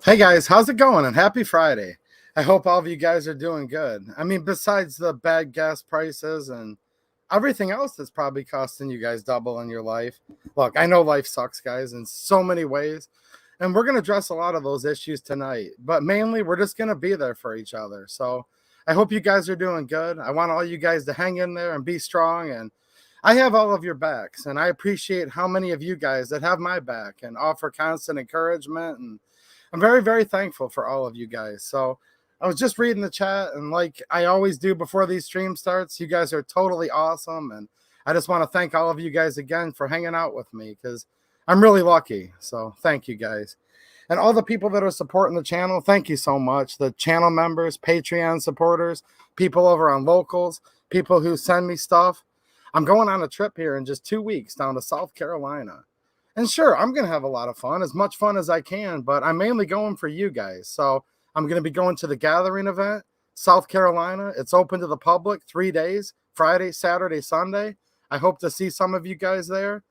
Hey guys, how's it going? And happy Friday. I hope all of you guys are doing good. I mean, besides the bad gas prices and everything else that's probably costing you guys double in your life. Look, I know life sucks, guys, in so many ways. And we're going to address a lot of those issues tonight. But mainly, we're just going to be there for each other. So I hope you guys are doing good. I want all you guys to hang in there and be strong. And I have all of your backs. And I appreciate how many of you guys that have my back and offer constant encouragement. And I'm very, very thankful for all of you guys. So I was just reading the chat, and like I always do before these stream starts, you guys are totally awesome. And I just want to thank all of you guys again for hanging out with me because I'm really lucky. So thank you guys. And all the people that are supporting the channel, thank you so much. The channel members, Patreon supporters, people over on Locals, people who send me stuff. I'm going on a trip here in just 2 weeks down to South Carolina. And sure, I'm going to have a lot of fun, as much fun as I can, but I'm mainly going for you guys. So I'm going to be going to the Gathering event, South Carolina. It's open to the public 3 days, Friday, Saturday, Sunday. I hope to see some of you guys there.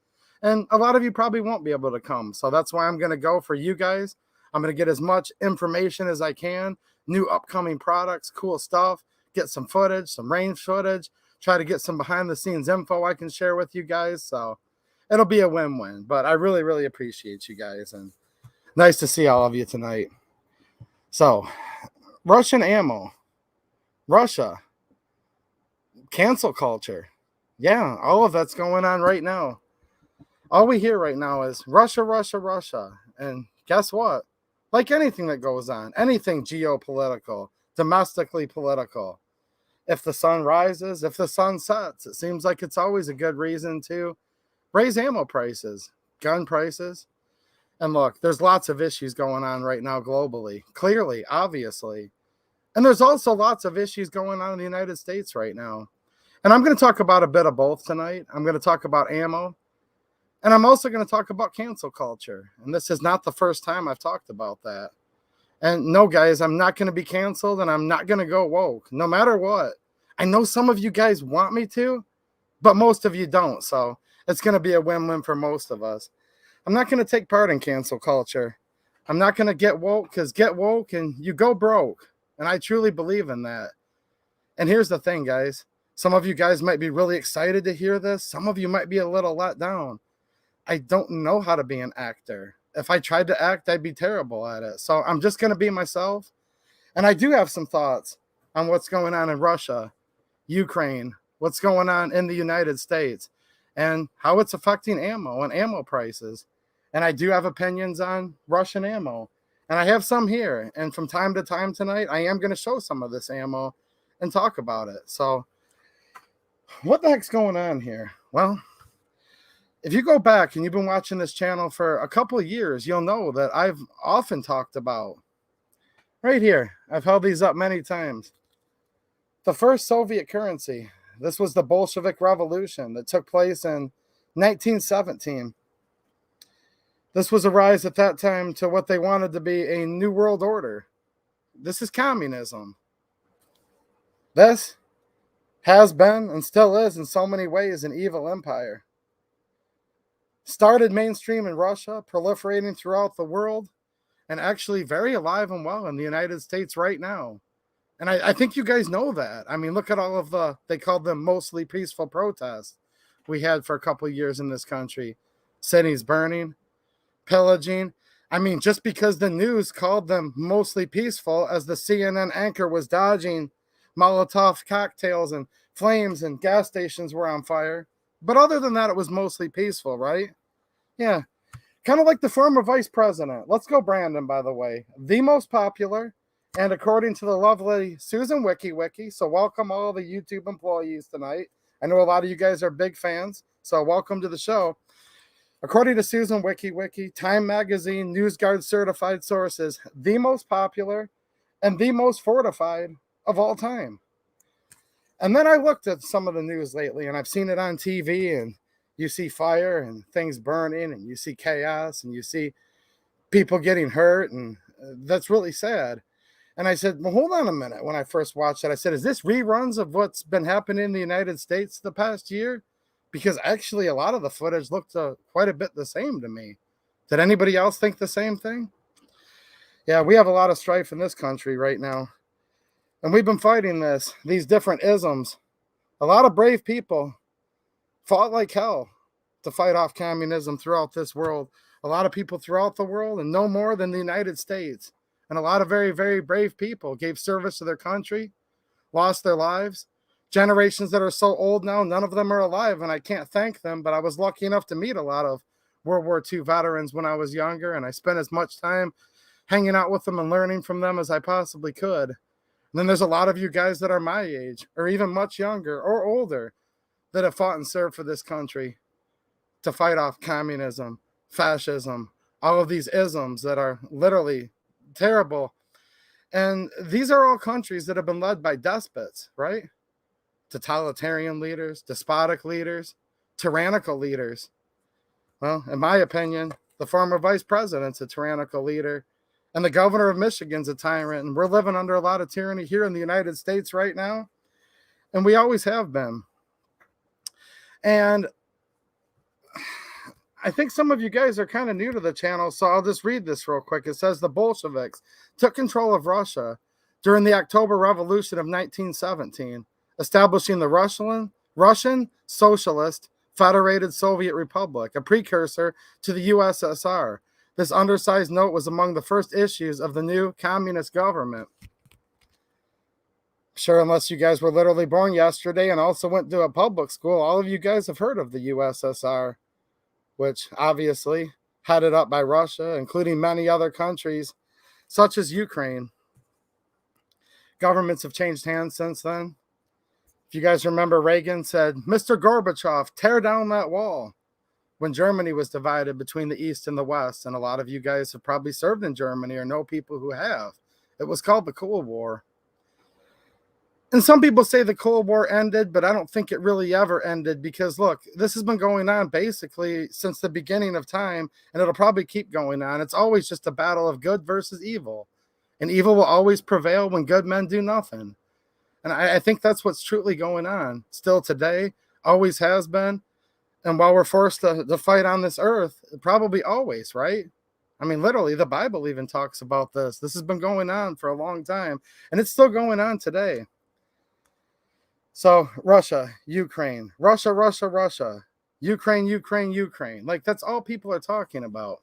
And a lot of you probably won't be able to come. So that's why I'm going to go for you guys. I'm going to get as much information as I can, new upcoming products, cool stuff, get some footage, some range footage, try to get some behind the scenes info I can share with you guys. So it'll be a win-win, but I really, really appreciate you guys, and nice to see all of you tonight. So, Russian ammo, Russia, cancel culture. Yeah, all of that's going on right now. All we hear right now is Russia, Russia, Russia. And guess what? Like anything that goes on, anything geopolitical, domestically political, if the sun rises, if the sun sets, it seems like it's always a good reason to raise ammo prices, gun prices. And look, there's lots of issues going on right now globally, clearly, obviously. And there's also lots of issues going on in the United States right now. And I'm going to talk about a bit of both tonight. I'm going to talk about ammo. And I'm also going to talk about cancel culture. And this is not the first time I've talked about that. And no, guys, I'm not going to be canceled, and I'm not going to go woke, no matter what. I know some of you guys want me to, but most of you don't. So it's going to be a win-win for most of us. I'm not going to take part in cancel culture. I'm not going to get woke, because get woke and you go broke. And I truly believe in that. And here's the thing, guys. Some of you guys might be really excited to hear this. Some of you might be a little let down. I don't know how to be an actor. If I tried to act, I'd be terrible at it. So I'm just going to be myself. And I do have some thoughts on what's going on in Russia, Ukraine, what's going on in the United States, and how it's affecting ammo and ammo prices. And I do have opinions on Russian ammo. And I have some here. And from time to time tonight, I am going to show some of this ammo and talk about it. So what the heck's going on here? Well, if you go back and you've been watching this channel for a couple of years, you'll know that I've often talked about, right here, I've held these up many times, the first Soviet currency. This was the Bolshevik Revolution that took place in 1917. This was a rise at that time to what they wanted to be a new world order. This is communism. This has been and still is in so many ways an evil empire. Started mainstream in Russia, proliferating throughout the world, and actually very alive and well in the United States right now. And I think you guys know that. I mean, look at all of they called them mostly peaceful protests we had for a couple of years in this country. Cities burning, pillaging. I mean, just because the news called them mostly peaceful, as the CNN anchor was dodging Molotov cocktails and flames and gas stations were on fire. But other than that, it was mostly peaceful, right? Yeah. Kind of like the former vice president. Let's go Brandon, by the way. The most popular, and according to the lovely Susan Wiki, so welcome all the YouTube employees tonight. I know a lot of you guys are big fans, so welcome to the show. According to Susan Wiki, Time Magazine, NewsGuard certified sources, the most popular and the most fortified of all time. And then I looked at some of the news lately, and I've seen it on TV, and you see fire and things burning, and you see chaos, and you see people getting hurt, and that's really sad. And I said, well, hold on a minute. When I first watched it, I said, is this reruns of what's been happening in the United States the past year? Because actually a lot of the footage looked quite a bit the same to me. Did anybody else think the same thing? Yeah, we have a lot of strife in this country right now. And we've been fighting these different isms. A lot of brave people fought like hell to fight off communism throughout this world. A lot of people throughout the world, and no more than the United States. And a lot of very, very brave people gave service to their country, lost their lives. Generations that are so old now, none of them are alive, and I can't thank them, but I was lucky enough to meet a lot of World War II veterans when I was younger, and I spent as much time hanging out with them and learning from them as I possibly could. And then there's a lot of you guys that are my age, or even much younger or older, that have fought and served for this country to fight off communism, fascism, all of these isms that are literally terrible. And these are all countries that have been led by despots, right? Totalitarian leaders, despotic leaders, tyrannical leaders. Well, in my opinion, the former vice president's a tyrannical leader, and the governor of Michigan's a tyrant. And we're living under a lot of tyranny here in the United States right now, and we always have been. And I think some of you guys are kind of new to the channel, so I'll just read this real quick. It says the Bolsheviks took control of Russia during the October Revolution of 1917, establishing the Russian Socialist Federated Soviet Republic, a precursor to the USSR. This undersized note was among the first issues of the new communist government. Sure, unless you guys were literally born yesterday and also went to a public school, all of you guys have heard of the USSR, which obviously headed up by Russia, including many other countries, such as Ukraine. Governments have changed hands since then. If you guys remember, Reagan said, "Mr. Gorbachev, tear down that wall," when Germany was divided between the East and the West. And a lot of you guys have probably served in Germany or know people who have. It was called the Cold War. And some people say the Cold War ended, but I don't think it really ever ended, because look, this has been going on basically since the beginning of time, and it'll probably keep going on. It's always just a battle of good versus evil, and evil will always prevail when good men do nothing. And I think that's what's truly going on still today, always has been. And while we're forced to fight on this earth, probably always, right? I mean, literally, the Bible even talks about this. This has been going on for a long time, and it's still going on today. So Russia, Ukraine, Russia, Russia, Russia, Ukraine, Ukraine, Ukraine. Like, that's all people are talking about.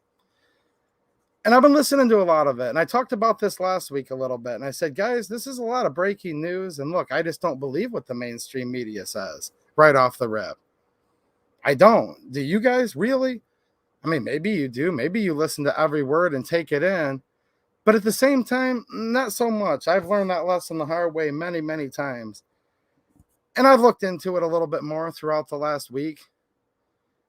And I've been listening to a lot of it. And I talked about this last week a little bit. And I said, guys, this is a lot of breaking news. And look, I just don't believe what the mainstream media says right off the rip. I don't. Do you guys really? I mean, maybe you do. Maybe you listen to every word and take it in. But at the same time, not so much. I've learned that lesson the hard way many, many times. And I've looked into it a little bit more throughout the last week.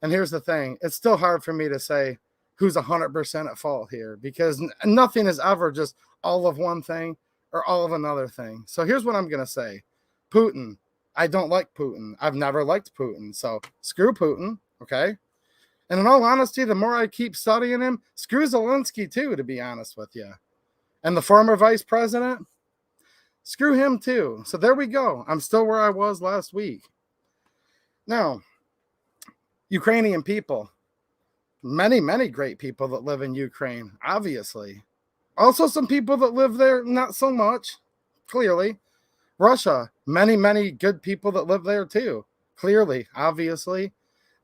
And here's the thing. It's still hard for me to say who's 100% at fault here, because nothing is ever just all of one thing or all of another thing. So here's what I'm going to say. Putin. I don't like Putin. I've never liked Putin. So screw Putin, okay? And in all honesty, the more I keep studying him, screw Zelensky too, to be honest with you. And the former vice president, screw him too. So there we go. I'm still where I was last week. Now, Ukrainian people. Many, many great people that live in Ukraine, obviously. Also some people that live there, not so much, clearly. Russia, many, many good people that live there too, clearly, obviously.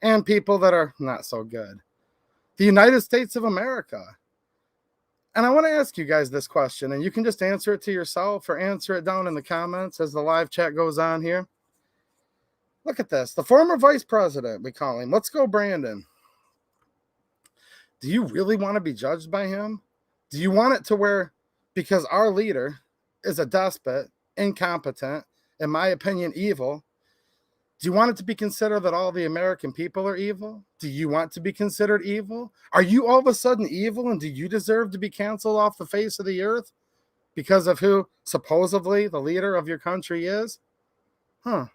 And people that are not so good. The United States of America. And I want to ask you guys this question, and you can just answer it to yourself or answer it down in the comments as the live chat goes on here. Look at this. The former vice president, we call him. Let's go, Brandon. Do you really want to be judged by him? Do you want it to where, because our leader is a despot, incompetent, in my opinion, evil, do you want it to be considered that all the American people are evil? Do you want to be considered evil? Are you all of a sudden evil, and do you deserve to be canceled off the face of the earth because of who supposedly the leader of your country is? And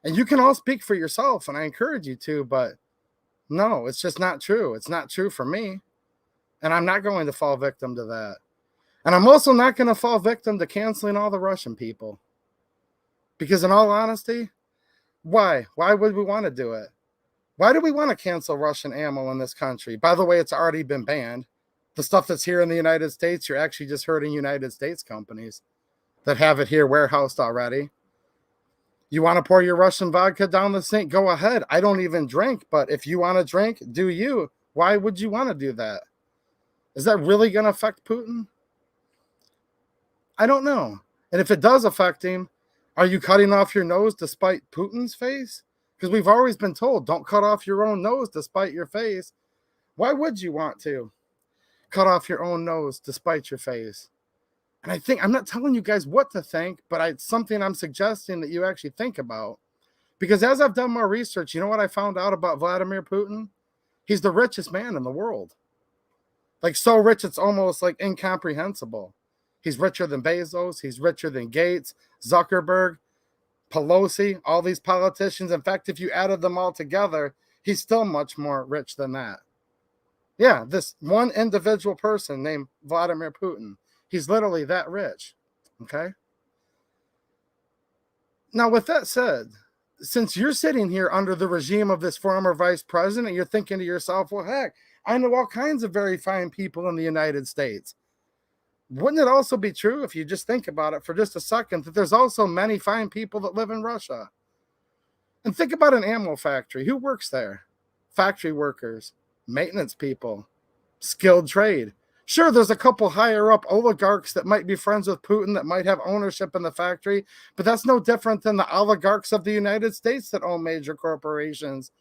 you can all speak for yourself, and I encourage you to, but no, it's just not true. It's not true for me. And I'm not going to fall victim to that. And I'm also not going to fall victim to canceling all the Russian people. Because in all honesty, why? Why would we want to do it? Why do we want to cancel Russian ammo in this country? By the way, it's already been banned. The stuff that's here in the United States, you're actually just hurting United States companies that have it here warehoused already. You want to pour your Russian vodka down the sink? Go ahead. I don't even drink, but if you want to drink, do you. Why would you want to do that? Is that really going to affect Putin? I don't know. And if it does affect him, are you cutting off your nose despite Putin's face? Because we've always been told, don't cut off your own nose despite your face. Why would you want to cut off your own nose despite your face? And I think, I'm not telling you guys what to think, but it's something I'm suggesting that you actually think about. Because as I've done more research, you know what I found out about Vladimir Putin? He's the richest man in the world. Like, so rich, it's almost like incomprehensible. He's richer than Bezos. He's richer than Gates, Zuckerberg, Pelosi, all these politicians. In fact, if you added them all together, he's still much more rich than that. Yeah, this one individual person named Vladimir Putin. He's literally that rich, okay? Now, with that said, since you're sitting here under the regime of this former vice president, you're thinking to yourself, well, heck, I know all kinds of very fine people in the United States. Wouldn't it also be true, if you just think about it for just a second, that there's also many fine people that live in Russia? And think about an ammo factory. Who works there? Factory workers, maintenance people, skilled trade. Sure, there's a couple higher up oligarchs that might be friends with Putin that might have ownership in the factory, but that's no different than the oligarchs of the United States that own major corporations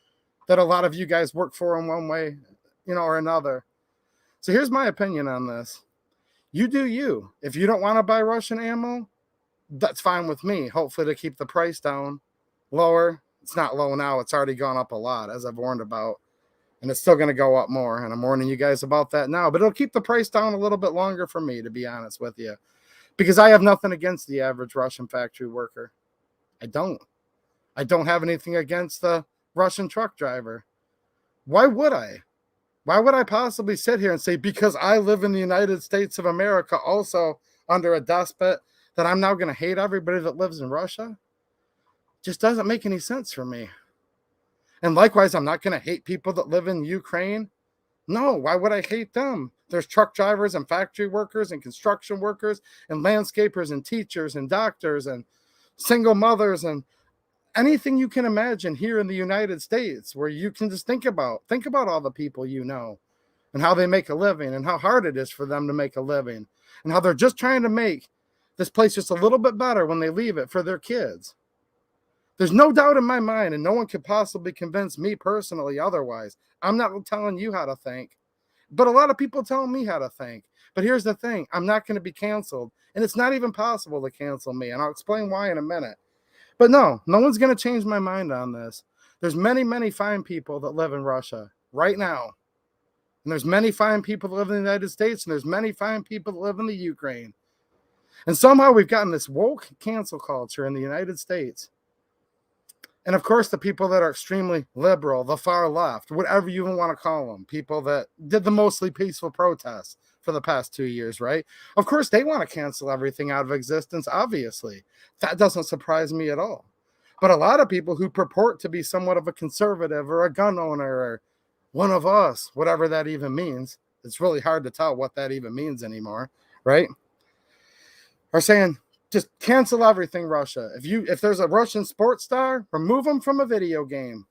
that a lot of you guys work for in one way, or another. So here's my opinion on this. You do you. If you don't want to buy Russian ammo, that's fine with me. Hopefully to keep the price down lower. It's not low now. It's already gone up a lot, as I've warned about. And it's still going to go up more. And I'm warning you guys about that now. But it'll keep the price down a little bit longer for me, to be honest with you. Because I have nothing against the average Russian factory worker. I don't. I don't have anything against the Russian truck driver. Why would I? Why would I possibly sit here and say, because I live in the United States of America, also under a despot, that I'm now going to hate everybody that lives in Russia? Just doesn't make any sense for me. And likewise, I'm not going to hate people that live in Ukraine. No, why would I hate them? There's truck drivers and factory workers and construction workers and landscapers and teachers and doctors and single mothers and anything you can imagine here in the United States, where you can just think about all the people you know and how they make a living and how hard it is for them to make a living and how they're just trying to make this place just a little bit better when they leave it for their kids. There's no doubt in my mind, and no one could possibly convince me personally otherwise. I'm not telling you how to think, but a lot of people tell me how to think. But here's the thing. I'm not going to be canceled, and it's not even possible to cancel me, and I'll explain why in a minute. But no one's going to change my mind on this. There's many, many fine people that live in Russia right now. And there's many fine people that live in the United States, and there's many fine people that live in the Ukraine. And somehow we've gotten this woke cancel culture in the United States. And of course, the people that are extremely liberal, the far left, whatever you even want to call them, people that did the mostly peaceful protests for the past 2 years, right? Of course, they want to cancel everything out of existence, obviously. That doesn't surprise me at all. But a lot of people who purport to be somewhat of a conservative or a gun owner or one of us, whatever that even means, it's really hard to tell what that even means anymore, right? Are saying, just cancel everything, Russia. If there's a Russian sports star, remove them from a video game.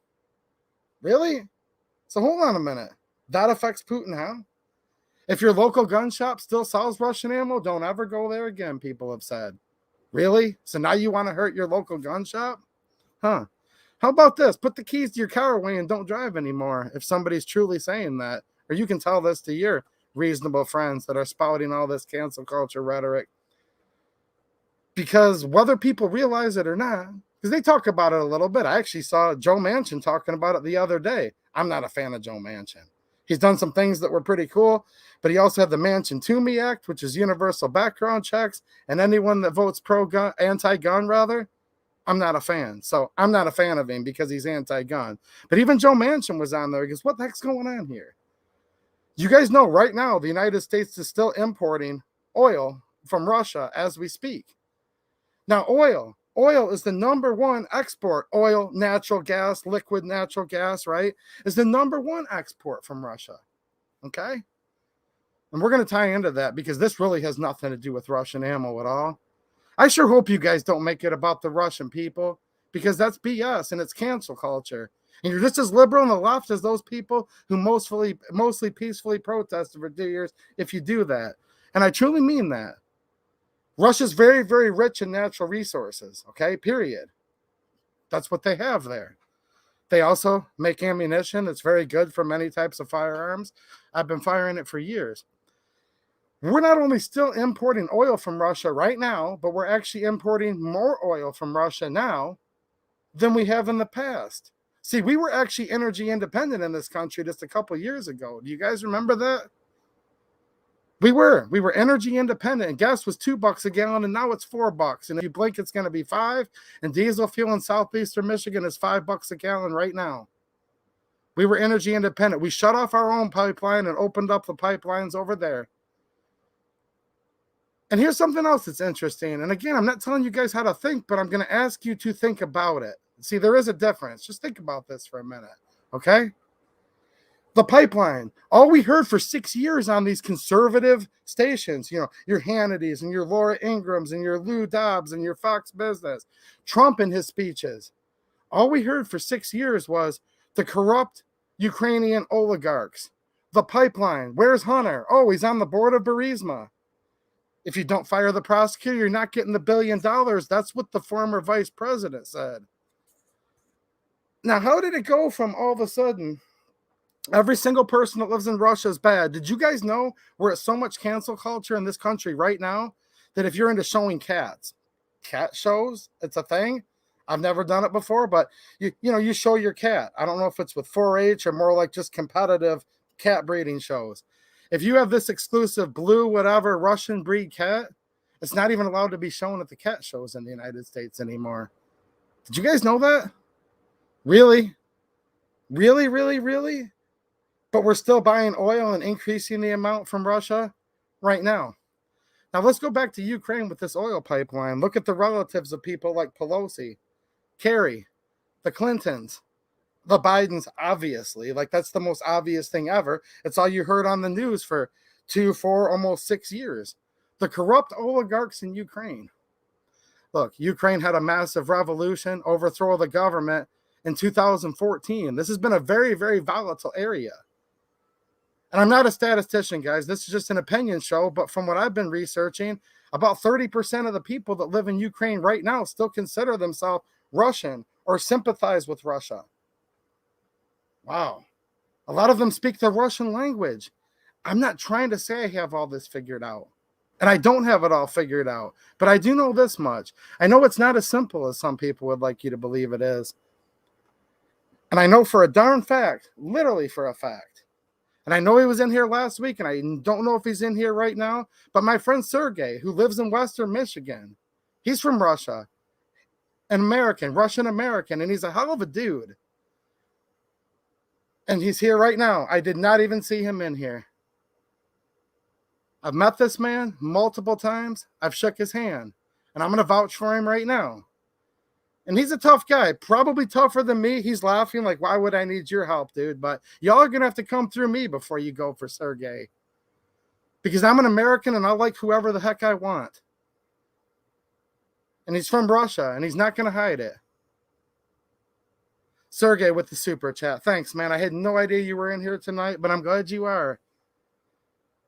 Really? So hold on a minute. That affects Putin how? If your local gun shop still sells Russian ammo, don't ever go there again, people have said. Really? So now you want to hurt your local gun shop? Huh. How about this? Put the keys to your car away and don't drive anymore if somebody's truly saying that. Or you can tell this to your reasonable friends that are spouting all this cancel culture rhetoric. Because whether people realize it or not, because they talk about it a little bit. I actually saw Joe Manchin talking about it the other day. I'm not a fan of Joe Manchin. He's done some things that were pretty cool, but he also had the Manchin-Toomey Act, which is universal background checks, and anyone that votes pro-gun, anti-gun rather, I'm not a fan. So I'm not a fan of him because he's anti-gun. But even Joe Manchin was on there. He goes, what the heck's going on here? You guys know right now the United States is still importing oil from Russia as we speak. Now, oil is the number one export. Oil, natural gas, liquid natural gas, right, is the number one export from Russia. Okay? And we're going to tie into that because this really has nothing to do with Russian ammo at all. I sure hope you guys don't make it about the Russian people, because that's BS and it's cancel culture. And you're just as liberal on the left as those people who mostly peacefully protested for 2 years if you do that. And I truly mean that. Russia's very, very rich in natural resources, okay, period. That's what they have there. They also make ammunition that's very good for many types of firearms. I've been firing it for years. We're not only still importing oil from Russia right now, but we're actually importing more oil from Russia now than we have in the past. See, we were actually energy independent in this country just a couple years ago. Do you guys remember that? We were energy independent, and gas was $2 a gallon, and now it's $4. And if you blink, it's going to be $5. And diesel fuel in southeastern Michigan is $5 a gallon right now. We were energy independent. We shut off our own pipeline and opened up the pipelines over there. And here's something else that's interesting. And again, I'm not telling you guys how to think, but I'm going to ask you to think about it. See, there is a difference. Just think about this for a minute, okay? The pipeline. All we heard for 6 years on these conservative stations, you know, your Hannitys and your Laura Ingrams and your Lou Dobbs and your Fox Business, Trump in his speeches. All we heard for 6 years was the corrupt Ukrainian oligarchs. The pipeline. Where's Hunter? Oh, he's on the board of Burisma. If you don't fire the prosecutor, you're not getting the $1 billion. That's what the former vice president said. Now, how did it go from all of a sudden every single person that lives in Russia is bad? Did you guys know we're at so much cancel culture in this country right now that if you're into showing cat shows, it's a thing. I've never done it before, but you show your cat. I don't know if it's with 4-H or more like just competitive cat breeding shows. If you have this exclusive blue, whatever, Russian breed cat, it's not even allowed to be shown at the cat shows in the United States anymore. Did you guys know that? Really? Really, really, really? But we're still buying oil and increasing the amount from Russia right now. Now let's go back to Ukraine with this oil pipeline. Look at the relatives of people like Pelosi, Kerry, the Clintons, the Bidens, obviously. Like, that's the most obvious thing ever. It's all you heard on the news for 2, 4, almost 6 years. The corrupt oligarchs in Ukraine. Look, Ukraine had a massive revolution, overthrow of the government in 2014. This has been a very, very volatile area. And I'm not a statistician, guys. This is just an opinion show. But from what I've been researching, about 30% of the people that live in Ukraine right now still consider themselves Russian or sympathize with Russia. Wow. A lot of them speak the Russian language. I'm not trying to say I have all this figured out. And I don't have it all figured out. But I do know this much. I know it's not as simple as some people would like you to believe it is. And I know for a darn fact, literally for a fact, and I know he was in here last week, and I don't know if he's in here right now, but my friend Sergey, who lives in Western Michigan, he's from Russia, an American, Russian-American, and he's a hell of a dude. And he's here right now. I did not even see him in here. I've met this man multiple times. I've shook his hand. And I'm going to vouch for him right now. And he's a tough guy. Probably tougher than me. He's laughing like, why would I need your help, dude? But y'all are going to have to come through me before you go for Sergey. Because I'm an American and I like whoever the heck I want. And he's from Russia and he's not going to hide it. Sergey with the super chat. Thanks, man. I had no idea you were in here tonight, but I'm glad you are.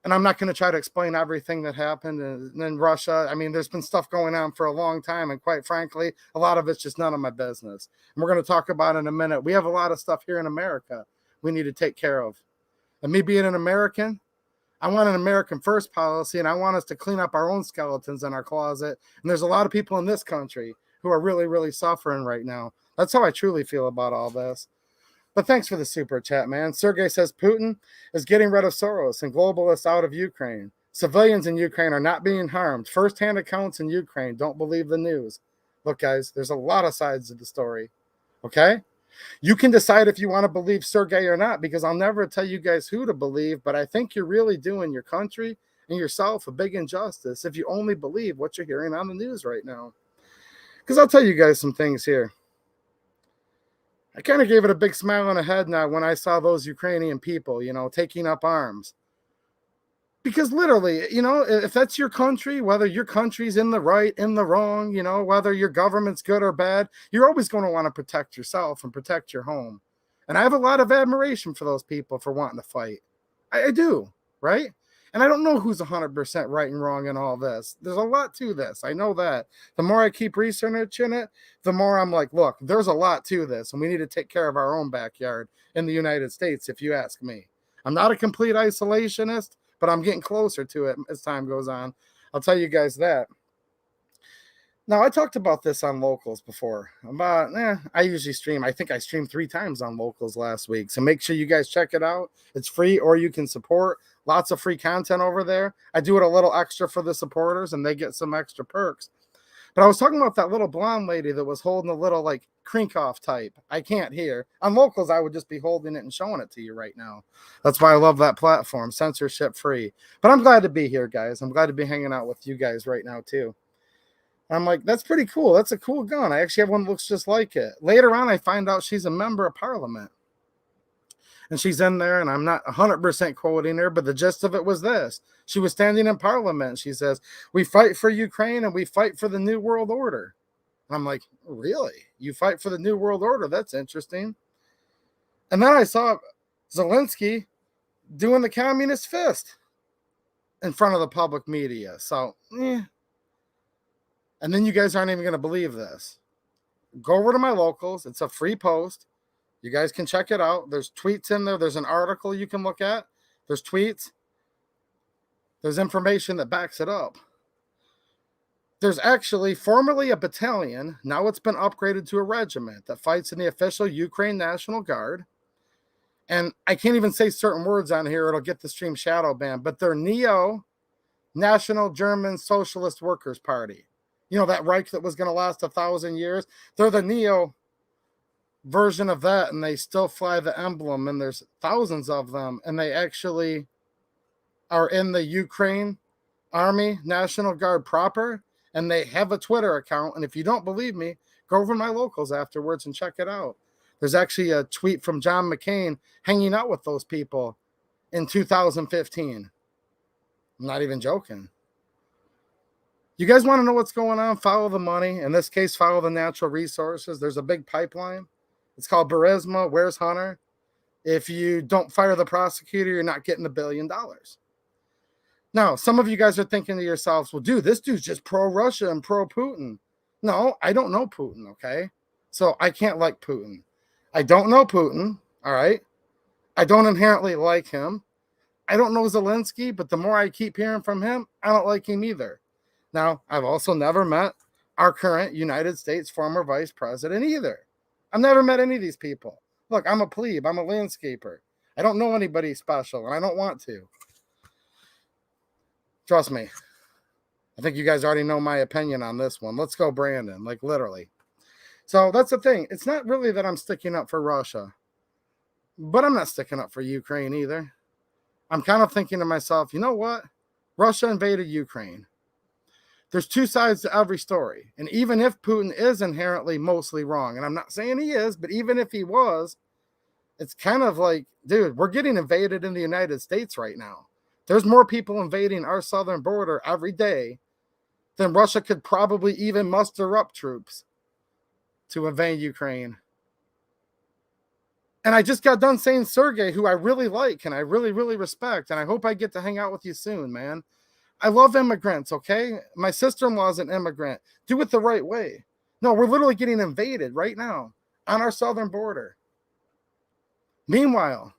And I'm not going to try to explain everything that happened in Russia. I mean, there's been stuff going on for a long time, and quite frankly, a lot of it's just none of my business. And we're going to talk about it in a minute. We have a lot of stuff here in America we need to take care of. And me being an American, I want an American first policy, and I want us to clean up our own skeletons in our closet. And there's a lot of people in this country who are really, really suffering right now. That's how I truly feel about all this. But thanks for the super chat, man. Sergey says Putin is getting rid of Soros and globalists out of Ukraine. Civilians in Ukraine are not being harmed. First-hand accounts in Ukraine. Don't believe the news. Look, guys, there's a lot of sides of the story. Okay? You can decide if you want to believe Sergey or not, because I'll never tell you guys who to believe, but I think you're really doing your country and yourself a big injustice if you only believe what you're hearing on the news right now. Because I'll tell you guys some things here. I kind of gave it a big smile on the head now when I saw those Ukrainian people, taking up arms. Because literally, you know, if that's your country, whether your country's in the right, in the wrong, you know, whether your government's good or bad, you're always going to want to protect yourself and protect your home. And I have a lot of admiration for those people for wanting to fight. I do, right? And I don't know who's 100% right and wrong in all this. There's a lot to this. I know that. The more I keep researching it, the more I'm like, look, there's a lot to this, and we need to take care of our own backyard in the United States, if you ask me. I'm not a complete isolationist, but I'm getting closer to it as time goes on. I'll tell you guys that. Now, I talked about this on Locals before. I usually stream. I think I streamed 3 times on Locals last week. So make sure you guys check it out. It's free, or you can support. Lots of free content over there. I do it a little extra for the supporters, and they get some extra perks. But I was talking about that little blonde lady that was holding a little, like, Krinkhoff type. I can't hear. On Locals, I would just be holding it and showing it to you right now. That's why I love that platform, censorship free. But I'm glad to be here, guys. I'm glad to be hanging out with you guys right now, too. I'm like, that's pretty cool. That's a cool gun. I actually have one that looks just like it. Later on, I find out she's a member of parliament. And she's in there, and I'm not 100% quoting her, but the gist of it was this. She was standing in parliament. She says, we fight for Ukraine, and we fight for the New World Order. And I'm like, really? You fight for the New World Order? That's interesting. And then I saw Zelensky doing the communist fist in front of the public media. So, And then you guys aren't even going to believe this. Go over to my Locals. It's a free post. You guys can check it out. There's tweets in there. There's an article you can look at. There's tweets. There's information that backs it up. There's actually formerly a battalion. Now it's been upgraded to a regiment that fights in the official Ukraine National Guard. And I can't even say certain words on here. It'll get the stream shadow banned. But they're Neo-National German Socialist Workers' Party. You know, that Reich that was going to last 1,000 years? They're the Neo version of that, and they still fly the emblem, and there's thousands of them, and they actually are in the Ukraine Army National Guard proper, and they have a Twitter account. And if you don't believe me, go over to my Locals afterwards and check it out. There's actually a tweet from John McCain hanging out with those people in 2015. I'm not even joking. You guys want to know what's going on? Follow the money. In this case, follow the natural resources. There's a big pipeline. It's called Burisma. Where's Hunter? If you don't fire the prosecutor, you're not getting $1 billion. Now, some of you guys are thinking to yourselves, well, dude, this dude's just pro-Russia and pro-Putin. No, I don't know Putin, okay? So I can't like Putin. I don't know Putin, all right? I don't inherently like him. I don't know Zelensky, but the more I keep hearing from him, I don't like him either. Now, I've also never met our current United States former vice president either. I've never met any of these people. Look, I'm a plebe. I'm a landscaper. I don't know anybody special, and I don't want to. Trust me. I think you guys already know my opinion on this one. Let's go, Brandon, like literally. So that's the thing. It's not really that I'm sticking up for Russia, but I'm not sticking up for Ukraine either. I'm kind of thinking to myself, you know what? Russia invaded Ukraine. There's 2 sides to every story. And even if Putin is inherently mostly wrong, and I'm not saying he is, but even if he was, it's kind of like, dude, we're getting invaded in the United States right now. There's more people invading our southern border every day than Russia could probably even muster up troops to invade Ukraine. And I just got done saying Sergey, who I really like and I really, really respect, and I hope I get to hang out with you soon, man. I love immigrants, okay? My sister-in-law is an immigrant. Do it the right way. No, we're literally getting invaded right now on our southern border. Meanwhile,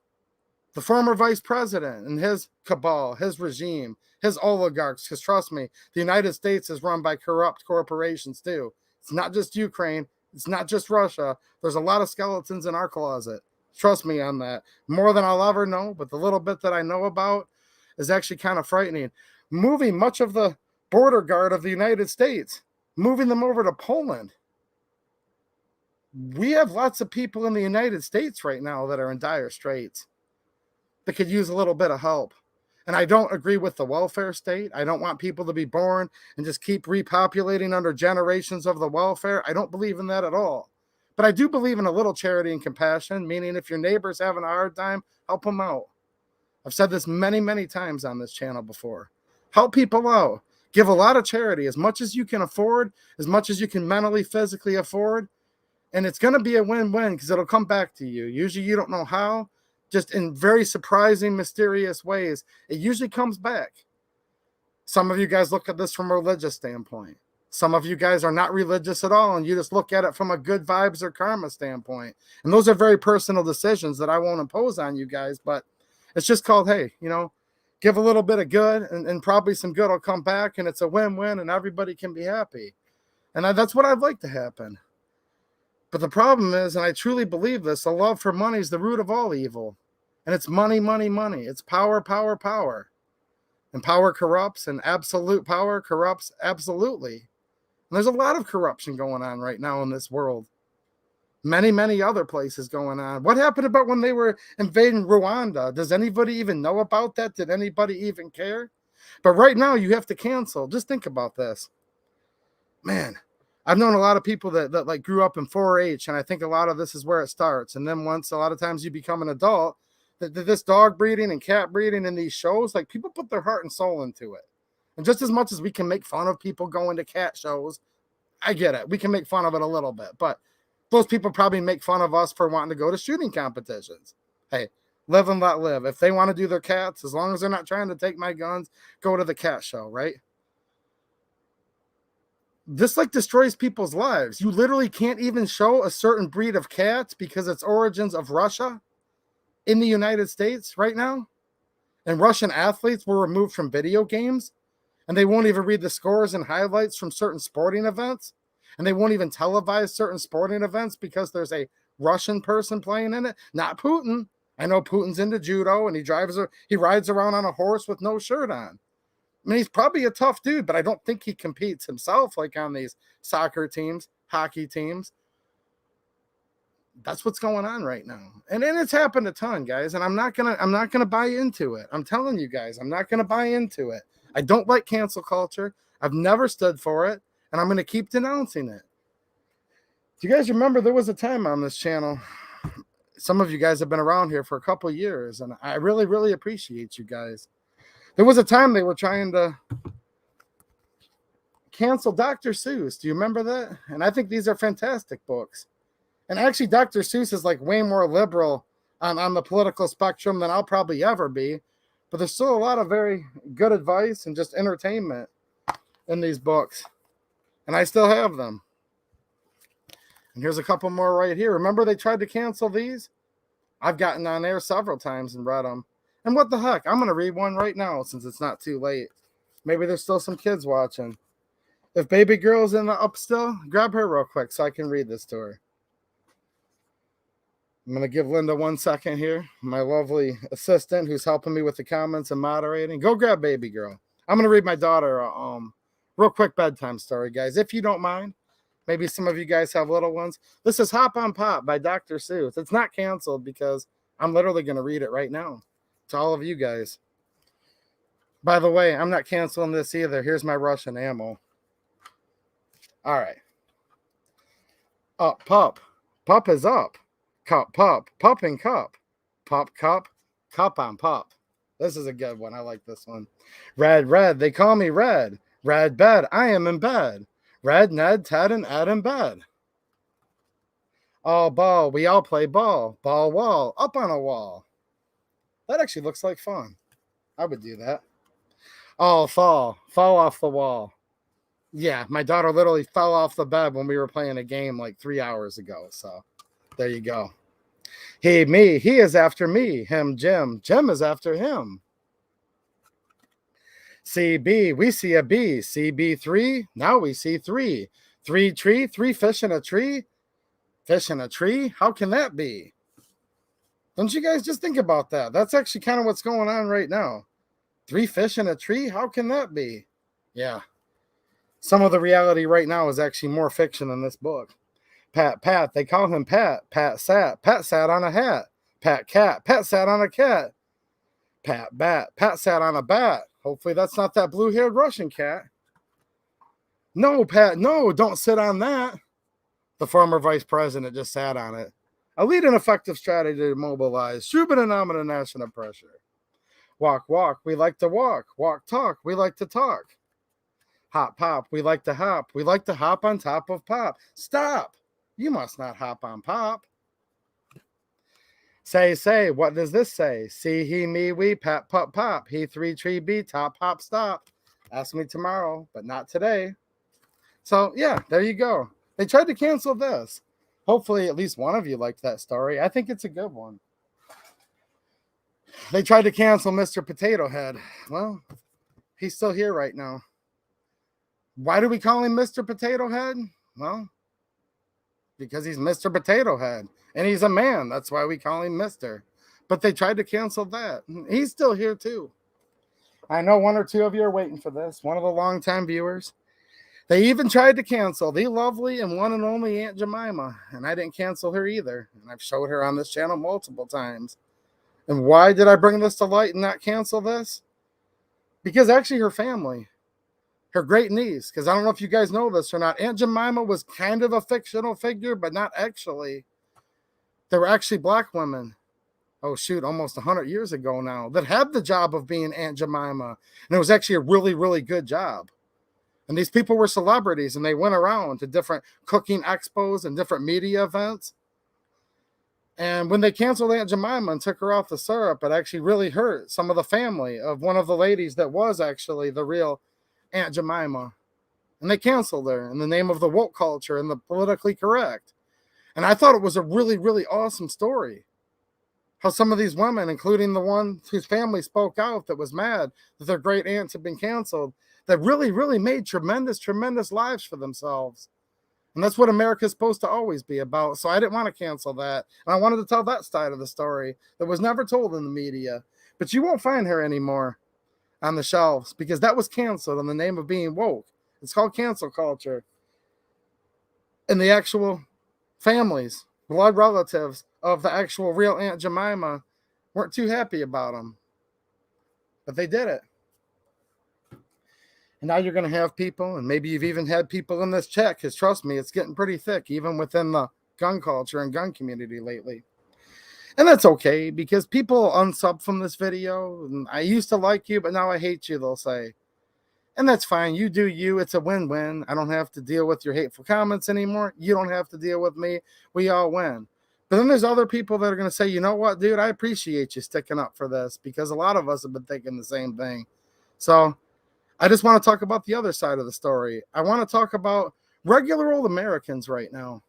the former vice president and his cabal, his regime, his oligarchs, because trust me, the United States is run by corrupt corporations too. It's not just Ukraine. It's not just Russia. There's a lot of skeletons in our closet. Trust me on that. More than I'll ever know, but the little bit that I know about is actually kind of frightening. Moving much of the border guard of the United States, moving them over to Poland. We have lots of people in the United States right now that are in dire straits that could use a little bit of help. And I don't agree with the welfare state. I don't want people to be born and just keep repopulating under generations of the welfare. I don't believe in that at all. But I do believe in a little charity and compassion, meaning if your neighbor's having a hard time, help them out. I've said this many, many times on this channel before. Help people out. Give a lot of charity, as much as you can afford, as much as you can mentally, physically afford. And it's going to be a win-win because it'll come back to you. Usually you don't know how, just in very surprising, mysterious ways. It usually comes back. Some of you guys look at this from a religious standpoint. Some of you guys are not religious at all, and you just look at it from a good vibes or karma standpoint. And those are very personal decisions that I won't impose on you guys, but it's just called, hey, give a little bit of good, and probably some good will come back, and it's a win-win, and everybody can be happy. And that's what I'd like to happen. But the problem is, and I truly believe this, the love for money is the root of all evil. And it's money, money, money. It's power, power, power. And power corrupts, and absolute power corrupts absolutely. And there's a lot of corruption going on right now in this world. Many, many other places going on. What happened about when they were invading Rwanda? Does anybody even know about that? Did anybody even care? But right now you have to cancel. Just think about this. Man, I've known a lot of people that like grew up in 4-H, and I think a lot of this is where it starts. And then once a lot of times you become an adult, this dog breeding and cat breeding in these shows, like people put their heart and soul into it. And just as much as we can make fun of people going to cat shows, I get it. We can make fun of it a little bit, but those people probably make fun of us for wanting to go to shooting competitions. Hey, live and let live. If they want to do their cats, as long as they're not trying to take my guns, go to the cat show, right? This like destroys people's lives. You literally can't even show a certain breed of cats because its origins of Russia in the United States right now. And Russian athletes were removed from video games, and they won't even read the scores and highlights from certain sporting events. And they won't even televise certain sporting events because there's a Russian person playing in it. Not Putin. I know Putin's into judo, and he rides around on a horse with no shirt on. I mean, he's probably a tough dude, but I don't think he competes himself like on these soccer teams, hockey teams. That's what's going on right now. And it's happened a ton, guys. And I'm not gonna buy into it. I'm telling you guys, I'm not gonna buy into it. I don't like cancel culture. I've never stood for it, and I'm gonna keep denouncing it. Do you guys remember there was a time on this channel? Some of you guys have been around here for a couple of years, and I really, really appreciate you guys. There was a time they were trying to cancel Dr. Seuss. Do you remember that? And I think these are fantastic books. And actually, Dr. Seuss is like way more liberal on the political spectrum than I'll probably ever be. But there's still a lot of very good advice and just entertainment in these books. And I still have them. And here's a couple more right here. Remember they tried to cancel these? I've gotten on air several times and read them. And what the heck? I'm going to read one right now since it's not too late. Maybe there's still some kids watching. If baby girl's in the up still, grab her real quick so I can read this to her. I'm going to give Linda 1 second here, my lovely assistant who's helping me with the comments and moderating. Go grab baby girl. I'm going to read my daughter a real quick bedtime story, guys, if you don't mind. Maybe some of you guys have little ones. This is Hop on Pop by Dr. Seuss. It's not canceled because I'm literally going to read it right now to all of you guys. By the way, I'm not canceling this either. Here's my Russian ammo. All right. Up, pup. Pup is up. Cup, pup. Pup and cup. Pup, cup. Cup on pup. This is a good one. I like this one. Red, red. They call me Red. Red bed. I am in bed. Red, Ned, Ted, and Ed in bed. All ball. We all play ball. Ball wall. Up on a wall. That actually looks like fun. I would do that. All fall. Fall off the wall. Yeah, my daughter literally fell off the bed when we were playing a game like 3 hours ago. So there you go. He, me. He is after me. Him, Jim. Jim is after him. CB. We see a B. CB3. Now we see 3. 3 tree. 3 fish in a tree. Fish in a tree? How can that be? Don't you guys just think about that? That's actually kind of what's going on right now. 3 fish in a tree? How can that be? Yeah. Some of the reality right now is actually more fiction than this book. Pat. They call him Pat. Pat sat on a hat. Pat cat. Pat sat on a cat. Pat bat. Pat sat on a bat. Hopefully that's not that blue-haired Russian cat. No, Pat, no, don't sit on that. The former vice president just sat on it. A lead and effective strategy to mobilize Shubin and national pressure. Walk, walk, we like to walk. Walk, talk, we like to talk. Hop, pop, we like to hop. We like to hop on top of pop. Stop! You must not hop on pop. Say, what does this say? See, he, me, we, pap, pop, pop. He, three, tree, be, top, hop, stop. Ask me tomorrow, but not today. So, yeah, there you go. They tried to cancel this. Hopefully, at least one of you liked that story. I think it's a good one. They tried to cancel Mr. Potato Head. Well, he's still here right now. Why do we call him Mr. Potato Head? Well, because he's Mr. Potato Head. And he's a man. That's why we call him Mr. But they tried to cancel that. He's still here, too. I know one or two of you are waiting for this. One of the longtime viewers. They even tried to cancel the lovely and one and only Aunt Jemima. And I didn't cancel her either. And I've showed her on this channel multiple times. And why did I bring this to light and not cancel this? Because actually her family, her great niece, because I don't know if you guys know this or not, Aunt Jemima was kind of a fictional figure, but not actually. There were actually black women, oh shoot, almost 100 years ago now, that had the job of being Aunt Jemima. And it was actually a really, really good job. And these people were celebrities, and they went around to different cooking expos and different media events. And when they canceled Aunt Jemima and took her off the syrup, it actually really hurt some of the family of one of the ladies that was actually the real Aunt Jemima. And they canceled her in the name of the woke culture and the politically correct. And I thought it was a really, really awesome story. How some of these women, including the one whose family spoke out that was mad that their great aunts had been canceled, that really, really made tremendous, tremendous lives for themselves. And that's what America's supposed to always be about. So I didn't want to cancel that. And I wanted to tell that side of the story that was never told in the media. But you won't find her anymore on the shelves because that was canceled in the name of being woke. It's called cancel culture. And the actual families, blood relatives of the actual real Aunt Jemima weren't too happy about them. But they did it. And now you're going to have people, and maybe you've even had people in this chat, because trust me, it's getting pretty thick, even within the gun culture and gun community lately. And that's okay, because people unsub from this video, and I used to like you, but now I hate you, they'll say. And that's fine. You do you. It's a win-win. I don't have to deal with your hateful comments anymore. You don't have to deal with me. We all win. But then there's other people that are going to say, you know what, dude, I appreciate you sticking up for this, because a lot of us have been thinking the same thing. So I just want to talk about the other side of the story. I want to talk about regular old Americans right now.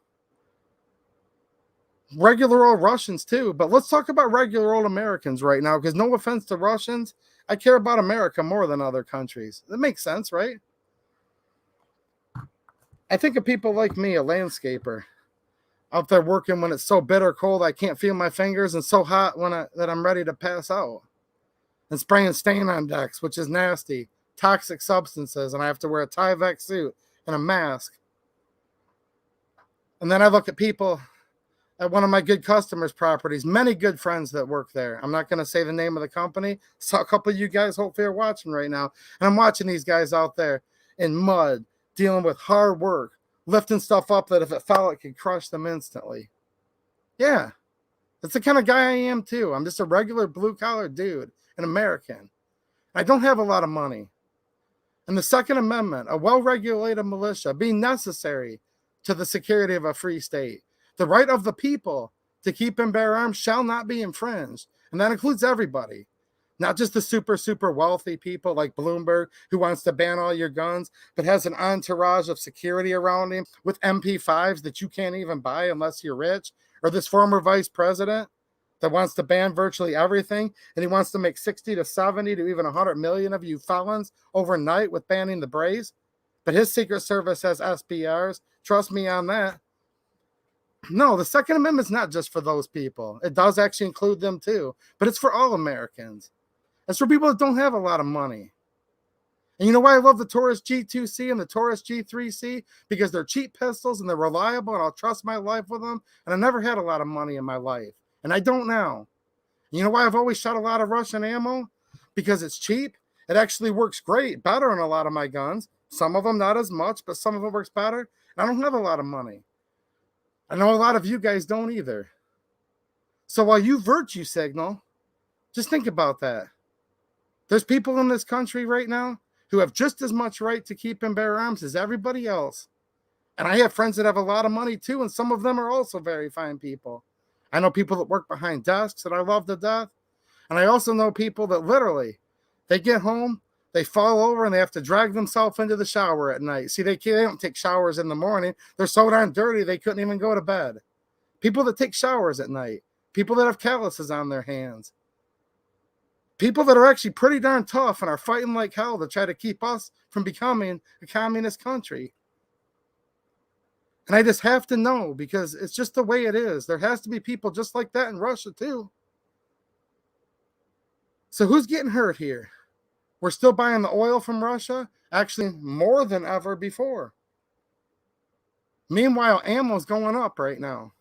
Regular old Russians too, but let's talk about regular old Americans right now, because no offense to Russians, I care about America more than other countries. That makes sense, right? I think of people like me, a landscaper, out there working when it's so bitter cold I can't feel my fingers, and so hot that I'm ready to pass out. And spraying stain on decks, which is nasty. Toxic substances, and I have to wear a Tyvek suit and a mask. And then I look at people at one of my good customers' properties, many good friends that work there. I'm not going to say the name of the company. So a couple of you guys hopefully are watching right now. And I'm watching these guys out there in mud, dealing with hard work, lifting stuff up that if it fell, it could crush them instantly. Yeah, that's the kind of guy I am too. I'm just a regular blue-collar dude, an American. I don't have a lot of money. And the Second Amendment, a well-regulated militia being necessary to the security of a free state. The right of the people to keep and bear arms shall not be infringed. And that includes everybody, not just the super, super wealthy people like Bloomberg, who wants to ban all your guns, but has an entourage of security around him with MP5s that you can't even buy unless you're rich. Or this former vice president that wants to ban virtually everything, and he wants to make 60 to 70 to even 100 million of you felons overnight with banning the Braves. But his Secret Service has SPRs. Trust me on that. No, the Second Amendment's not just for those people. It does actually include them too, but it's for all Americans. It's for people that don't have a lot of money. And you know why I love the Taurus G2C and the Taurus G3C? Because they're cheap pistols and they're reliable, and I'll trust my life with them. And I never had a lot of money in my life. And I don't now. You know why I've always shot a lot of Russian ammo? Because it's cheap. It actually works great, better in a lot of my guns. Some of them not as much, but some of them works better. And I don't have a lot of money. I know a lot of you guys don't either. So while you virtue signal, just think about that. There's people in this country right now who have just as much right to keep and bear arms as everybody else. And I have friends that have a lot of money too, and some of them are also very fine people. I know people that work behind desks that I love to death. And I also know people that literally, they get home, they fall over, and they have to drag themselves into the shower at night. See, they don't take showers in the morning. They're so darn dirty, they couldn't even go to bed. People that take showers at night. People that have calluses on their hands. People that are actually pretty darn tough and are fighting like hell to try to keep us from becoming a communist country. And I just have to know, because it's just the way it is. There has to be people just like that in Russia too. So who's getting hurt here? We're still buying the oil from Russia, actually more than ever before. Meanwhile, ammo's going up right now.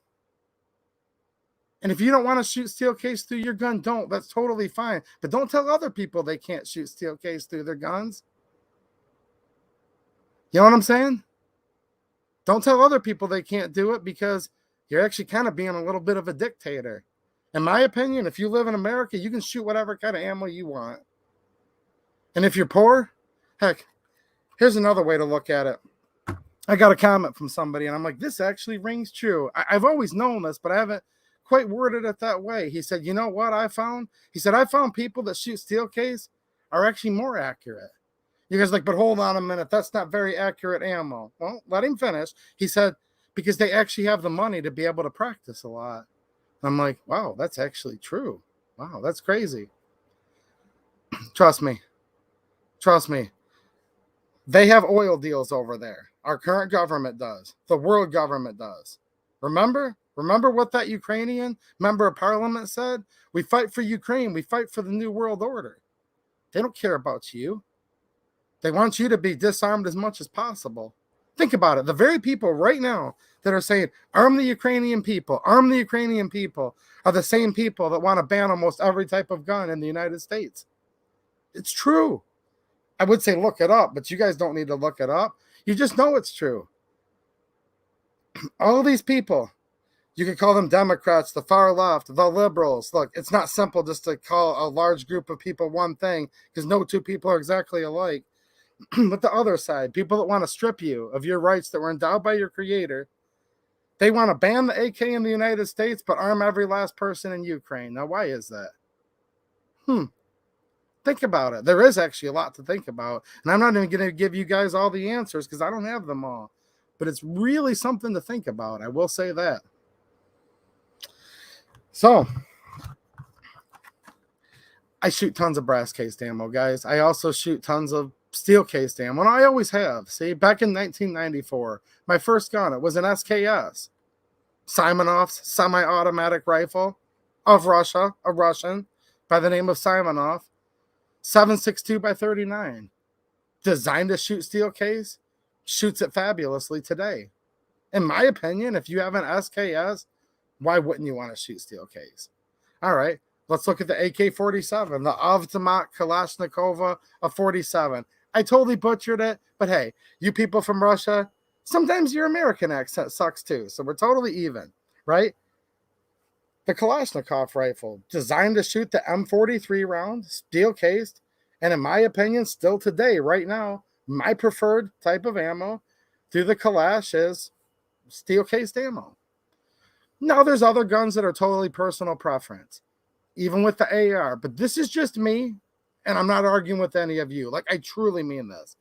And if you don't want to shoot steel case through your gun, don't. That's totally fine. But don't tell other people they can't shoot steel case through their guns. You know what I'm saying? Don't tell other people they can't do it, because you're actually kind of being a little bit of a dictator. In my opinion, if you live in America, you can shoot whatever kind of ammo you want. And if you're poor, heck, here's another way to look at it. I got a comment from somebody, and I'm like, this actually rings true. I've always known this, but I haven't quite worded it that way. He said, you know what I found? He said, I found people that shoot steel case are actually more accurate. You guys are like, but hold on a minute. That's not very accurate ammo. Well, let him finish. He said, because they actually have the money to be able to practice a lot. I'm like, wow, that's actually true. Wow, that's crazy. Trust me. Trust me. They have oil deals over there. Our current government does. The world government does. Remember? Remember what that Ukrainian member of parliament said? We fight for Ukraine. We fight for the new world order. They don't care about you. They want you to be disarmed as much as possible. Think about it. The very people right now that are saying, arm the Ukrainian people, are the same people that want to ban almost every type of gun in the United States. It's true. I would say look it up, but you guys don't need to look it up. You just know it's true. All of these people, you could call them Democrats, the far left, the liberals. Look, it's not simple just to call a large group of people one thing, because no two people are exactly alike. But the other side, people that want to strip you of your rights that were endowed by your creator, they want to ban the AK in the United States, but arm every last person in Ukraine. Now, why is that? Think about it. There is actually a lot to think about. And I'm not even going to give you guys all the answers, because I don't have them all. But it's really something to think about. I will say that. So, I shoot tons of brass cased ammo, guys. I also shoot tons of steel cased ammo, and I always have. See, back in 1994, my first gun, it was an SKS, Simonov's semi-automatic rifle of Russia, a Russian by the name of Simonov, 7.62 by 39, designed to shoot steel case, shoots it fabulously today. In my opinion, if you have an SKS, why wouldn't you want to shoot steel case? All right, let's look at the AK-47, the Avtomat Kalashnikova of 47. I totally butchered it, but hey, you people from Russia, sometimes your American accent sucks too, so we're totally even, right? The Kalashnikov rifle, designed to shoot the M43 round, steel cased, and in my opinion, still today, right now, my preferred type of ammo through the Kalash is steel cased ammo. Now, there's other guns that are totally personal preference, even with the AR, but this is just me. And I'm not arguing with any of you. Like, I truly mean this.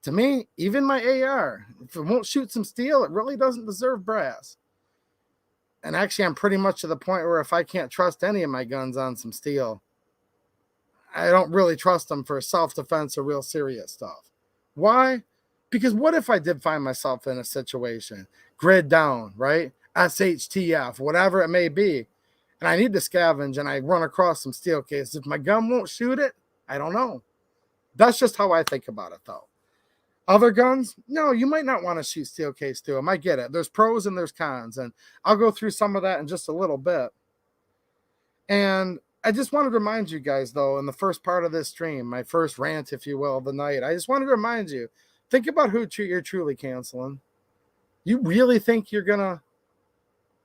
To me, even my AR, if it won't shoot some steel, it really doesn't deserve brass. And actually, I'm pretty much to the point where if I can't trust any of my guns on some steel, I don't really trust them for self-defense or real serious stuff. Why? Because what if I did find myself in a situation, grid down, right? SHTF, whatever it may be, and I need to scavenge and I run across some steel cases. If my gun won't shoot it, I don't know. That's just how I think about it, though. Other guns, no, you might not want to shoot steel case through them. I get it. There's pros and there's cons, and I'll go through some of that in just a little bit. And I just wanted to remind you guys, though, in the first part of this stream, my first rant, if you will, of the night, I just wanted to remind you, think about who you're truly canceling. You really think you're going to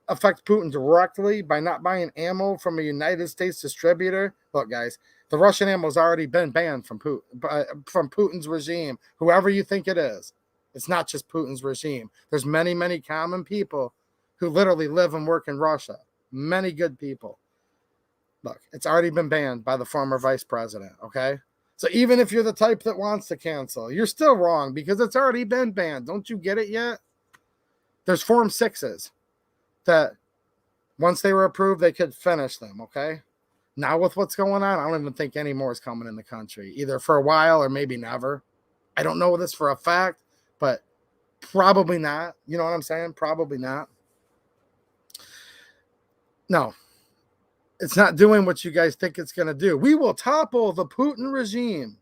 affect Putin directly by not buying ammo from a United States distributor. Look, guys, the Russian ammo has already been banned from Putin's regime, whoever you think it is. It's not just Putin's regime. There's many, many common people who literally live and work in Russia. Many good people. Look, it's already been banned by the former vice president, okay? So even if you're the type that wants to cancel, you're still wrong because it's already been banned. Don't you get it yet? There's Form 6s that once they were approved, they could finish them, okay? Now with what's going on, I don't even think any more is coming in the country, either for a while or maybe never. I don't know this for a fact, but probably not. You know what I'm saying? Probably not. No, it's not doing what you guys think it's going to do. We will topple the Putin regime.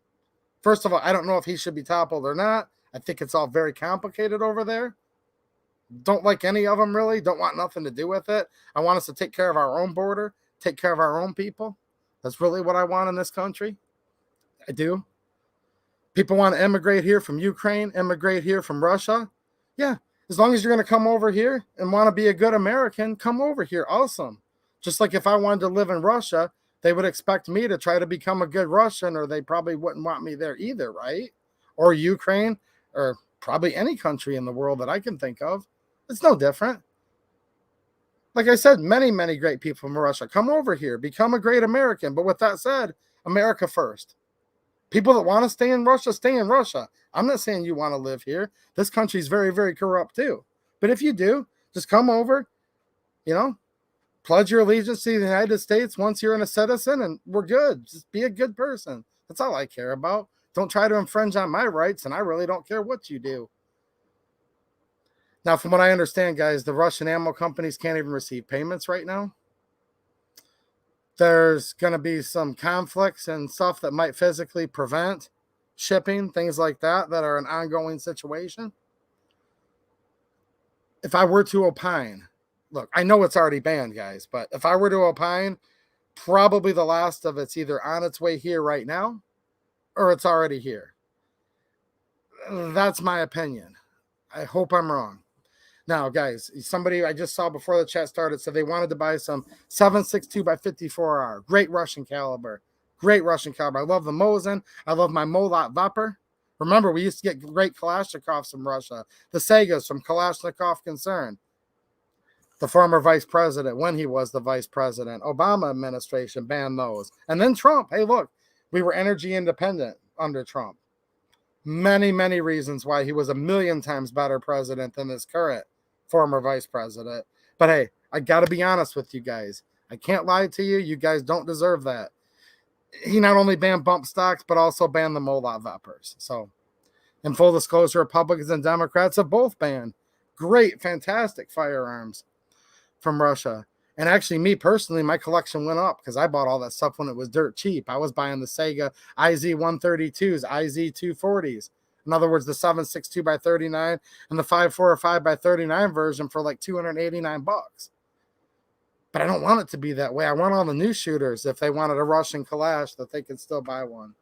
First of all, I don't know if he should be toppled or not. I think it's all very complicated over there. Don't like any of them, really. Don't want nothing to do with it. I want us to take care of our own border, take care of our own people. That's really what I want in this country. I do. People want to immigrate here from Ukraine, immigrate here from Russia. Yeah, as long as you're going to come over here and want to be a good American, come over here. Awesome. Just like if I wanted to live in Russia, they would expect me to try to become a good Russian, or they probably wouldn't want me there either, right? Or Ukraine, or probably any country in the world that I can think of. It's no different. Like I said, many, many great people from Russia. Come over here. Become a great American. But with that said, America first. People that want to stay in Russia, stay in Russia. I'm not saying you want to live here. This country is very, very corrupt too. But if you do, just come over, pledge your allegiance to the United States once you're a citizen, and we're good. Just be a good person. That's all I care about. Don't try to infringe on my rights, and I really don't care what you do. Now, from what I understand, guys, the Russian ammo companies can't even receive payments right now. There's going to be some conflicts and stuff that might physically prevent shipping, things like that are an ongoing situation. If I were to opine, look, I know it's already banned, guys, but if I were to opine, probably the last of it's either on its way here right now or it's already here. That's my opinion. I hope I'm wrong. Now, guys, somebody I just saw before the chat started said they wanted to buy some 7.62 by 54R. Great Russian caliber. Great Russian caliber. I love the Mosin. I love my Molat Vepr. Remember, we used to get great Kalashnikovs from Russia. The Segas from Kalashnikov Concern. The former vice president, when he was the vice president, Obama administration banned those. And then Trump. Hey, look, we were energy independent under Trump. Many, many reasons why he was a million times better president than this current former vice president. But hey, I got to be honest with you guys. I can't lie to you. You guys don't deserve that. He not only banned bump stocks, but also banned the Molat Veprs. So, in full disclosure, Republicans and Democrats have both banned great, fantastic firearms from Russia. And actually, me personally, my collection went up because I bought all that stuff when it was dirt cheap. I was buying the Sega IZ-132s, IZ-240s. In other words, the 7.62 by 39 and the 5.45 by 39 version for like $289. But I don't want it to be that way. I want all the new shooters, if they wanted a Russian Kalash, that they could still buy one.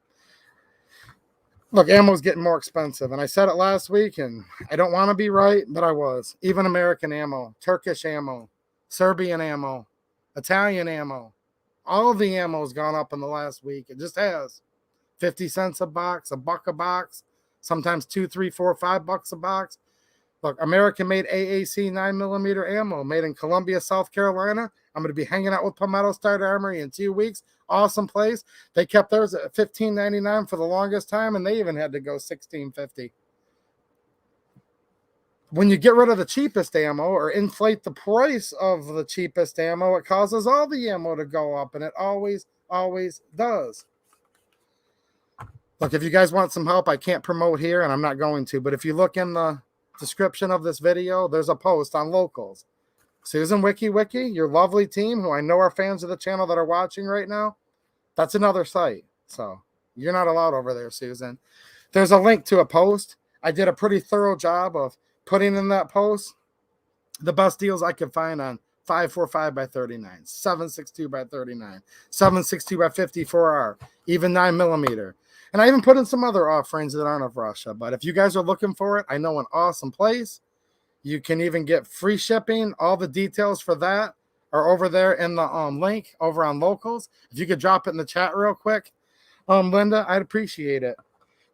Look, ammo's getting more expensive. And I said it last week, and I don't want to be right, but I was. Even American ammo, Turkish ammo, Serbian ammo, Italian ammo. All of the ammo has gone up in the last week. It just has. 50 cents a box, $1 a box. Sometimes $2, $3, $4, $5 a box. Look, American-made AAC 9mm ammo made in Columbia, South Carolina. I'm going to be hanging out with Palmetto Star Armory in 2 weeks. Awesome place. They kept theirs at $15.99 for the longest time, and they even had to go $16.50. When you get rid of the cheapest ammo or inflate the price of the cheapest ammo, it causes all the ammo to go up, and it always, always does. Look, if you guys want some help, I can't promote here, and I'm not going to, but if you look in the description of this video, there's a post on locals. Susan Wiki, your lovely team, who I know are fans of the channel that are watching right now, that's another site. So you're not allowed over there, Susan. There's a link to a post. I did a pretty thorough job of putting in that post the best deals I could find on 5.45 by 39, 7.62 by 39, 7.62 by 54R, even 9mm. And I even put in some other offerings that aren't of Russia. But if you guys are looking for it, I know an awesome place. You can even get free shipping. All the details for that are over there in the link over on Locals. If you could drop it in the chat real quick, Linda, I'd appreciate it.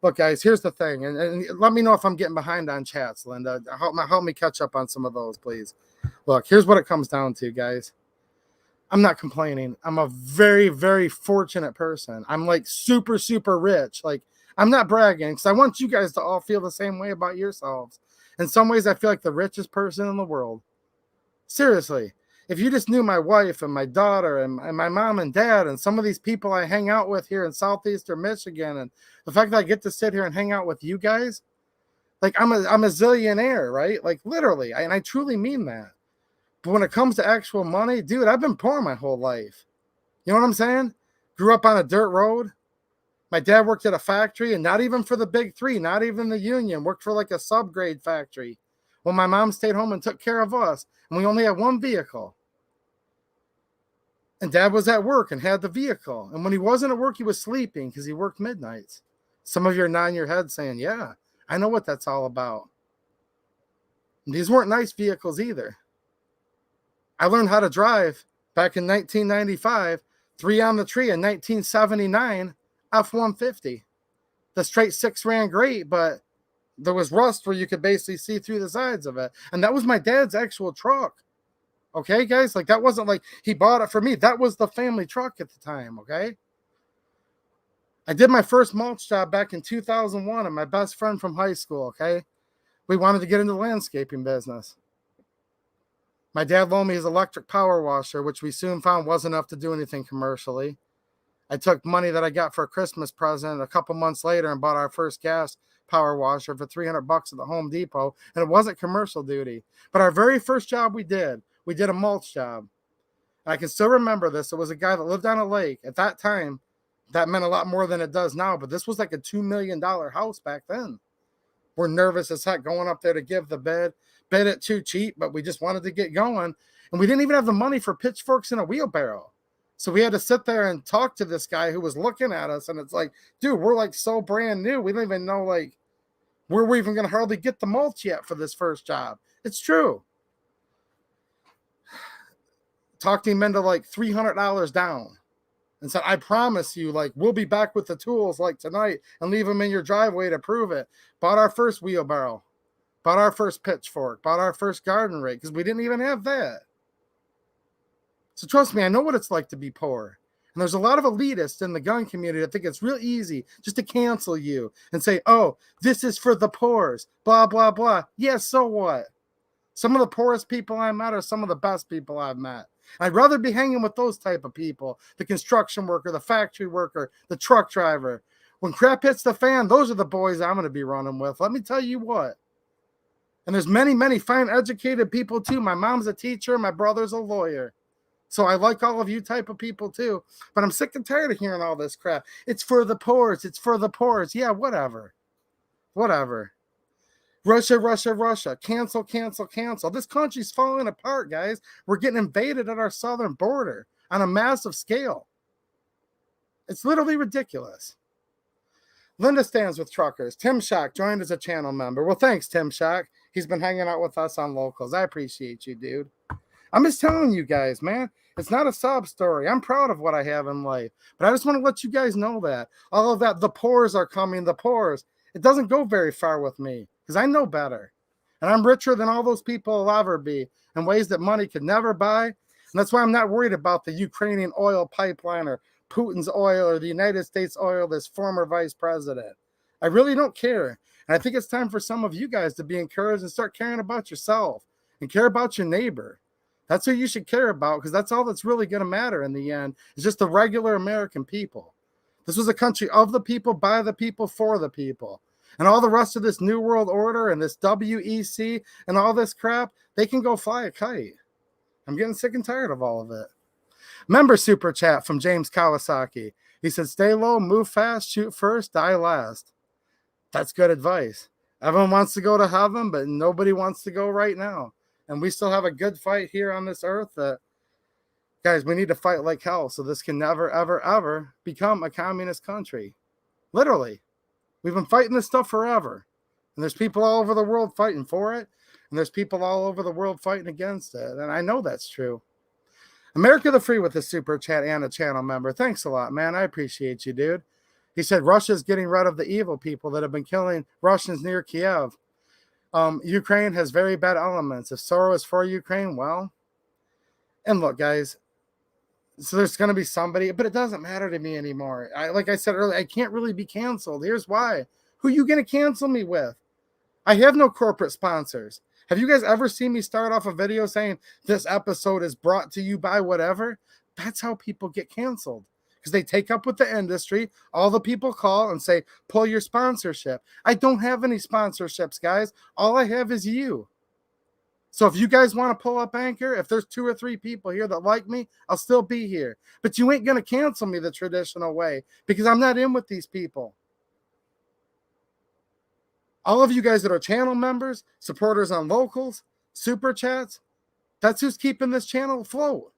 Look, guys, here's the thing, and let me know if I'm getting behind on chats, Linda. Help me catch up on some of those, please. Look, here's what it comes down to, guys. I'm not complaining. I'm a very, very fortunate person. I'm like super, super rich. Like, I'm not bragging because I want you guys to all feel the same way about yourselves. In some ways, I feel like the richest person in the world. Seriously. If you just knew my wife and my daughter and my mom and dad and some of these people I hang out with here in Southeastern Michigan, and the fact that I get to sit here and hang out with you guys, like I'm a zillionaire, right? Like literally, and I truly mean that. But when it comes to actual money, dude, I've been poor my whole life. You know what I'm saying? Grew up on a dirt road. My dad worked at a factory, and not even for the big three, not even the union, worked for like a subgrade factory. Well, my mom stayed home and took care of us, and we only had one vehicle. And dad was at work and had the vehicle. And when he wasn't at work, he was sleeping because he worked midnights. Some of you are nodding your head saying, yeah, I know what that's all about. And these weren't nice vehicles either. I learned how to drive back in 1995, 3 on the tree in 1979, F-150. The straight 6 ran great, but there was rust where you could basically see through the sides of it. And that was my dad's actual truck. Okay, guys? Like, that wasn't like he bought it for me. That was the family truck at the time, okay? I did my first mulch job back in 2001, and my best friend from high school, okay? We wanted to get into the landscaping business. My dad loaned me his electric power washer, which we soon found wasn't enough to do anything commercially. I took money that I got for a Christmas present a couple months later and bought our first gas power washer for $300 at the Home Depot, and it wasn't commercial duty. But our very first job we did a mulch job. And I can still remember this. It was a guy that lived on a lake. At that time, that meant a lot more than it does now, but this was like a $2 million house back then. We're nervous as heck going up there to give the bid. Bid it too cheap, but we just wanted to get going. And we didn't even have the money for pitchforks and a wheelbarrow. So we had to sit there and talk to this guy who was looking at us. And it's like, dude, we're like so brand new. We don't even know like where we're even going to hardly get the mulch yet for this first job. It's true. Talked him into like $300 down and said, I promise you, like, we'll be back with the tools like tonight and leave them in your driveway to prove it. Bought our first wheelbarrow, bought our first pitchfork, bought our first garden rake because we didn't even have that. So trust me, I know what it's like to be poor. And there's a lot of elitists in the gun community that think it's real easy just to cancel you and say, oh, this is for the poors, blah, blah, blah. Yeah, so what? Some of the poorest people I met are some of the best people I've met. I'd rather be hanging with those type of people, the construction worker, the factory worker, the truck driver. When crap hits the fan, those are the boys I'm going to be running with. Let me tell you what. And there's many, many fine educated people too. My mom's a teacher. My brother's a lawyer. So I like all of you type of people too. But I'm sick and tired of hearing all this crap. It's for the poors. It's for the poors. Yeah, whatever. Whatever. Russia, Russia, Russia. Cancel, cancel, cancel. This country's falling apart, guys. We're getting invaded at our southern border on a massive scale. It's literally ridiculous. Linda stands with truckers. Tim Shock joined as a channel member. Well, thanks, Tim Shock. He's been hanging out with us on Locals. I appreciate you, dude. I'm just telling you guys, man. It's not a sob story. I'm proud of what I have in life. But I just want to let you guys know that. All of that, the poors are coming, the poors. It doesn't go very far with me. Because I know better. And I'm richer than all those people will ever be in ways that money could never buy. And that's why I'm not worried about the Ukrainian oil pipeline or Putin's oil or the United States oil, this former vice president. I really don't care. And I think it's time for some of you guys to be encouraged and start caring about yourself and care about your neighbor. That's who you should care about because that's all that's really going to matter in the end is just the regular American people. This was a country of the people, by the people, for the people. And all the rest of this New World Order and this WEC and all this crap, they can go fly a kite. I'm getting sick and tired of all of it. Member super chat from James Kawasaki. He said, stay low, move fast, shoot first, die last. That's good advice. Everyone wants to go to heaven, but nobody wants to go right now. And we still have a good fight here on this earth that, guys, we need to fight like hell so this can never, ever, ever become a communist country. Literally. We've been fighting this stuff forever. And there's people all over the world fighting for it. And there's people all over the world fighting against it. And I know that's true. America the Free with the super chat and a channel member. Thanks a lot, man. I appreciate you, dude. He said Russia's getting rid of the evil people that have been killing Russians near Kiev. Ukraine has very bad elements. If Soros is for Ukraine, well. And look, guys, so there's going to be somebody, but it doesn't matter to me anymore. Like I said earlier, I can't really be canceled. Here's why. Who are you going to cancel me with? I have no corporate sponsors. Have you guys ever seen me start off a video saying this episode is brought to you by whatever? That's how people get canceled. Because they take up with the industry. All the people call and say, pull your sponsorship. I don't have any sponsorships, guys. All I have is you. So if you guys want to pull up Anchor, if there's 2 or 3 people here that like me, I'll still be here. But you ain't going to cancel me the traditional way because I'm not in with these people. All of you guys that are channel members, supporters on locals, super chats, that's who's keeping this channel afloat.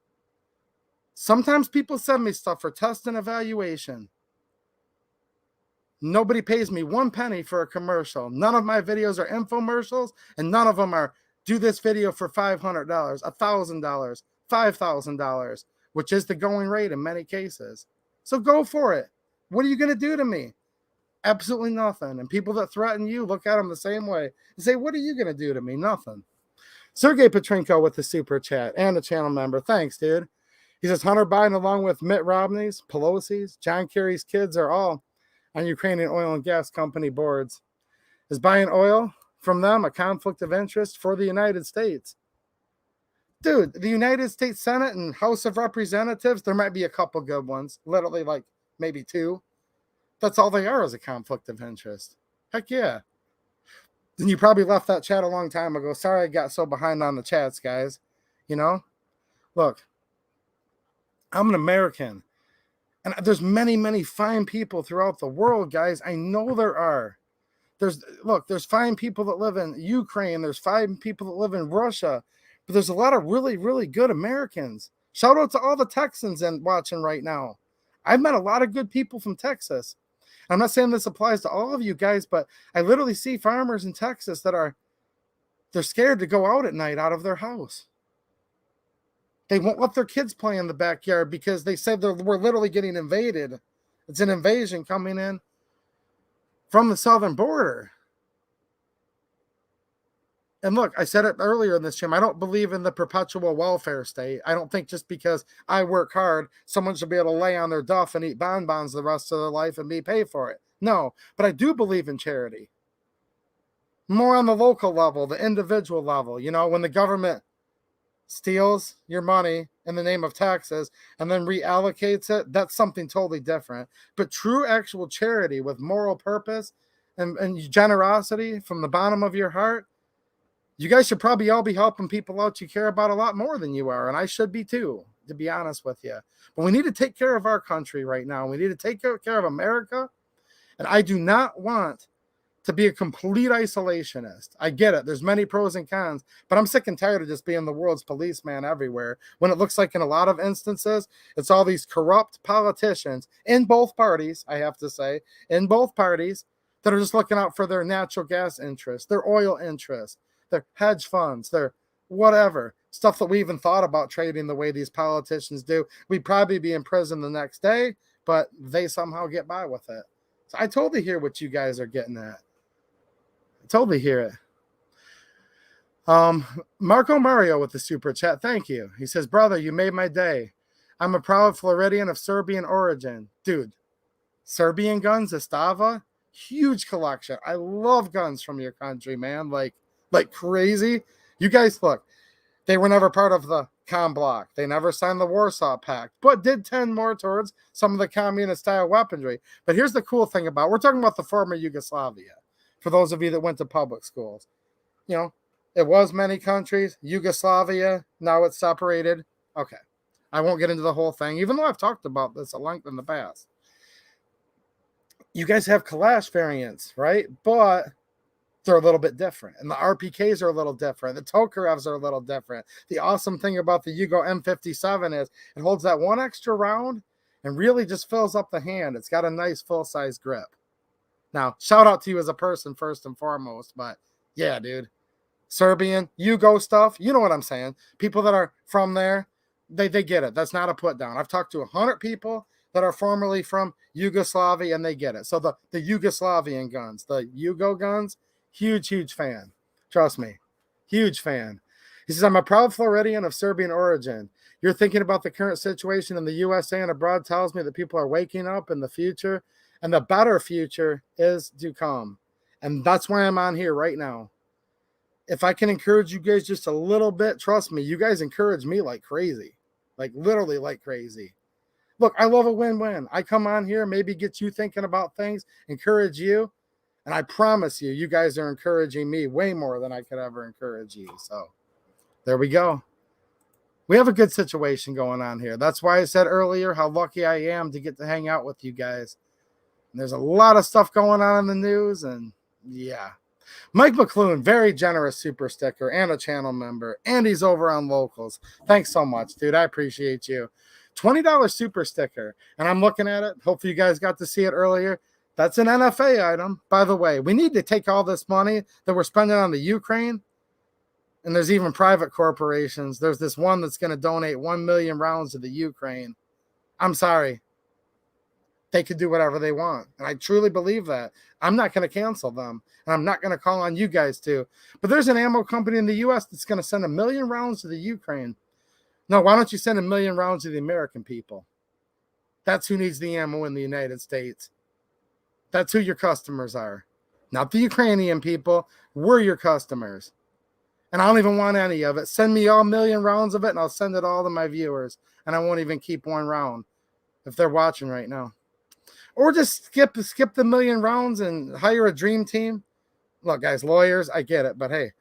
Sometimes people send me stuff for test and evaluation. Nobody pays me 1 penny for a commercial. None of my videos are infomercials, and none of them are do this video for $500, $1,000, $5,000, which is the going rate in many cases. So go for it. What are you going to do to me? Absolutely nothing. And people that threaten you, look at them the same way and say, what are you going to do to me? Nothing. Sergey Petrenko with the super chat and a channel member. Thanks, dude. He says Hunter Biden, along with Mitt Romney's, Pelosi's, John Kerry's kids are all on Ukrainian oil and gas company boards. Is buying oil from them a conflict of interest for the United States? Dude, the United States Senate and House of Representatives, there might be a couple good ones, literally like maybe 2. That's all they are, is a conflict of interest. Heck yeah. Then you probably left that chat a long time ago. Sorry I got so behind on the chats, guys. You know? Look, I'm an American. And there's many, many fine people throughout the world, guys. I know there are. There's fine people that live in Ukraine. There's fine people that live in Russia. But there's a lot of really, really good Americans. Shout out to all the Texans watching right now. I've met a lot of good people from Texas. I'm not saying this applies to all of you guys, but I literally see farmers in Texas they're scared to go out at night out of their house. They won't let their kids play in the backyard because they said we're literally getting invaded. It's an invasion coming in from the southern border. And look, I said it earlier in this stream, I don't believe in the perpetual welfare state. I don't think just because I work hard, someone should be able to lay on their duff and eat bonbons the rest of their life and be paid for it. No, but I do believe in charity. More on the local level, the individual level. You know, when the government steals your money in the name of taxes and then reallocates it, that's something totally different. But true actual charity with moral purpose and generosity from the bottom of your heart, you guys should probably all be helping people out you care about a lot more than you are. And I should be too, to be honest with you. But we need to take care of our country right now. We need to take care of America. And I do not want to be a complete isolationist. I get it. There's many pros and cons, but I'm sick and tired of just being the world's policeman everywhere. When it looks like in a lot of instances, it's all these corrupt politicians in both parties, I have to say, in both parties, that are just looking out for their natural gas interests, their oil interests, their hedge funds, their whatever, stuff that we even thought about trading the way these politicians do. We'd probably be in prison the next day, but they somehow get by with it. So I totally hear what you guys are getting at. I totally hear it. Marco Mario with the super chat. Thank you. He says, brother, you made my day. I'm a proud Floridian of Serbian origin. Dude, Serbian guns, Estava, huge collection. I love guns from your country, man. Like crazy. You guys, look, they were never part of the Com Bloc. They never signed the Warsaw Pact, but did tend more towards some of the communist-style weaponry. But here's the cool thing we're talking about the former Yugoslavia. For those of you that went to public schools, you know, it was many countries, Yugoslavia, now it's separated. Okay. I won't get into the whole thing, even though I've talked about this at length in the past. You guys have Kalash variants, right? But they're a little bit different. And the RPKs are a little different. The Tokarevs are a little different. The awesome thing about the Yugo M57 is it holds that one extra round and really just fills up the hand. It's got a nice full-size grip. Now, shout out to you as a person first and foremost, but yeah, dude. Serbian, Yugo stuff, you know what I'm saying. People that are from there, they get it. That's not a put down. I've talked to 100 people that are formerly from Yugoslavia, and they get it. So the Yugoslavian guns, the Yugo guns, huge fan. Trust me, huge fan. He says, I'm a proud Floridian of Serbian origin. You're thinking about the current situation in the USA and abroad tells me that people are waking up in the future, and the better future is to come. And that's why I'm on here right now. If I can encourage you guys just a little bit, trust me, you guys encourage me like crazy, like literally like crazy. Look, I love a win-win. I come on here, maybe get you thinking about things, encourage you, and I promise you, you guys are encouraging me way more than I could ever encourage you. So there we go. We have a good situation going on here. That's why I said earlier how lucky I am to get to hang out with you guys. And there's a lot of stuff going on in the news, and yeah. Mike McClune, very generous super sticker and a channel member, and he's over on Locals. Thanks so much, dude. I appreciate you. $20 super sticker, and I'm looking at it. Hopefully you guys got to see it earlier. That's an NFA item. By the way, we need to take all this money that we're spending on the Ukraine, and there's even private corporations. There's this one that's going to donate 1 million rounds to the Ukraine. I'm sorry. They could do whatever they want. And I truly believe that. I'm not going to cancel them. And I'm not going to call on you guys to. But there's an ammo company in the U.S. that's going to send 1 million rounds to the Ukraine. No, why don't you send 1 million rounds to the American people? That's who needs the ammo in the United States. That's who your customers are. Not the Ukrainian people. We're your customers. And I don't even want any of it. Send me all 1 million rounds of it, and I'll send it all to my viewers. And I won't even keep one round if they're watching right now. Or just skip the 1 million rounds and hire a dream team. Look, guys, lawyers, I get it. But, hey,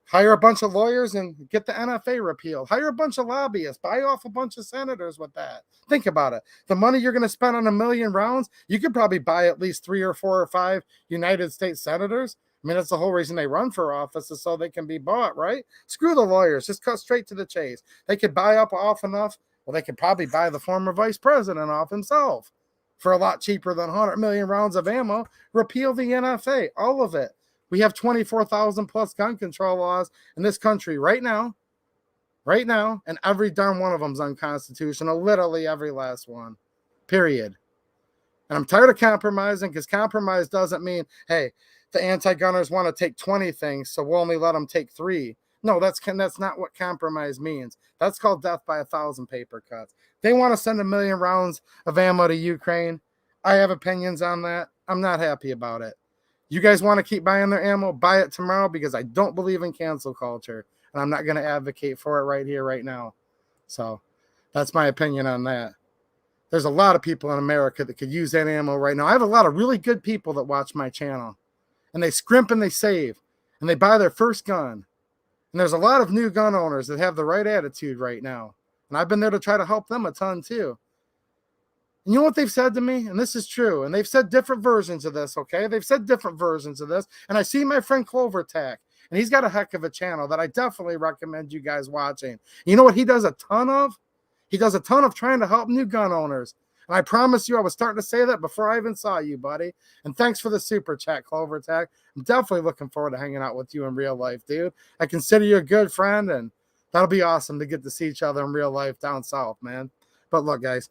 hire a bunch of lawyers and get the NFA repealed. Hire a bunch of lobbyists. Buy off a bunch of senators with that. Think about it. The money you're going to spend on 1 million rounds, you could probably buy at least 3 or 4 or 5 United States senators. I mean, that's the whole reason they run for office is so they can be bought, right? Screw the lawyers. Just cut straight to the chase. They could buy up off enough. Well, they could probably buy the former vice president off himself for a lot cheaper than 100 million rounds of ammo. Repeal the NFA, all of it. We have 24,000 plus gun control laws in this country right now, and every darn one of them is unconstitutional, literally every last one, period. And I'm tired of compromising because compromise doesn't mean, hey, the anti-gunners want to take 20 things, so we'll only let them take 3. No, that's not what compromise means. That's called death by 1,000 paper cuts. They want to send 1 million rounds of ammo to Ukraine. I have opinions on that. I'm not happy about it. You guys want to keep buying their ammo? Buy it tomorrow because I don't believe in cancel culture. And I'm not going to advocate for it right here, right now. So that's my opinion on that. There's a lot of people in America that could use that ammo right now. I have a lot of really good people that watch my channel. And they scrimp and they save. And they buy their first gun. And there's a lot of new gun owners that have the right attitude right now. And I've been there to try to help them a ton too. And you know what they've said to me? And this is true. And they've said different versions of this, okay? They've said different versions of this. And I see my friend Clover Tack. And he's got a heck of a channel that I definitely recommend you guys watching. You know what he does a ton of? He does a ton of trying to help new gun owners. And I promise you, I was starting to say that before I even saw you, buddy. And thanks for the super chat, Clover Tack. I'm definitely looking forward to hanging out with you in real life, dude. I consider you a good friend, and that'll be awesome to get to see each other in real life down south, man. But look, guys,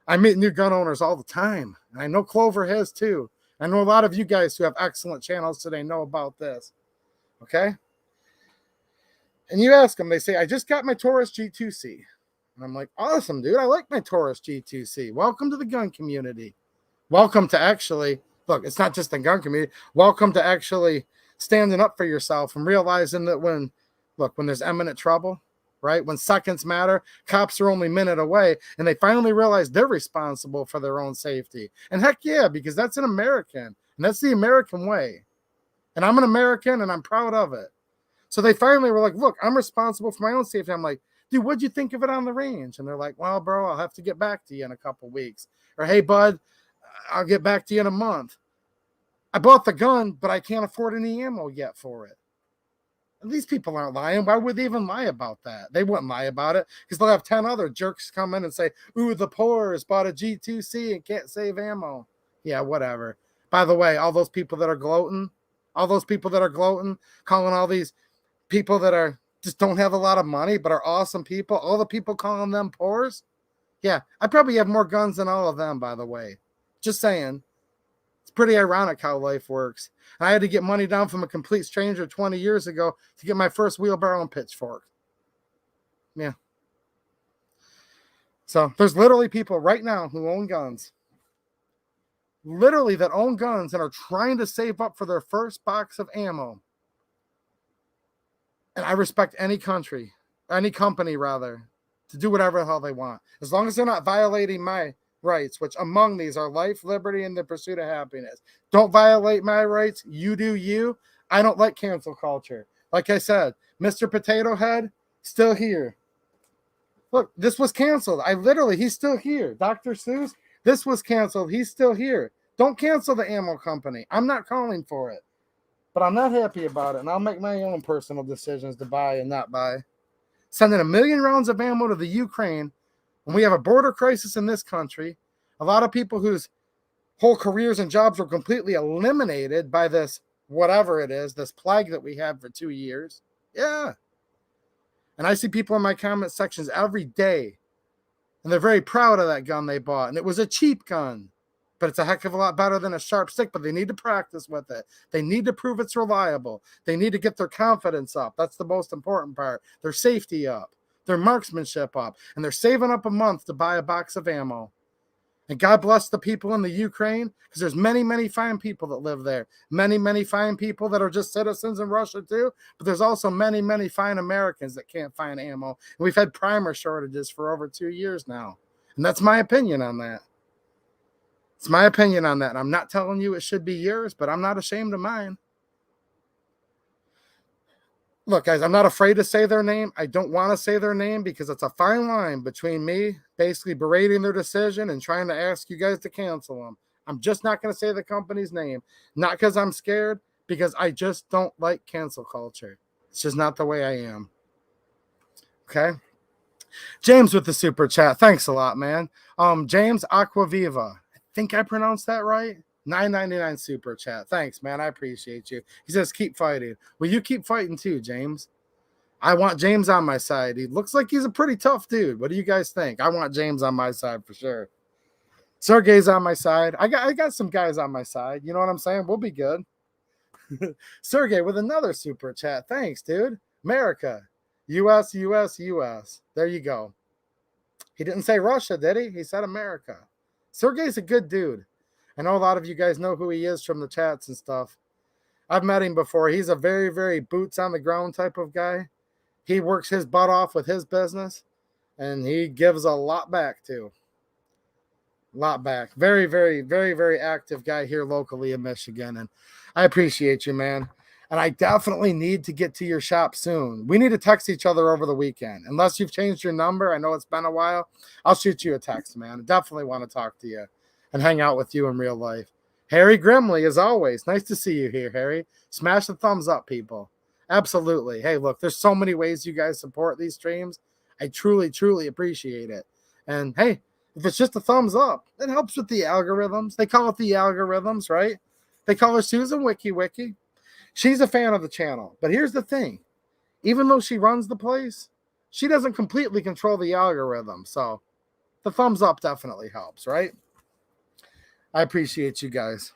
I meet new gun owners all the time. And I know Clover has too. I know a lot of you guys who have excellent channels today know about this. Okay? And you ask them, they say, I just got my Taurus G2C. And I'm like, awesome, dude. I like my Taurus G2C. Welcome to the gun community. Welcome to actually, look, it's not just the gun community. Welcome to actually standing up for yourself and realizing that when there's imminent trouble, right? When seconds matter, cops are only a minute away, and they finally realize they're responsible for their own safety. And heck yeah, because that's an American, and that's the American way. And I'm an American, and I'm proud of it. So they finally were like, look, I'm responsible for my own safety. I'm like, dude, what'd you think of it on the range? And they're like, well, bro, I'll have to get back to you in a couple weeks. Or, hey, bud, I'll get back to you in a month. I bought the gun, but I can't afford any ammo yet for it. And these people aren't lying. Why would they even lie about that? They wouldn't lie about it because they'll have 10 other jerks come in and say, ooh, the poor has bought a G2C and can't save ammo. Yeah, whatever. By the way, all those people that are gloating, calling all these people that are just don't have a lot of money but are awesome people, all the people calling them poors. Yeah, I probably have more guns than all of them, by the way. Just saying. It's pretty ironic how life works. I had to get money down from a complete stranger 20 years ago to get my first wheelbarrow and pitchfork. Yeah. So there's literally people right now who own guns. Literally that own guns and are trying to save up for their first box of ammo. And I respect any country, any company rather, to do whatever the hell they want. As long as they're not violating my rights, which among these are life, liberty, and the pursuit of happiness. Don't violate my rights. You do you. I don't like cancel culture. Like I said, Mr. Potato Head, still here. Look, this was canceled. He's still here. Dr. Seuss, this was canceled. He's still here. Don't cancel the ammo company. I'm not calling for it. But I'm not happy about it, and I'll make my own personal decisions to buy and not buy. Sending 1 million rounds of ammo to the Ukraine when we have a border crisis in this country, a lot of people whose whole careers and jobs were completely eliminated by this, whatever it is, this plague that we had for 2 years. Yeah. And I see people in my comment sections every day, and they're very proud of that gun they bought, and it was a cheap gun. But it's a heck of a lot better than a sharp stick, but they need to practice with it. They need to prove it's reliable. They need to get their confidence up. That's the most important part. Their safety up, their marksmanship up, and they're saving up a month to buy a box of ammo. And God bless the people in the Ukraine, because there's many, many fine people that live there. Many, many fine people that are just citizens in Russia too, but there's also many, many fine Americans that can't find ammo. And we've had primer shortages for over 2 years now. And that's my opinion on that. It's my opinion on that. And I'm not telling you it should be yours, but I'm not ashamed of mine. Look, guys, I'm not afraid to say their name. I don't want to say their name because it's a fine line between me basically berating their decision and trying to ask you guys to cancel them. I'm just not going to say the company's name. Not because I'm scared, because I just don't like cancel culture. It's just not the way I am. Okay? James with the super chat. Thanks a lot, man. James Aquaviva. Think I pronounced that right? $9.99 super chat. Thanks, man. I appreciate you. He says, keep fighting. Well, you keep fighting too, James. I want James on my side. He looks like he's a pretty tough dude. What do you guys think? I want James on my side for sure. Sergey's on my side. I got some guys on my side. You know what I'm saying? We'll be good. Sergey with another super chat. Thanks, dude. America. US, US, US. There you go. He didn't say Russia, did he? He said America. Sergey's a good dude. I know a lot of you guys know who he is from the chats and stuff. I've met him before. He's a very, very boots on the ground type of guy. He works his butt off with his business, and he gives a lot back too. A lot back. Very, very, very, very active guy here locally in Michigan, and I appreciate you, man. And I definitely need to get to your shop soon. We need to text each other over the weekend. Unless you've changed your number, I know it's been a while. I'll shoot you a text, man. I definitely want to talk to you and hang out with you in real life. Harry Grimley, as always. Nice to see you here, Harry. Smash the thumbs up, people. Absolutely. Hey, look, there's so many ways you guys support these streams. I truly, truly appreciate it. And hey, if it's just a thumbs up, it helps with the algorithms. They call it the algorithms, right? They call her Susan Wiki. She's a fan of the channel. But here's the thing. Even though she runs the place, she doesn't completely control the algorithm. So the thumbs up definitely helps, right? I appreciate you guys.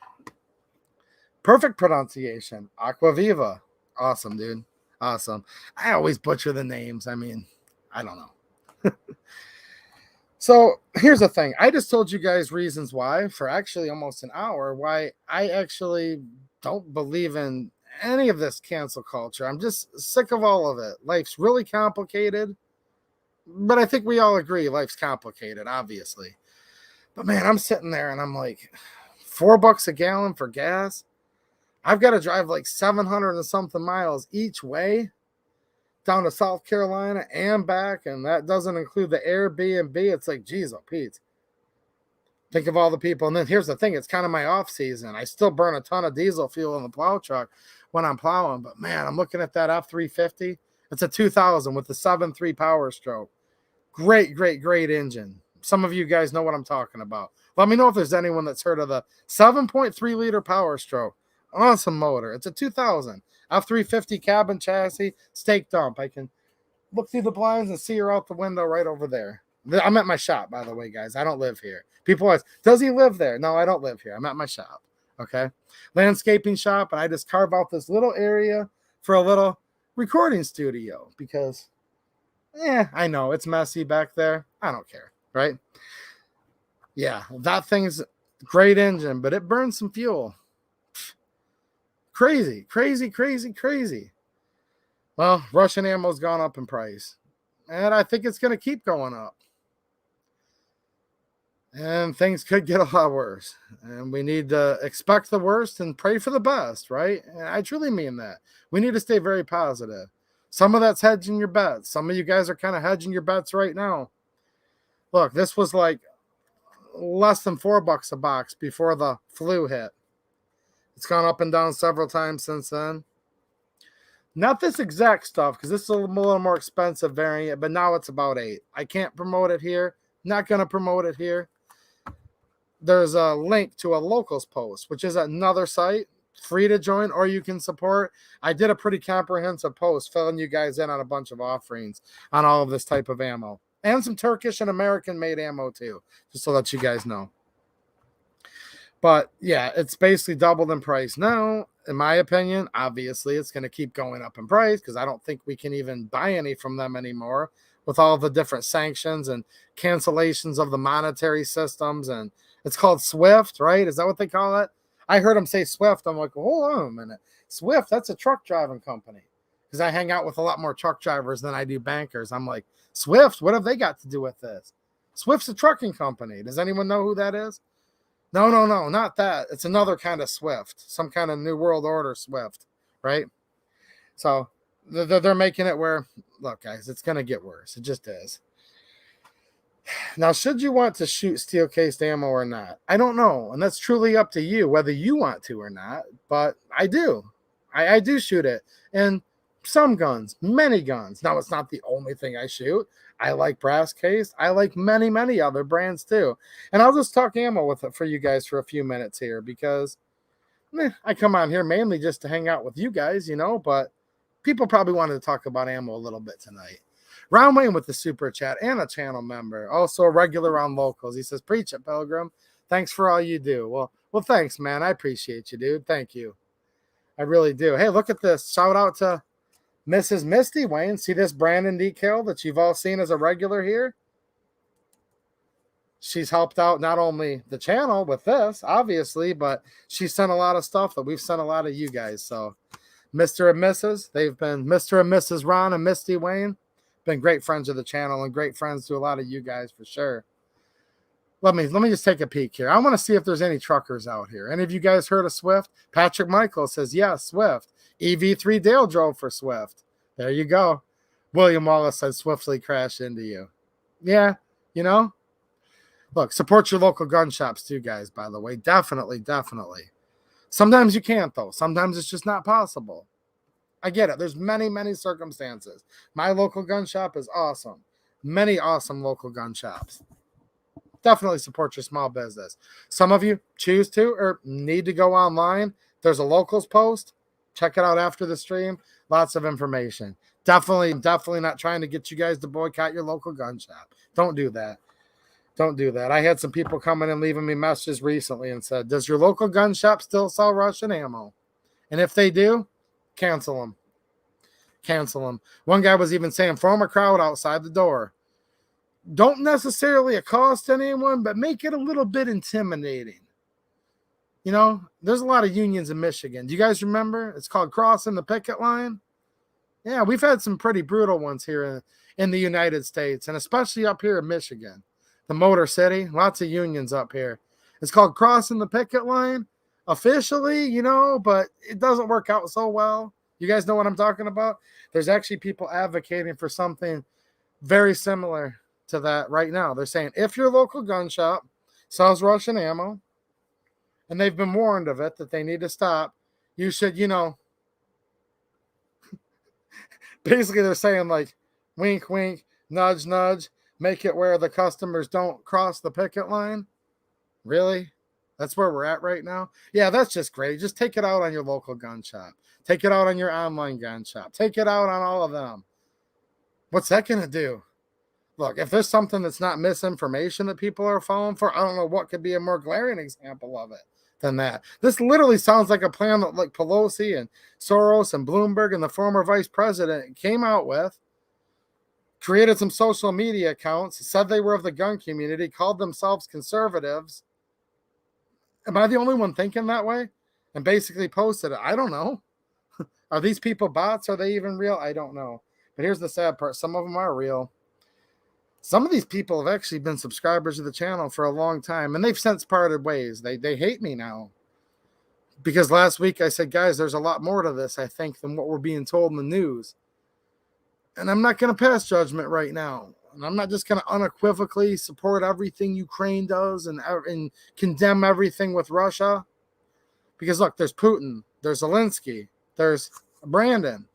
Perfect pronunciation. Aquaviva. Awesome, dude. Awesome. I always butcher the names. I mean, I don't know. So here's the thing. I just told you guys reasons why, for actually almost an hour, why I actually don't believe in any of this cancel culture. I'm just sick of all of it. Life's really complicated, but I think we all agree life's complicated, obviously. But man, I'm sitting there and I'm like, $4 a gallon for gas. I've got to drive like 700 and something miles each way down to South Carolina and back, and that doesn't include the Airbnb. It's like, geez, oh Pete. Think of all the people. And then here's the thing, it's kind of my off season. I still burn a ton of diesel fuel in the plow truck when I'm plowing, but man, I'm looking at that F350. It's a 2000 with the 7.3 Power Stroke. Great engine. some of you guys know what I'm talking about. Let me know if there's anyone that's heard of the 7.3 liter Power Stroke. Awesome motor. It's a 2000 F350 cabin chassis, stake dump. I can look through the blinds and see her out the window right over there. I'm at my shop, by the way, guys. I don't live here. People ask, does he live there? No, I don't live here. I'm at my shop. Okay. Landscaping shop. And I just carve out this little area for a little recording studio because, I know it's messy back there. I don't care. Right. Yeah. That thing's great engine, but it burns some fuel. Crazy, crazy, crazy, crazy. Well, Russian ammo's gone up in price. And I think it's going to keep going up. And things could get a lot worse. And we need to expect the worst and pray for the best, right? And I truly mean that. We need to stay very positive. Some of that's hedging your bets. Some of you guys are kind of hedging your bets right now. Look, this was like less than $4 a box before the flu hit. It's gone up and down several times since then. Not this exact stuff, because this is a little more expensive variant, but now it's about $8. I can't promote it here. Not going to promote it here. There's a link to a locals post, which is another site, free to join, or you can support. I did a pretty comprehensive post filling you guys in on a bunch of offerings on all of this type of ammo. And some Turkish and American-made ammo, too, just so that you guys know. But, yeah, it's basically doubled in price now. In my opinion, obviously, it's going to keep going up in price because I don't think we can even buy any from them anymore with all the different sanctions and cancellations of the monetary systems. And it's called SWIFT, right? Is that what they call it? I heard them say SWIFT. I'm like, hold on a minute. SWIFT, that's a truck driving company. Because I hang out with a lot more truck drivers than I do bankers. I'm like, SWIFT, what have they got to do with this? SWIFT's a trucking company. Does anyone know who that is? No, not that. It's another kind of SWIFT, some kind of New World Order SWIFT, right? So they're making it where, look, guys, it's going to get worse. It just is. Now, should you want to shoot steel-cased ammo or not? I don't know, and that's truly up to you, whether you want to or not, but I do. I do shoot it, and some guns, many guns. Now, it's not the only thing I shoot. I like brass case. I like many, many other brands too. And I'll just talk ammo with it for you guys for a few minutes here because I come on here mainly just to hang out with you guys, but people probably wanted to talk about ammo a little bit tonight. Ron Wayne with the super chat and a channel member, also a regular on locals. He says, preach it, Pilgrim. Thanks for all you do. Well, thanks, man. I appreciate you, dude. Thank you. I really do. Hey, look at this. Shout out to Mrs. Misty Wayne. See this Brandon decal that you've all seen as a regular here? She's helped out not only the channel with this, obviously, but she sent a lot of stuff that we've sent a lot of you guys. So Mr. and Mrs., they've been Mr. and Mrs. Ron and Misty Wayne. Been great friends of the channel and great friends to a lot of you guys for sure. Let me just take a peek here. I want to see if there's any truckers out here. Any of you guys heard of Swift? Patrick Michael says, yes, Swift. EV3 Dale drove for Swift. There you go. William Wallace said swiftly crashed into you. Yeah, Look, support your local gun shops too, guys, by the way. Definitely. Sometimes you can't, though. Sometimes it's just not possible. I get it. There's many, many circumstances. My local gun shop is awesome. Many awesome local gun shops. Definitely support your small business. Some of you choose to or need to go online. There's a locals post. Check it out after the stream. Lots of information. Definitely not trying to get you guys to boycott your local gun shop. Don't do that. I had some people coming and leaving me messages recently and said, does your local gun shop still sell Russian ammo? And if they do, cancel them. One guy was even saying, form a crowd outside the door. Don't necessarily accost anyone, but make it a little bit intimidating. There's a lot of unions in Michigan. Do you guys remember? It's called crossing the picket line. Yeah, we've had some pretty brutal ones here in the United States, and especially up here in Michigan. The Motor City, lots of unions up here. It's called crossing the picket line officially, but it doesn't work out so well. You guys know what I'm talking about? There's actually people advocating for something very similar to that right now. They're saying if your local gun shop sells Russian ammo, and they've been warned of it, that they need to stop, you should, basically they're saying like, wink, wink, nudge, nudge, make it where the customers don't cross the picket line? Really? That's where we're at right now? Yeah, that's just great. Just take it out on your local gun shop. Take it out on your online gun shop. Take it out on all of them. What's that going to do? Look, if there's something that's not misinformation that people are falling for, I don't know what could be a more glaring example of it than that. This literally sounds like a plan that like Pelosi and Soros and Bloomberg and the former vice president came out with, created some social media accounts, said they were of the gun community, called themselves conservatives. Am I the only one thinking that way? And basically posted it. I don't know. Are these people bots? Are they even real? I don't know. But here's the sad part. Some of them are real. Some of these people have actually been subscribers to the channel for a long time, and they've since parted ways. They hate me now. Because last week I said, guys, there's a lot more to this, I think, than what we're being told in the news. And I'm not going to pass judgment right now. And I'm not just going to unequivocally support everything Ukraine does and condemn everything with Russia. Because, look, there's Putin, there's Zelensky, there's Brandon,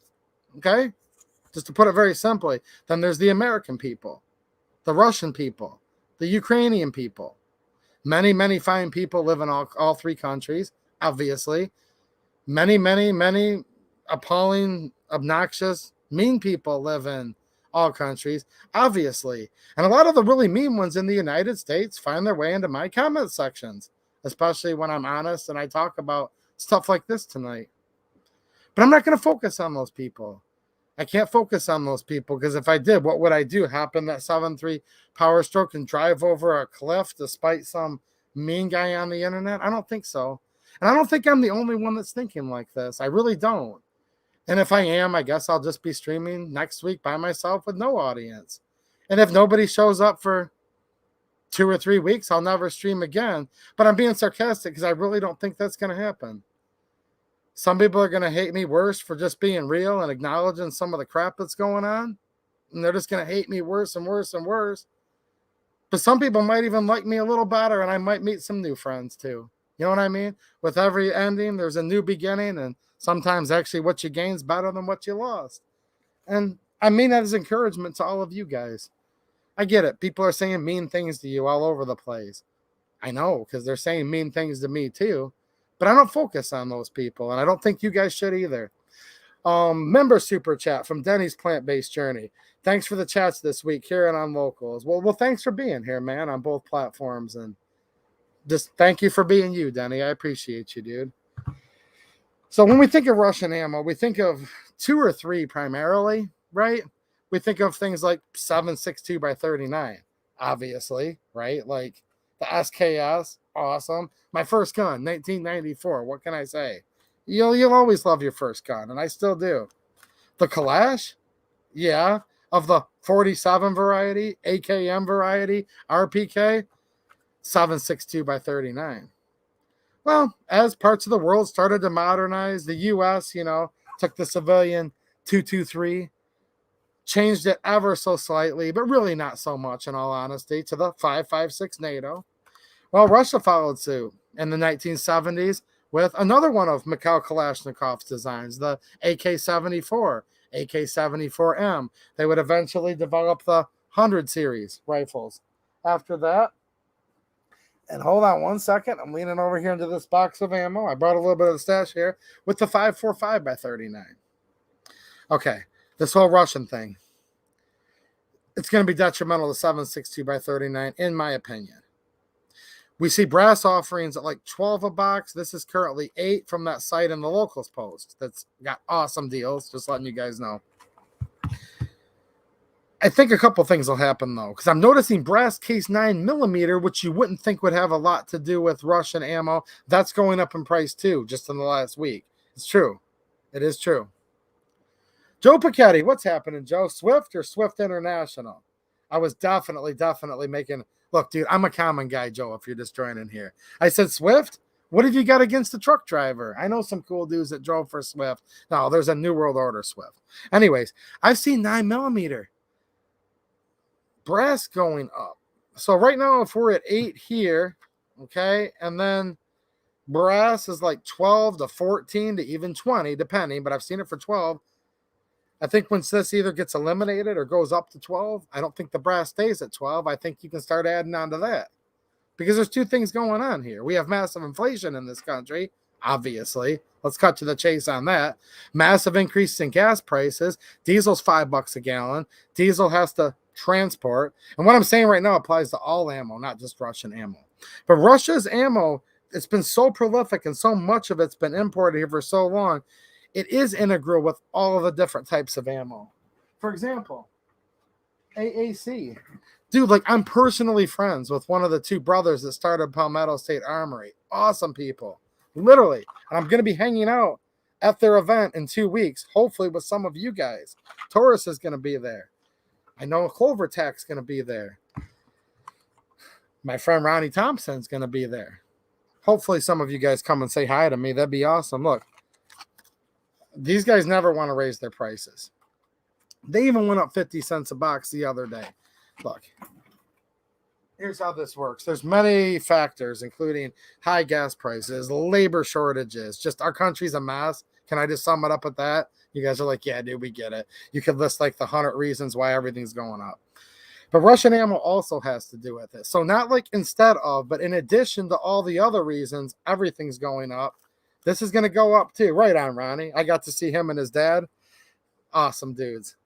okay? Just to put it very simply. Then there's the American people, the Russian people, the Ukrainian people. Many, many fine people live in all three countries, obviously. Many, many, many appalling, obnoxious, mean people live in all countries, obviously. And a lot of the really mean ones in the United States find their way into my comment sections, especially when I'm honest and I talk about stuff like this tonight. But I'm not going to focus on those people. I can't focus on those people because if I did, what would I do? Hop in that 7.3 Power Stroke and drive over a cliff despite some mean guy on the internet? I don't think so. And I don't think I'm the only one that's thinking like this. I really don't. And if I am, I guess I'll just be streaming next week by myself with no audience. And if nobody shows up for 2 or 3 weeks, I'll never stream again. But I'm being sarcastic because I really don't think that's going to happen. Some people are going to hate me worse for just being real and acknowledging some of the crap that's going on. And they're just going to hate me worse and worse and worse. But some people might even like me a little better, and I might meet some new friends too. You know what I mean? With every ending, there's a new beginning, and sometimes actually what you gain is better than what you lost. And I mean that as encouragement to all of you guys. I get it. People are saying mean things to you all over the place. I know, because they're saying mean things to me too. But I don't focus on those people, and I don't think you guys should either. Member super chat from Denny's Plant-Based Journey. Thanks for the chats this week here and on Locals. Well, thanks for being here, man, on both platforms. And just thank you for being you, Denny. I appreciate you, dude. So when we think of Russian ammo, we think of 2 or 3 primarily, right? We think of things like 7.62 by 39, obviously, right? Like the SKS, awesome. My first gun, 1994. What can I say? You'll always love your first gun, and I still do. The Kalash, yeah, of the 47 variety, AKM variety, RPK, 7.62 by 39. Well, as parts of the world started to modernize, the U.S., took the civilian 223, changed it ever so slightly, but really not so much in all honesty, to the 5.56 NATO. Well, Russia followed suit in the 1970s with another one of Mikhail Kalashnikov's designs, the AK-74, AK-74M. They would eventually develop the 100 series rifles. After that, and hold on one second, I'm leaning over here into this box of ammo. I brought a little bit of the stash here with the 5.45 by 39. Okay, this whole Russian thing, it's going to be detrimental to 7.62 by 39, in my opinion. We see brass offerings at like 12 a box. This is currently 8 from that site in the Locals post. That's got awesome deals, just letting you guys know. I think a couple things will happen, though, because I'm noticing brass case 9mm, which you wouldn't think would have a lot to do with Russian ammo. That's going up in price, too, just in the last week. It's true. It is true. Joe Pichetti, what's happening, Joe? Swift or Swift International? I was definitely making... Look, dude, I'm a common guy, Joe, if you're just joining here. I said, Swift? What have you got against the truck driver? I know some cool dudes that drove for Swift. No, there's a New World Order Swift. Anyways, I've seen 9mm brass going up. So right now, if we're at 8 here, okay, and then brass is like 12 to 14 to even 20, depending, but I've seen it for 12. I think once this either gets eliminated or goes up to 12, I don't think the brass stays at 12. I think you can start adding on to that. Because there's two things going on here. We have massive inflation in this country, obviously. Let's cut to the chase on that. Massive increase in gas prices. Diesel's $5 a gallon. Diesel has to transport. And what I'm saying right now applies to all ammo, not just Russian ammo. But Russia's ammo, it's been so prolific and so much of it's been imported here for so long, it is integral with all of the different types of ammo. For example, AAC. Dude, like I'm personally friends with one of the two brothers that started Palmetto State Armory. Awesome people. Literally. And I'm going to be hanging out at their event in 2 weeks, hopefully with some of you guys. Taurus is going to be there. I know Clover Tech's going to be there. My friend Ronnie Thompson's going to be there. Hopefully some of you guys come and say hi to me. That'd be awesome. Look, these guys never want to raise their prices. They even went up 50 cents a box the other day. Look, here's how this works. There's many factors, including high gas prices, labor shortages. Just our country's a mess. Can I just sum it up at that? You guys are like, yeah, dude, we get it. You could list like the 100 reasons why everything's going up. But Russian ammo also has to do with it. So not like instead of, but in addition to all the other reasons, everything's going up. This is going to go up too. Right on, Ronnie. I got to see him and his dad. Awesome dudes.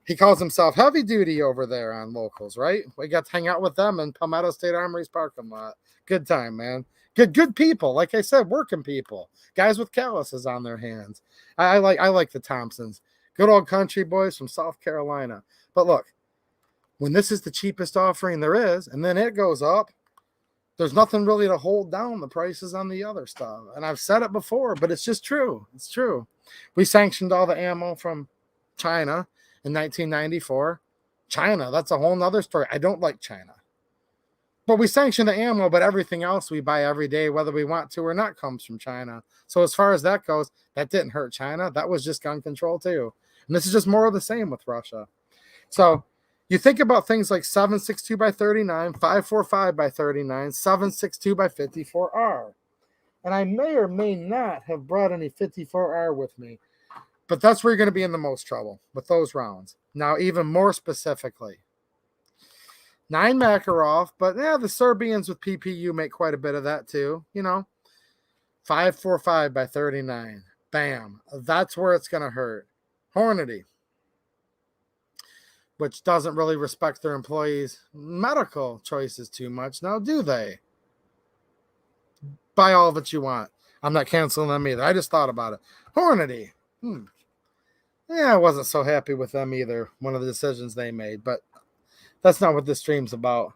He calls himself heavy duty over there on locals, right? We got to hang out with them in Palmetto State Armory's parking lot. Good time, man. Good people. Like I said, working people. Guys with calluses on their hands. I like the Thompsons. Good old country boys from South Carolina. But look, when this is the cheapest offering there is, and then it goes up, there's nothing really to hold down the prices on the other stuff. And I've said it before, but it's just true. It's true. We sanctioned all the ammo from China in 1994. China, that's a whole nother story. I don't like China. But we sanction the ammo, but everything else we buy every day, whether we want to or not, comes from China. So as far as that goes, that didn't hurt China. That was just gun control too. And this is just more of the same with Russia. So you think about things like 7.62 by 39, 5.45 by 39, 7.62 by 54R. And I may or may not have brought any 54R with me. But that's where you're going to be in the most trouble with those rounds. Now, even more specifically, 9 Makarov, but yeah, the Serbians with PPU make quite a bit of that too. You know, 5.45 by 39. Bam. That's where it's going to hurt. Hornady, which doesn't really respect their employees' medical choices too much. Now, do they? Buy all that you want. I'm not canceling them either. I just thought about it. Hornady. Yeah, I wasn't so happy with them either, one of the decisions they made, but that's not what this stream's about.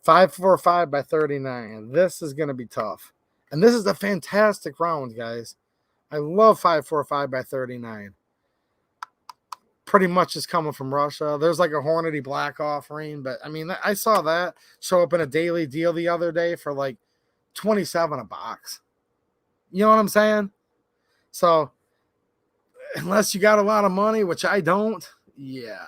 5.45 by 39. This is going to be tough. And this is a fantastic round, guys. I love 5.45 by 39. Pretty much is coming from Russia. There's like a Hornady Black offering, but I mean, I saw that show up in a daily deal the other day for like 27 a box. You know what I'm saying? So, unless you got a lot of money, which I don't, yeah.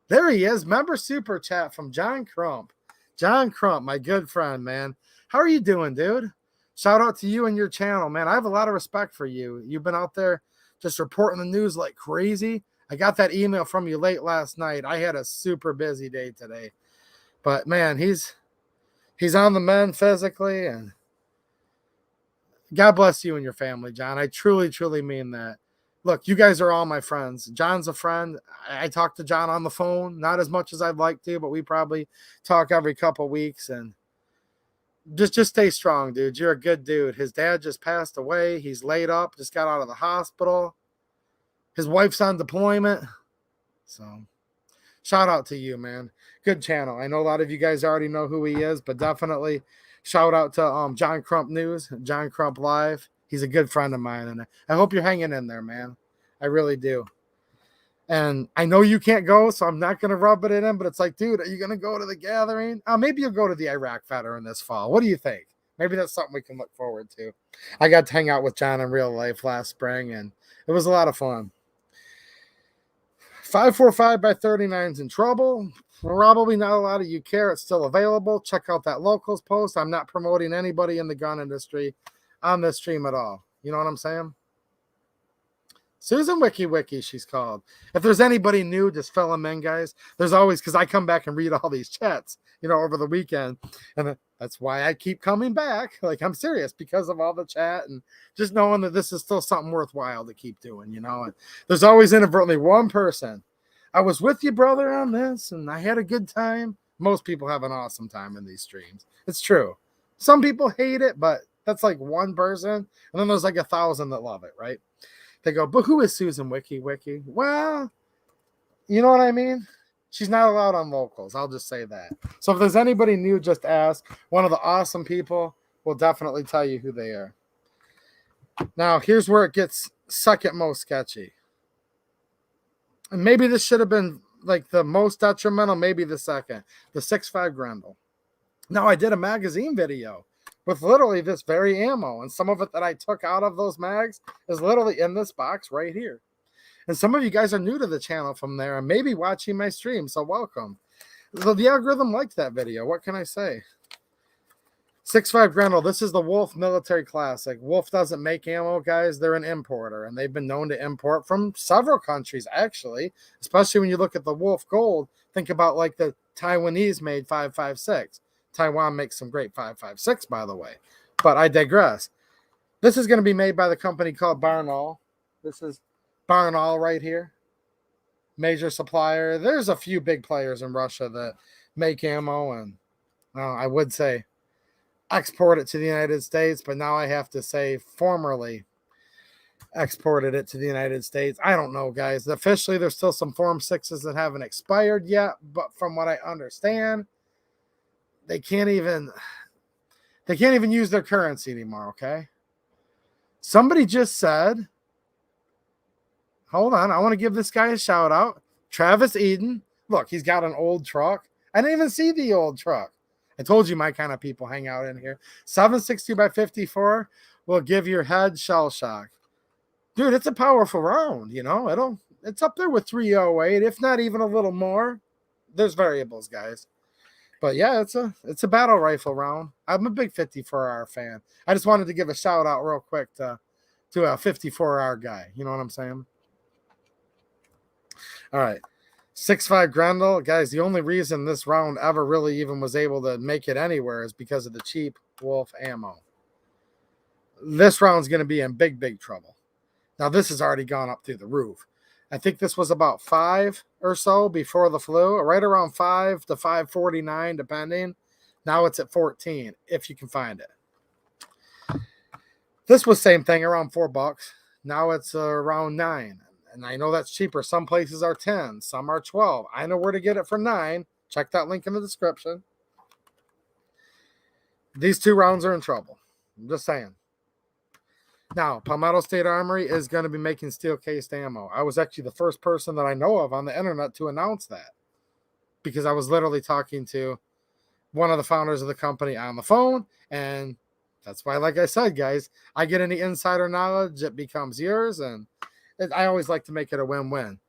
There he is. Member super chat from John Crump. John Crump, my good friend, man. How are you doing, dude? Shout out to you and your channel, man. I have a lot of respect for you. You've been out there just reporting the news like crazy. I got that email from you late last night. I had a super busy day today. But, man, he's on the mend physically. And God bless you and your family, John. I truly, truly mean that. Look, you guys are all my friends. John's a friend. I talk to John on the phone, not as much as I'd like to, but we probably talk every couple weeks. And just stay strong, dude. You're a good dude. His dad just passed away. He's laid up, just got out of the hospital. His wife's on deployment. So shout out to you, man. Good channel. I know a lot of you guys already know who he is, but definitely shout out to John Crump News, John Crump Live. He's a good friend of mine, and I hope you're hanging in there, man. I really do. And I know you can't go, so I'm not going to rub it in, but it's like, dude, are you going to go to the gathering? Maybe you'll go to the Iraq Veteran this fall. What do you think? Maybe that's something we can look forward to. I got to hang out with John in real life last spring, and it was a lot of fun. 5.45 by 39's in trouble. Probably not a lot of you care. It's still available. Check out that locals post. I'm not promoting anybody in the gun industry on this stream at all. You know what I'm saying? Susan Wiki, she's called. If there's anybody new, just fill them in, guys. There's always, because I come back and read all these chats, over the weekend. And that's why I keep coming back. Like, I'm serious, because of all the chat and just knowing that this is still something worthwhile to keep doing, And there's always inadvertently one person. I was with you, brother, on this, and I had a good time. Most people have an awesome time in these streams. It's true. Some people hate it, but that's like one person. And then there's like 1,000 that love it, right? They go, but who is Susan Wiki? Well, you know what I mean? She's not allowed on locals. I'll just say that. So if there's anybody new, just ask. One of the awesome people will definitely tell you who they are. Now, here's where it gets second most sketchy. And maybe this should have been like the most detrimental, maybe the second. The 6.5 Grendel. Now, I did a magazine video with literally this very ammo, and some of it that I took out of those mags is literally in this box right here. And some of you guys are new to the channel from there and maybe watching my stream, so welcome. So the algorithm liked that video. What can I say? 6.5 Grendel. This is the Wolf Military Classic. Wolf doesn't make ammo, guys. They're an importer, and they've been known to import from several countries, actually, especially when you look at the Wolf Gold. Think about like the Taiwanese made 5.56. Taiwan makes some great 5.56, by the way. But I digress. This is going to be made by the company called Barnaul. This is Barnaul right here. Major supplier. There's a few big players in Russia that make ammo, and I would say export it to the United States, but now I have to say formerly exported it to the United States. I don't know, guys. Officially, there's still some Form 6s that haven't expired yet, but from what I understand, they can't even use their currency anymore, okay? Somebody just said, hold on, I want to give this guy a shout out. Travis Eden. Look, he's got an old truck. I didn't even see the old truck. I told you my kind of people hang out in here. 7.62 by 54 will give your head shell shock. Dude, it's a powerful round, It's up there with 308, if not even a little more. There's variables, guys. But yeah, it's a battle rifle round. I'm a big 54R fan. I just wanted to give a shout out real quick to a 54R guy. You know what I'm saying? All right. 6.5 Grendel. Guys, the only reason this round ever really even was able to make it anywhere is because of the cheap Wolf ammo. This round's going to be in big, big trouble. Now, this has already gone up through the roof. I think this was about 5 or so before the flu, right around 5 to 5.49, depending. Now it's at 14, if you can find it. This was same thing, around $4. Now it's around 9. And I know that's cheaper. Some places are 10, some are 12. I know where to get it for 9. Check that link in the description. These two rounds are in trouble. I'm just saying. Now, Palmetto State Armory is going to be making steel-cased ammo. I was actually the first person that I know of on the internet to announce that, because I was literally talking to one of the founders of the company on the phone, and that's why, like I said, guys, I get any insider knowledge, it becomes yours, and I always like to make it a win-win.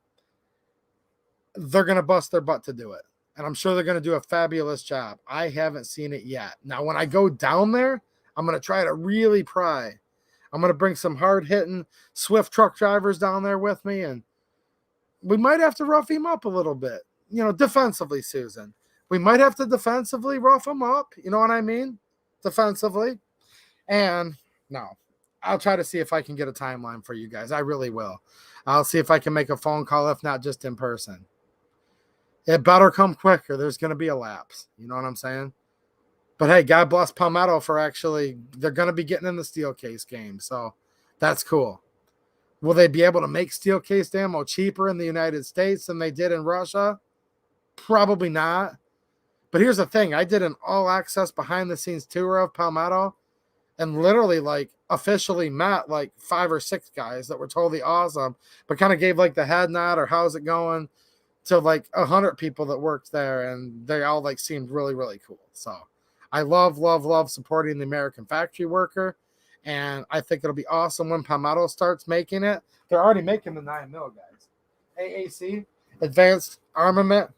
They're going to bust their butt to do it, and I'm sure they're going to do a fabulous job. I haven't seen it yet. Now, when I go down there, I'm going to try to really pry. I'm going to bring some hard-hitting Swift truck drivers down there with me, and we might have to rough him up a little bit. Defensively, Susan. We might have to defensively rough him up. You know what I mean? Defensively. And, no, I'll try to see if I can get a timeline for you guys. I really will. I'll see if I can make a phone call, if not just in person. It better come quicker. There's going to be a lapse. You know what I'm saying? But hey, God bless Palmetto for they're going to be getting in the steel case game. So that's cool. Will they be able to make steel cased ammo cheaper in the United States than they did in Russia? Probably not. But here's the thing. I did an all access behind the scenes tour of Palmetto and literally officially met 5 or 6 guys that were totally awesome, but kind of gave the head nod or how's it going to 100 people that worked there. And they all seemed really, really cool. So I love, love, love supporting the American factory worker, and I think it'll be awesome when Palmetto starts making it. They're already making the 9mm, guys. AAC, Advanced Armament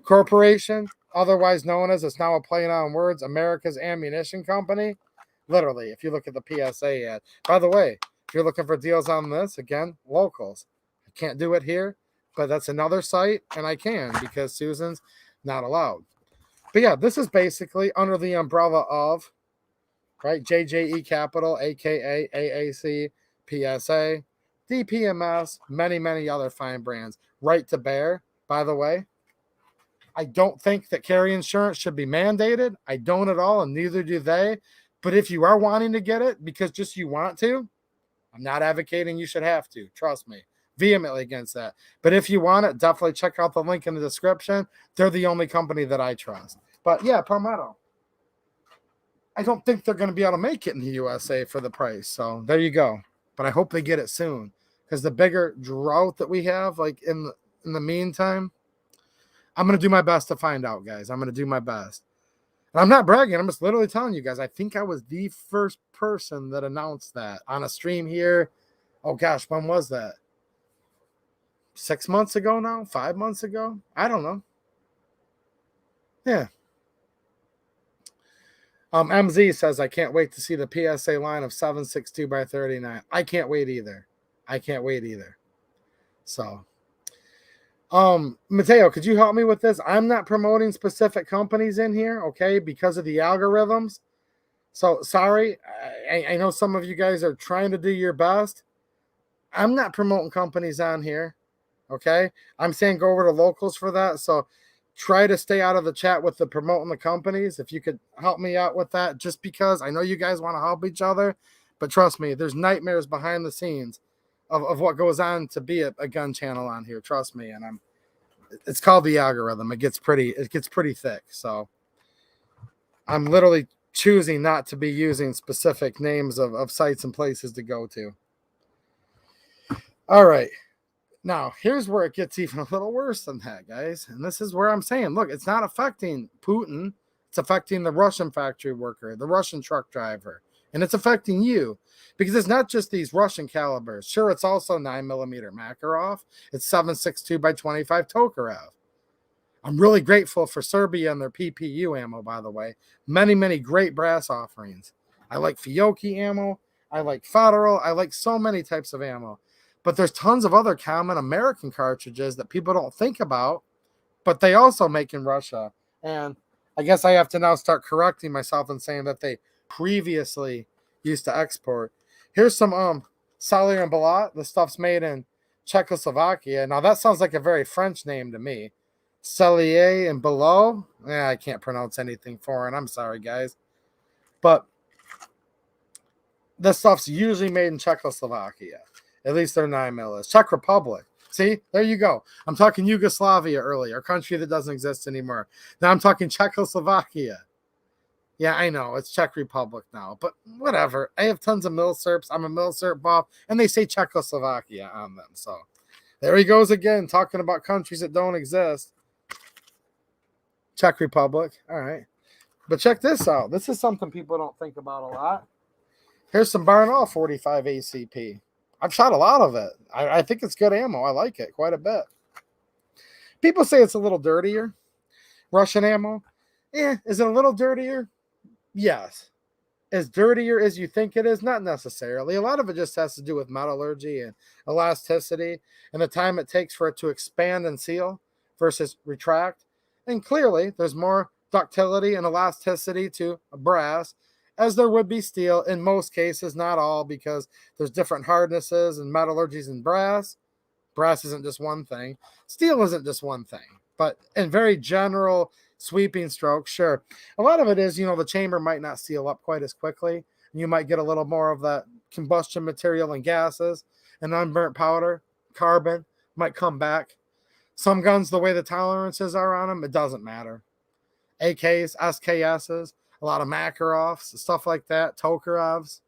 Corporation, otherwise known as, it's now a play on words, America's Ammunition Company. Literally, if you look at the PSA ad. By the way, if you're looking for deals on this, again, locals. I can't do it here, but that's another site, and I can because Susan's not allowed. But yeah, this is basically under the umbrella of, right, JJE Capital, aka AAC, PSA, DPMS, many, many other fine brands. Right to bear, by the way. I don't think that carry insurance should be mandated. I don't at all, and neither do they. But if you are wanting to get it because just you want to, I'm not advocating you should have to. Trust me. Vehemently against that. But if you want it, definitely check out the link in the description. They're the only company that I trust. But yeah, Palmetto. I don't think they're going to be able to make it in the USA for the price. So there you go. But I hope they get it soon. Because the bigger drought that we have, like in the meantime, I'm going to do my best to find out, guys. I'm going to do my best. And I'm not bragging. I'm just literally telling you guys. I think I was the first person that announced that on a stream here. Oh, gosh, when was that? 6 months ago now? 5 months ago? I don't know. Yeah. MZ says, I can't wait to see the PSA line of 762 by 39. I can't wait either. I can't wait either. So, Mateo, could you help me with this? I'm not promoting specific companies in here, okay, because of the algorithms. So, sorry. I know some of you guys are trying to do your best. I'm not promoting companies on here, okay? I'm saying go over to locals for that. So, try to stay out of the chat with the promoting the companies. If you could help me out with that, just because I know you guys want to help each other, but trust me, there's nightmares behind the scenes of what goes on to be a gun channel on here. Trust me. And it's called the algorithm. It gets pretty thick. So I'm literally choosing not to be using specific names of sites and places to go to. All right. Now, here's where it gets even a little worse than that, guys. And this is where I'm saying, look, it's not affecting Putin. It's affecting the Russian factory worker, the Russian truck driver. And it's affecting you because it's not just these Russian calibers. Sure, it's also 9mm Makarov. It's 7.62 by 25 Tokarev. I'm really grateful for Serbia and their PPU ammo, by the way. Many, many great brass offerings. I like Fiocchi ammo. I like Federal. I like so many types of ammo. But there's tons of other common American cartridges that people don't think about, but they also make in Russia. And I guess I have to now start correcting myself and saying that they previously used to export. Here's some Salier and Balat. The stuff's made in Czechoslovakia. Now that sounds like a very French name to me. Salier and Balat. I can't pronounce anything foreign. I'm sorry, guys. But this stuff's usually made in Czechoslovakia. At least they're 9mm. Czech Republic. See, there you go. I'm talking Yugoslavia earlier, a country that doesn't exist anymore. Now I'm talking Czechoslovakia. Yeah, I know. It's Czech Republic now. But whatever. I have tons of milsurps. I'm a milsurp buff. And they say Czechoslovakia on them. So there he goes again, talking about countries that don't exist. Czech Republic. All right. But check this out. This is something people don't think about a lot. Here's some Barnall 45 ACP. I've shot a lot of it. I think it's good ammo. I like it quite a bit. People say it's a little dirtier. Russian ammo. Is it a little dirtier? Yes. As dirtier as you think it is? Not necessarily. A lot of it just has to do with metallurgy and elasticity and the time it takes for it to expand and seal versus retract. And clearly, there's more ductility and elasticity to brass as there would be steel in most cases, not all, because there's different hardnesses and metallurgies in brass. Brass isn't just one thing. Steel isn't just one thing. But in very general sweeping strokes, sure. A lot of it is, the chamber might not seal up quite as quickly. And you might get a little more of that combustion material and gases and unburnt powder, carbon might come back. Some guns, the way the tolerances are on them, it doesn't matter. AKs, SKSs, a lot of Makarovs, stuff like that, Tokarevs.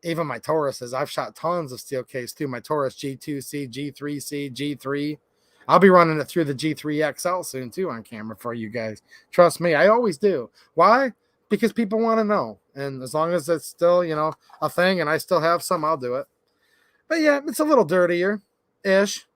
Even my Tauruses. I've shot tons of steel case through my Taurus G2C, G3C, G3. I'll be running it through the G3 XL soon too on camera for you guys. Trust me, I always do. Why? Because people want to know. And as long as it's still, a thing and I still have some, I'll do it. But yeah, it's a little dirtier-ish.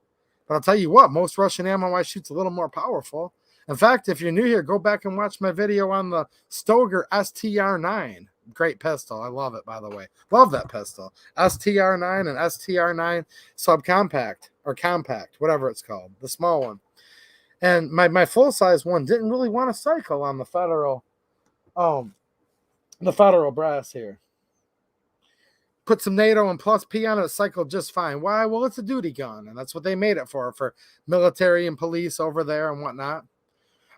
But I'll tell you what, most Russian ammo I shoot's a little more powerful. In fact, if you're new here, go back and watch my video on the Stoeger STR9. Great pistol. I love it, by the way. Love that pistol. STR9 and STR9 subcompact or compact, whatever it's called, the small one. And my full size one didn't really want to cycle on the federal brass here. Put some NATO and plus P on it, cycled just fine. Why? Well, it's a duty gun, and that's what they made it for military and police over there and whatnot.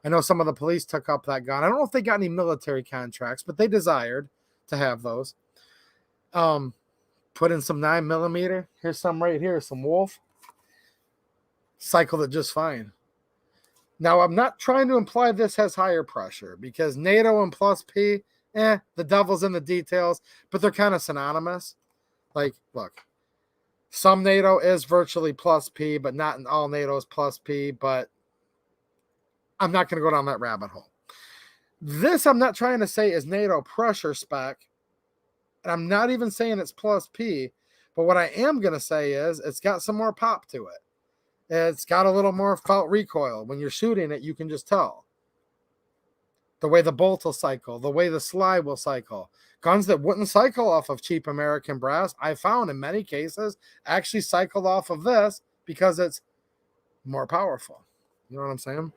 I know some of the police took up that gun. I don't know if they got any military contracts, but they desired to have those. Put in some 9mm. Here's some right here, some Wolf. Cycled it just fine. Now, I'm not trying to imply this has higher pressure because NATO and plus P, the devil's in the details, but they're kind of synonymous. Like, look, some NATO is virtually plus P, but not in all NATO is plus P, but I'm not going to go down that rabbit hole. This I'm not trying to say is NATO pressure spec, and I'm not even saying it's plus P, but what I am going to say is it's got some more pop to it. It's got a little more felt recoil. When you're shooting it, you can just tell. The way the bolt will cycle, the way the slide will cycle. Guns that wouldn't cycle off of cheap American brass, I found in many cases, actually cycled off of this because it's more powerful. You know what I'm saying?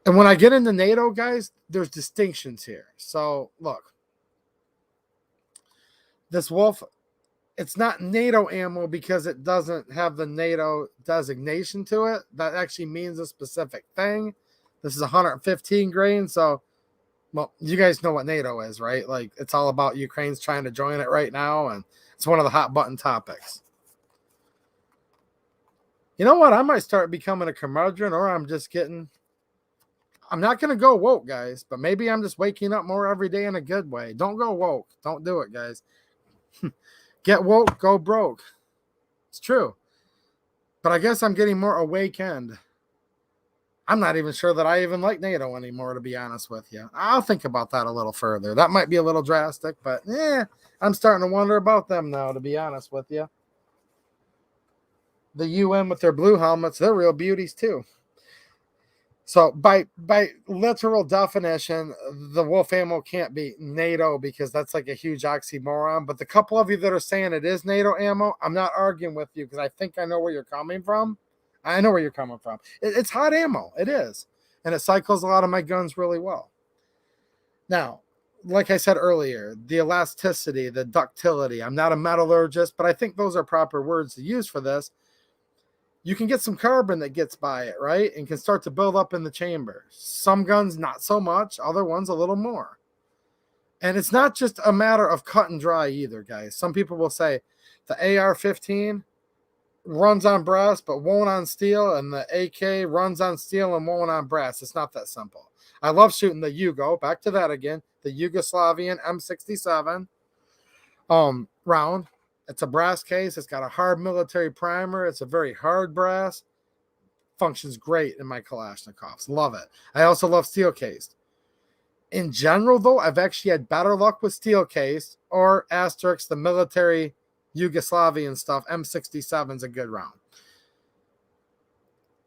And when I get into NATO, guys, there's distinctions here. So, look. This Wolf, it's not NATO ammo because it doesn't have the NATO designation to it. That actually means a specific thing. This is 115 grain, so, well, you guys know what NATO is, right? Like, it's all about Ukraine's trying to join it right now, and it's one of the hot button topics. You know what? I might start becoming a curmudgeon, or I'm not going to go woke, guys, but maybe I'm just waking up more every day in a good way. Don't go woke. Don't do it, guys. Get woke, go broke. It's true. But I guess I'm getting more awakened. I'm not even sure that I even like NATO anymore, to be honest with you. I'll think about that a little further. That might be a little drastic, but I'm starting to wonder about them now, to be honest with you. The UN with their blue helmets, they're real beauties too. So by literal definition, the Wolf ammo can't be NATO because that's like a huge oxymoron. But the couple of you that are saying it is NATO ammo, I'm not arguing with you because I think I know where you're coming from. I know where you're coming from. It's hot ammo. It is. And it cycles a lot of my guns really well. Now, like I said earlier, the elasticity, the ductility. I'm not a metallurgist, but I think those are proper words to use for this. You can get some carbon that gets by it, right? And can start to build up in the chamber. Some guns, not so much. Other ones, a little more. And it's not just a matter of cut and dry either, guys. Some people will say the AR-15 runs on brass but won't on steel, and the AK runs on steel and won't on brass. It's not that simple. I love shooting the Yugo. Back to that again. The Yugoslavian M67 round. It's a brass case. It's got a hard military primer. It's a very hard brass. Functions great in my Kalashnikovs. Love it. I also love steel cased. In general, though, I've actually had better luck with steel cased or asterisk, the military Yugoslavian stuff. M67 is a good round.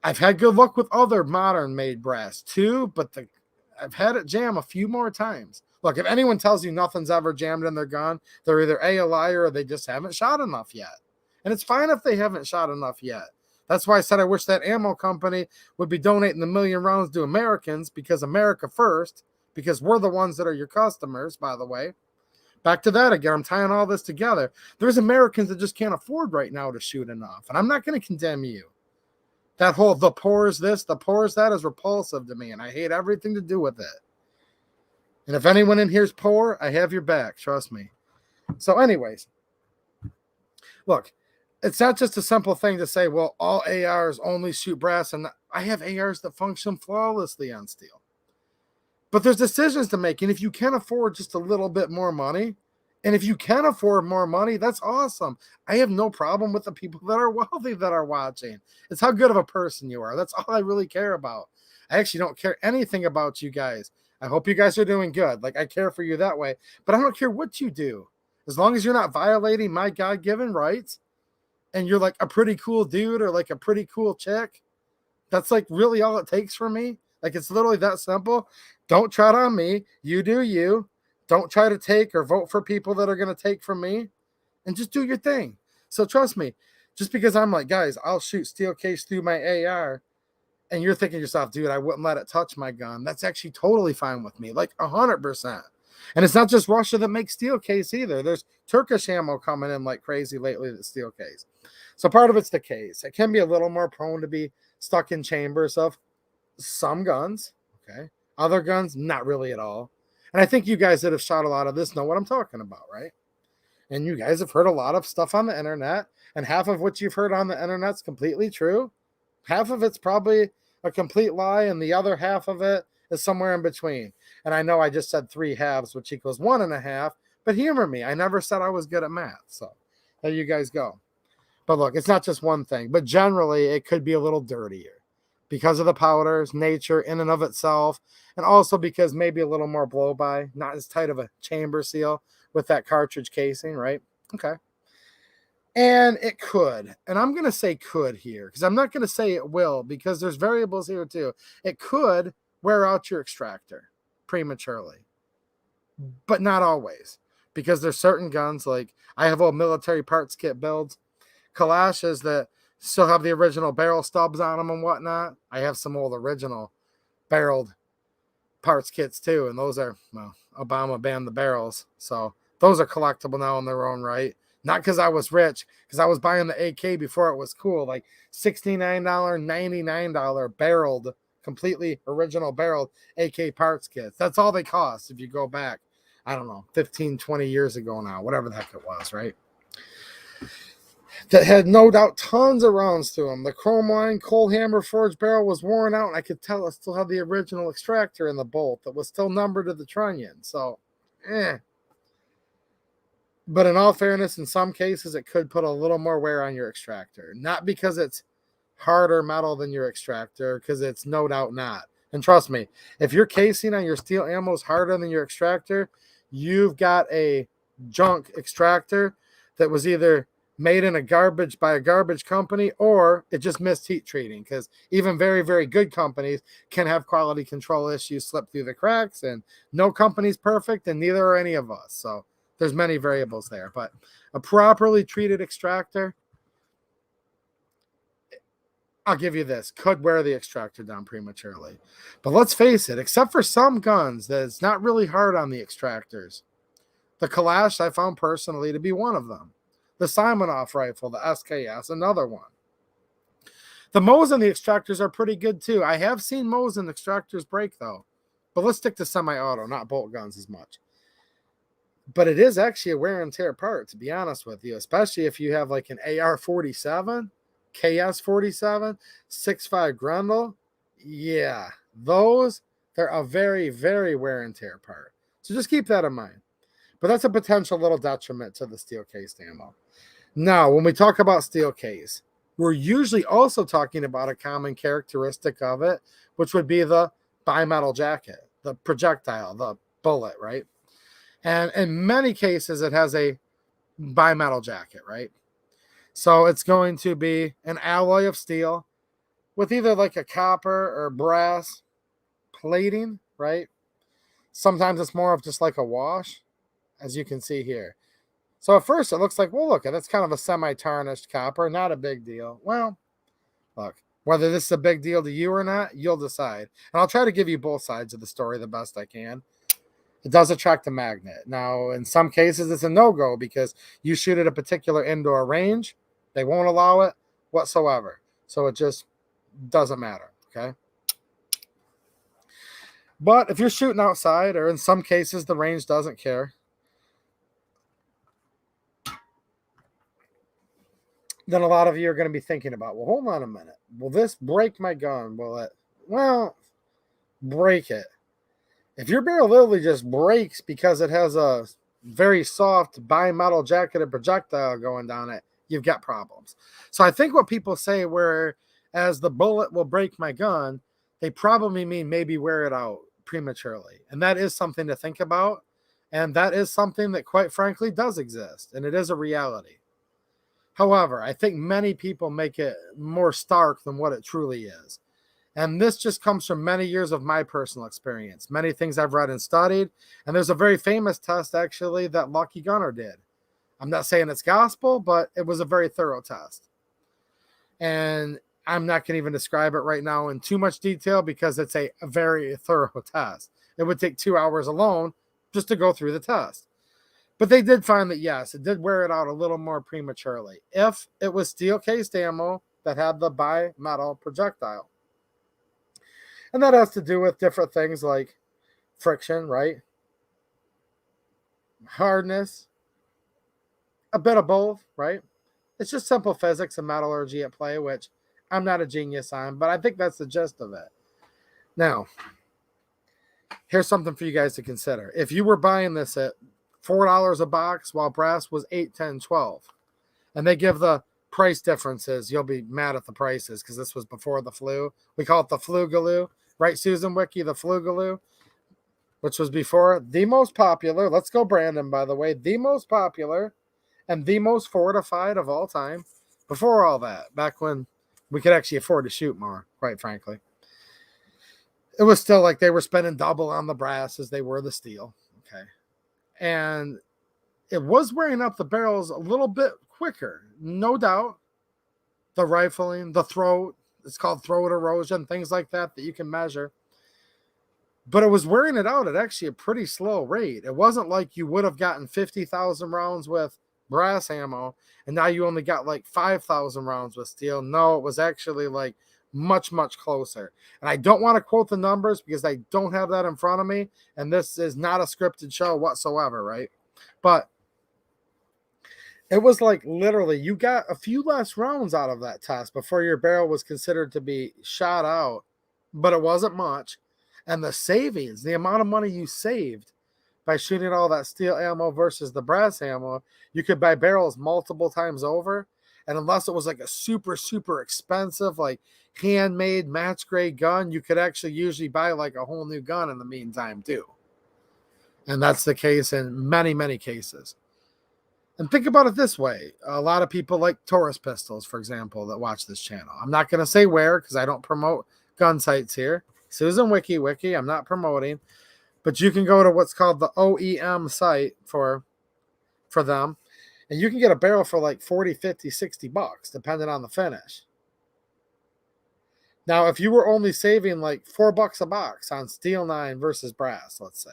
I've had good luck with other modern made brass too, but I've had it jam a few more times. Look, if anyone tells you nothing's ever jammed in their gun, they're either a liar or they just haven't shot enough yet. And it's fine if they haven't shot enough yet. That's why I said I wish that ammo company would be donating the 1 million rounds to Americans, because America first, because we're the ones that are your customers, by the way. Back to that again. I'm tying all this together. There's Americans that just can't afford right now to shoot enough. And I'm not going to condemn you. That whole the poor is this, the poor is that is repulsive to me. And I hate everything to do with it. And if anyone in here is poor, I have your back. Trust me. So anyways, look, it's not just a simple thing to say, well, all ARs only shoot brass. And I have ARs that function flawlessly on steel. But there's decisions to make. And if you can afford just a little bit more money, and if you can afford more money, that's awesome. I have no problem with the people that are wealthy that are watching. It's how good of a person you are. That's all I really care about. I actually don't care anything about you guys. I hope you guys are doing good. Like, I care for you that way. But I don't care what you do. As long as you're not violating my God-given rights and you're like a pretty cool dude or like a pretty cool chick, that's like really all it takes for me. Like, it's literally that simple. Don't tread on me. You do you. Don't try to take or vote for people that are going to take from me, and just do your thing. So trust me, just because I'm like, guys, I'll shoot steel case through my AR, and you're thinking to yourself, dude, I wouldn't let it touch my gun. That's actually totally fine with me, like 100%. And it's not just Russia that makes steel case either. There's Turkish ammo coming in like crazy lately, the steel case. So part of it's the case. It can be a little more prone to be stuck in chambers of some guns, okay? Other guns, not really at all. And I think you guys that have shot a lot of this know what I'm talking about, right? And you guys have heard a lot of stuff on the internet, and half of what you've heard on the internet's completely true. Half of it's probably a complete lie, and the other half of it is somewhere in between. And I know I just said 3 halves, which equals 1.5, but humor me. I never said I was good at math. So there you guys go. But look, it's not just one thing, but generally it could be a little dirtier because of the powder's nature in and of itself, and also because maybe a little more blow by, not as tight of a chamber seal with that cartridge casing, right? Okay. And it could, and I'm going to say could here, because I'm not going to say it will, because there's variables here too. It could wear out your extractor prematurely, but not always, because there's certain guns, like I have old military parts kit builds, Kalashes that still have the original barrel stubs on them and whatnot. I have some old original barreled parts kits too, and those are, well, Obama banned the barrels, so those are collectible now in their own right. Not because I was rich, because I was buying the AK before it was cool, like $69, $99 barreled, completely original barreled AK parts kits. That's all they cost if you go back, I don't know, 15, 20 years ago now, whatever the heck it was, right? That had no doubt tons of rounds to them. The chrome line cold hammer forged barrel was worn out, and I could tell it still had the original extractor in the bolt that was still numbered to the trunnion. So, But in all fairness, in some cases, it could put a little more wear on your extractor. Not because it's harder metal than your extractor, because it's no doubt not. And trust me, if your casing on your steel ammo is harder than your extractor, you've got a junk extractor that was either made in a garbage by a garbage company, or it just missed heat treating, because even very, very good companies can have quality control issues slip through the cracks, and no company's perfect, and neither are any of us. So there's many variables there, but a properly treated extractor, I'll give you this, could wear the extractor down prematurely. But let's face it, except for some guns, that it's not really hard on the extractors. The Kalash I found personally to be one of them. The Simonoff rifle, the SKS, another one. The Mosin the extractors are pretty good too. I have seen Mosin extractors break though. But let's stick to semi-auto, not bolt guns as much. But it is actually a wear and tear part, to be honest with you, especially if you have like an AR-47, KS-47, 6.5 Grendel. Yeah, those, they're a very, very wear and tear part. So just keep that in mind. But that's a potential little detriment to the steel case ammo. Now, when we talk about steel case, we're usually also talking about a common characteristic of it, which would be the bimetal jacket, the projectile, the bullet, right? And in many cases, it has a bimetal jacket, right? So it's going to be an alloy of steel with either like a copper or brass plating, right? Sometimes it's more of just like a wash, as you can see here. So at first it looks like, well, look, that's kind of a semi-tarnished copper, not a big deal. Well, look, whether this is a big deal to you or not, you'll decide. And I'll try to give you both sides of the story the best I can. It does attract a magnet. Now, in some cases, it's a no-go because you shoot at a particular indoor range. They won't allow it whatsoever. So it just doesn't matter, okay? But if you're shooting outside, or in some cases, the range doesn't care, then a lot of you are going to be thinking about, well, hold on a minute. Will this break my gun? Will it? Well, break it. If your barrel literally just breaks because it has a very soft bimetal jacketed projectile going down it, you've got problems. So I think what people say, whereas the bullet will break my gun, they probably mean maybe wear it out prematurely. And that is something to think about. And that is something that, quite frankly, does exist. And it is a reality. However, I think many people make it more stark than what it truly is. And this just comes from many years of my personal experience, many things I've read and studied. And there's a very famous test, actually, that Lucky Gunner did. I'm not saying it's gospel, but it was a very thorough test. And I'm not going to even describe it right now in too much detail because it's a very thorough test. It would take 2 hours alone just to go through the test. But they did find that, yes, it did wear it out a little more prematurely if it was steel-cased ammo that had the bimetal projectile. And that has to do with different things like friction, right? Hardness, a bit of both, right? It's just simple physics and metallurgy at play, which I'm not a genius on, but I think that's the gist of it. Now, here's something for you guys to consider. If you were buying this at $4 a box while brass was $8, $10, $12, and they give the price differences, you'll be mad at the prices because this was before the flu. We call it the Flugaloo, right, Susan Wiki, the Flugaloo, which was before the most popular. Let's go, Brandon, by the way, the most popular and the most fortified of all time. Before all that, back when we could actually afford to shoot more, quite frankly, it was still like they were spending double on the brass as they were the steel. Okay. And it was wearing up the barrels a little bit quicker, no doubt. The rifling, the throat, it's called throat erosion, things like that you can measure. But it was wearing it out at actually a pretty slow rate. It wasn't like you would have gotten 50,000 rounds with brass ammo and now you only got like 5,000 rounds with steel. No, it was actually like much, much closer. And I don't want to quote the numbers because I don't have that in front of me. And this is not a scripted show whatsoever, right? But it was like literally you got a few less rounds out of that test before your barrel was considered to be shot out, but it wasn't much. And the savings, the amount of money you saved by shooting all that steel ammo versus the brass ammo, you could buy barrels multiple times over. And unless it was like a super, super expensive, like handmade match grade gun, you could actually usually buy like a whole new gun in the meantime too. And that's the case in many, many cases. And think about it this way. A lot of people like Taurus pistols, for example, that watch this channel. I'm not going to say where because I don't promote gun sites here. Susan Wiki, I'm not promoting. But you can go to what's called the OEM site for them. And you can get a barrel for like 40, 50, 60 bucks, depending on the finish. Now, if you were only saving like $4 a box on steel 9 versus brass, let's say.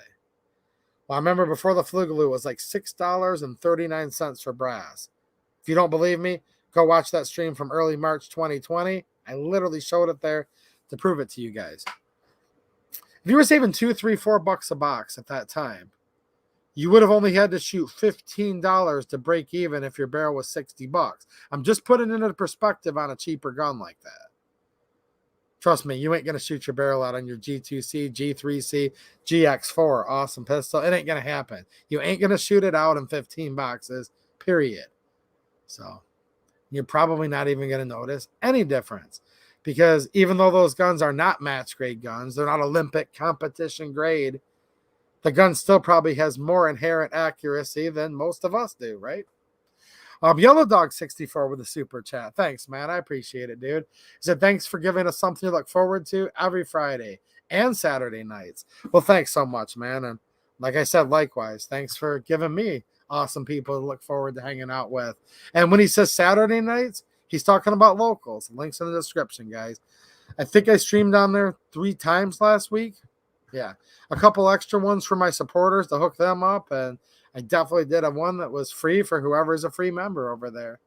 Well, I remember before the Flugaloo, it was like $6.39 for brass. If you don't believe me, go watch that stream from early March 2020. I literally showed it there to prove it to you guys. If you were saving $2, $3, $4 a box at that time, you would have only had to shoot $15 to break even if your barrel was $60. I'm just putting it into perspective on a cheaper gun like that. Trust me, you ain't going to shoot your barrel out on your G2C, G3C, GX4 awesome pistol. It ain't going to happen. You ain't going to shoot it out in 15 boxes, period. So you're probably not even going to notice any difference. Because even though those guns are not match grade guns, they're not Olympic competition grade, the gun still probably has more inherent accuracy than most of us do, right? Yellow Dog 64 with a super chat. Thanks, man. I appreciate it, dude. He said, thanks for giving us something to look forward to every Friday and Saturday nights. Well, thanks so much, man. And like I said, likewise, thanks for giving me awesome people to look forward to hanging out with. And when he says Saturday nights, he's talking about locals. Links in the description, guys. I think I streamed on there 3 times last week. Yeah. A couple extra ones for my supporters to hook them up. And I definitely did a one that was free for whoever is a free member over there.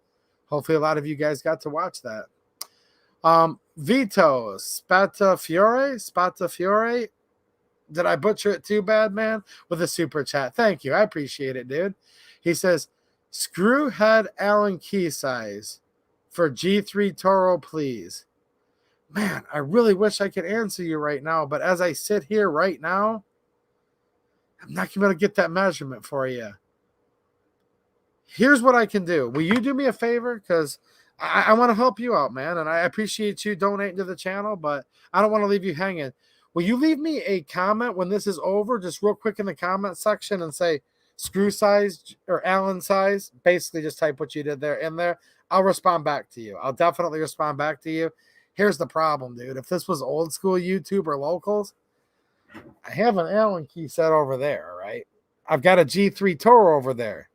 Hopefully a lot of you guys got to watch that. Vito Spatafiore. Did I butcher it too bad, man? With a super chat. Thank you. I appreciate it, dude. He says, screwhead Allen key size for G3 Toro, please. Man, I really wish I could answer you right now, but as I sit here right now, I'm not going to get that measurement for you. Here's what I can do. Will you do me a favor? Because I want to help you out, man, and I appreciate you donating to the channel, but I don't want to leave you hanging. Will you leave me a comment when this is over, just real quick in the comment section and say screw size or Allen size? Basically, just type what you did there in there. I'll respond back to you. I'll definitely respond back to you. Here's the problem, dude. If this was old school YouTube or locals, I have an Allen key set over there, right? I've got a G3 Toro over there.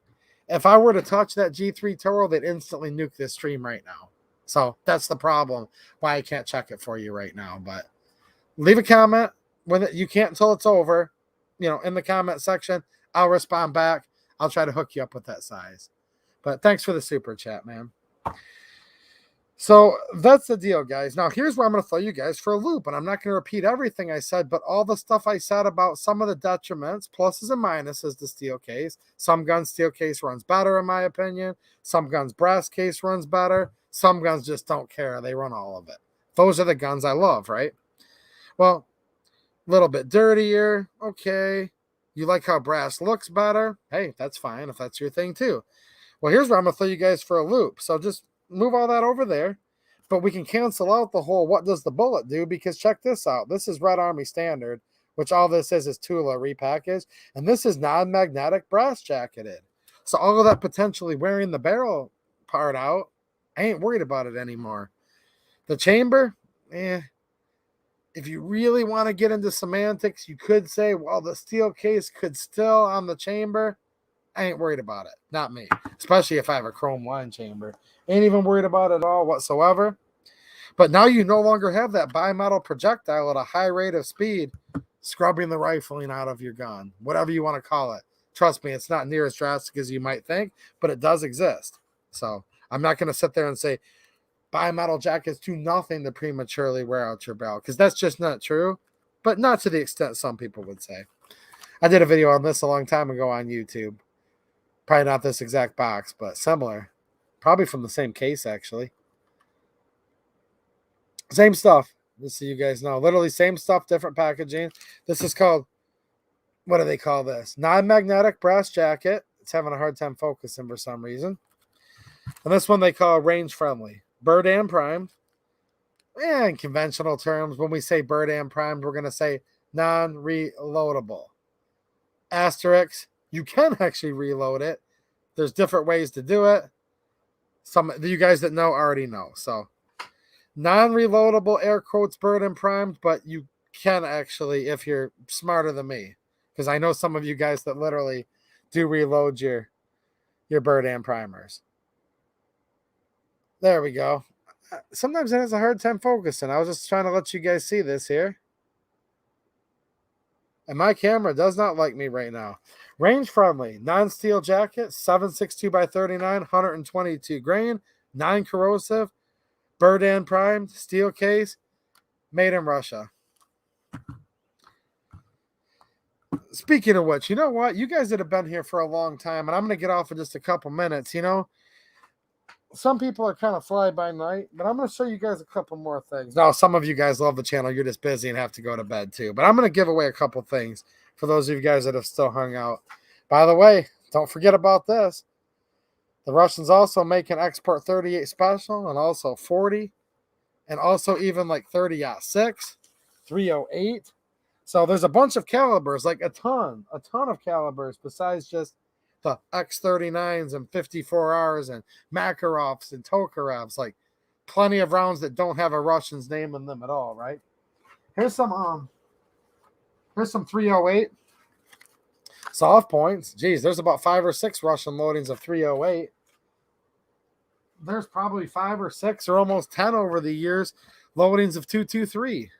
If I were to touch that G3 Toro, they'd instantly nuke this stream right now. So that's the problem why I can't check it for you right now. But leave a comment when you can't until it's over, in the comment section. I'll respond back. I'll try to hook you up with that size. But thanks for the super chat, man. So that's the deal, guys. Now, here's where I'm going to throw you guys for a loop. And I'm not going to repeat everything I said, but all the stuff I said about some of the detriments, pluses and minuses to steel case. Some guns, steel case runs better, in my opinion. Some guns, brass case runs better. Some guns just don't care. They run all of it. Those are the guns I love, right? Well, a little bit dirtier. Okay. You like how brass looks better? Hey, that's fine if that's your thing too. Well, here's where I'm going to throw you guys for a loop. So just move all that over there, but we can cancel out the whole what does the bullet do, because check this out. This is Red Army Standard, which all this is Tula repackaged, and this is non-magnetic brass jacketed. So all of that potentially wearing the barrel part out, I ain't worried about it anymore. The chamber, if you really want to get into semantics, you could say, well, the steel case could still on the chamber. I ain't worried about it. Not me. Especially if I have a chrome line chamber. Ain't even worried about it at all whatsoever. But now you no longer have that bimetal projectile at a high rate of speed scrubbing the rifling out of your gun. Whatever you want to call it. Trust me, it's not near as drastic as you might think, but it does exist. So I'm not going to sit there and say bimetal jackets do nothing to prematurely wear out your barrel, because that's just not true. But not to the extent some people would say. I did a video on this a long time ago on YouTube. Probably not this exact box, but similar. Probably from the same case, actually. Same stuff. Just so you guys know. Literally same stuff, different packaging. This is called, what do they call this? Non-magnetic brass jacket. It's having a hard time focusing for some reason. And this one they call range friendly. Bird and primed. In conventional terms, when we say bird and primed, we're going to say non-reloadable. Asterisk. You can actually reload it. There's different ways to do it. Some of you guys that know already know. So, non-reloadable, air quotes, bird and primed, but you can actually, if you're smarter than me, because I know some of you guys that literally do reload your bird and primers. There we go. Sometimes it has a hard time focusing. I was just trying to let you guys see this here. And my camera does not like me right now. Range friendly, non-steel jacket, 7.62 by 39, 122 grain, non-corrosive, bird and primed, steel case, made in Russia. Speaking of which, you know what? You guys that have been here for a long time, and I'm going to get off in just a couple minutes, some people are kind of fly by night, but I'm going to show you guys a couple more things. Now, some of you guys love the channel. You're just busy and have to go to bed too. But I'm going to give away a couple things for those of you guys that have still hung out. By the way, don't forget about this. The Russians also make an Export 38 special and also 40 and also even like 30-06, 308. So there's a bunch of calibers, like a ton of calibers besides just the X39s and 54Rs and Makarovs and Tokarevs, like plenty of rounds that don't have a Russian's name in them at all, right? Here's some 308 soft points. Geez, there's about 5 or 6 Russian loadings of 308. There's probably 5 or 6 or almost 10 over the years loadings of 223.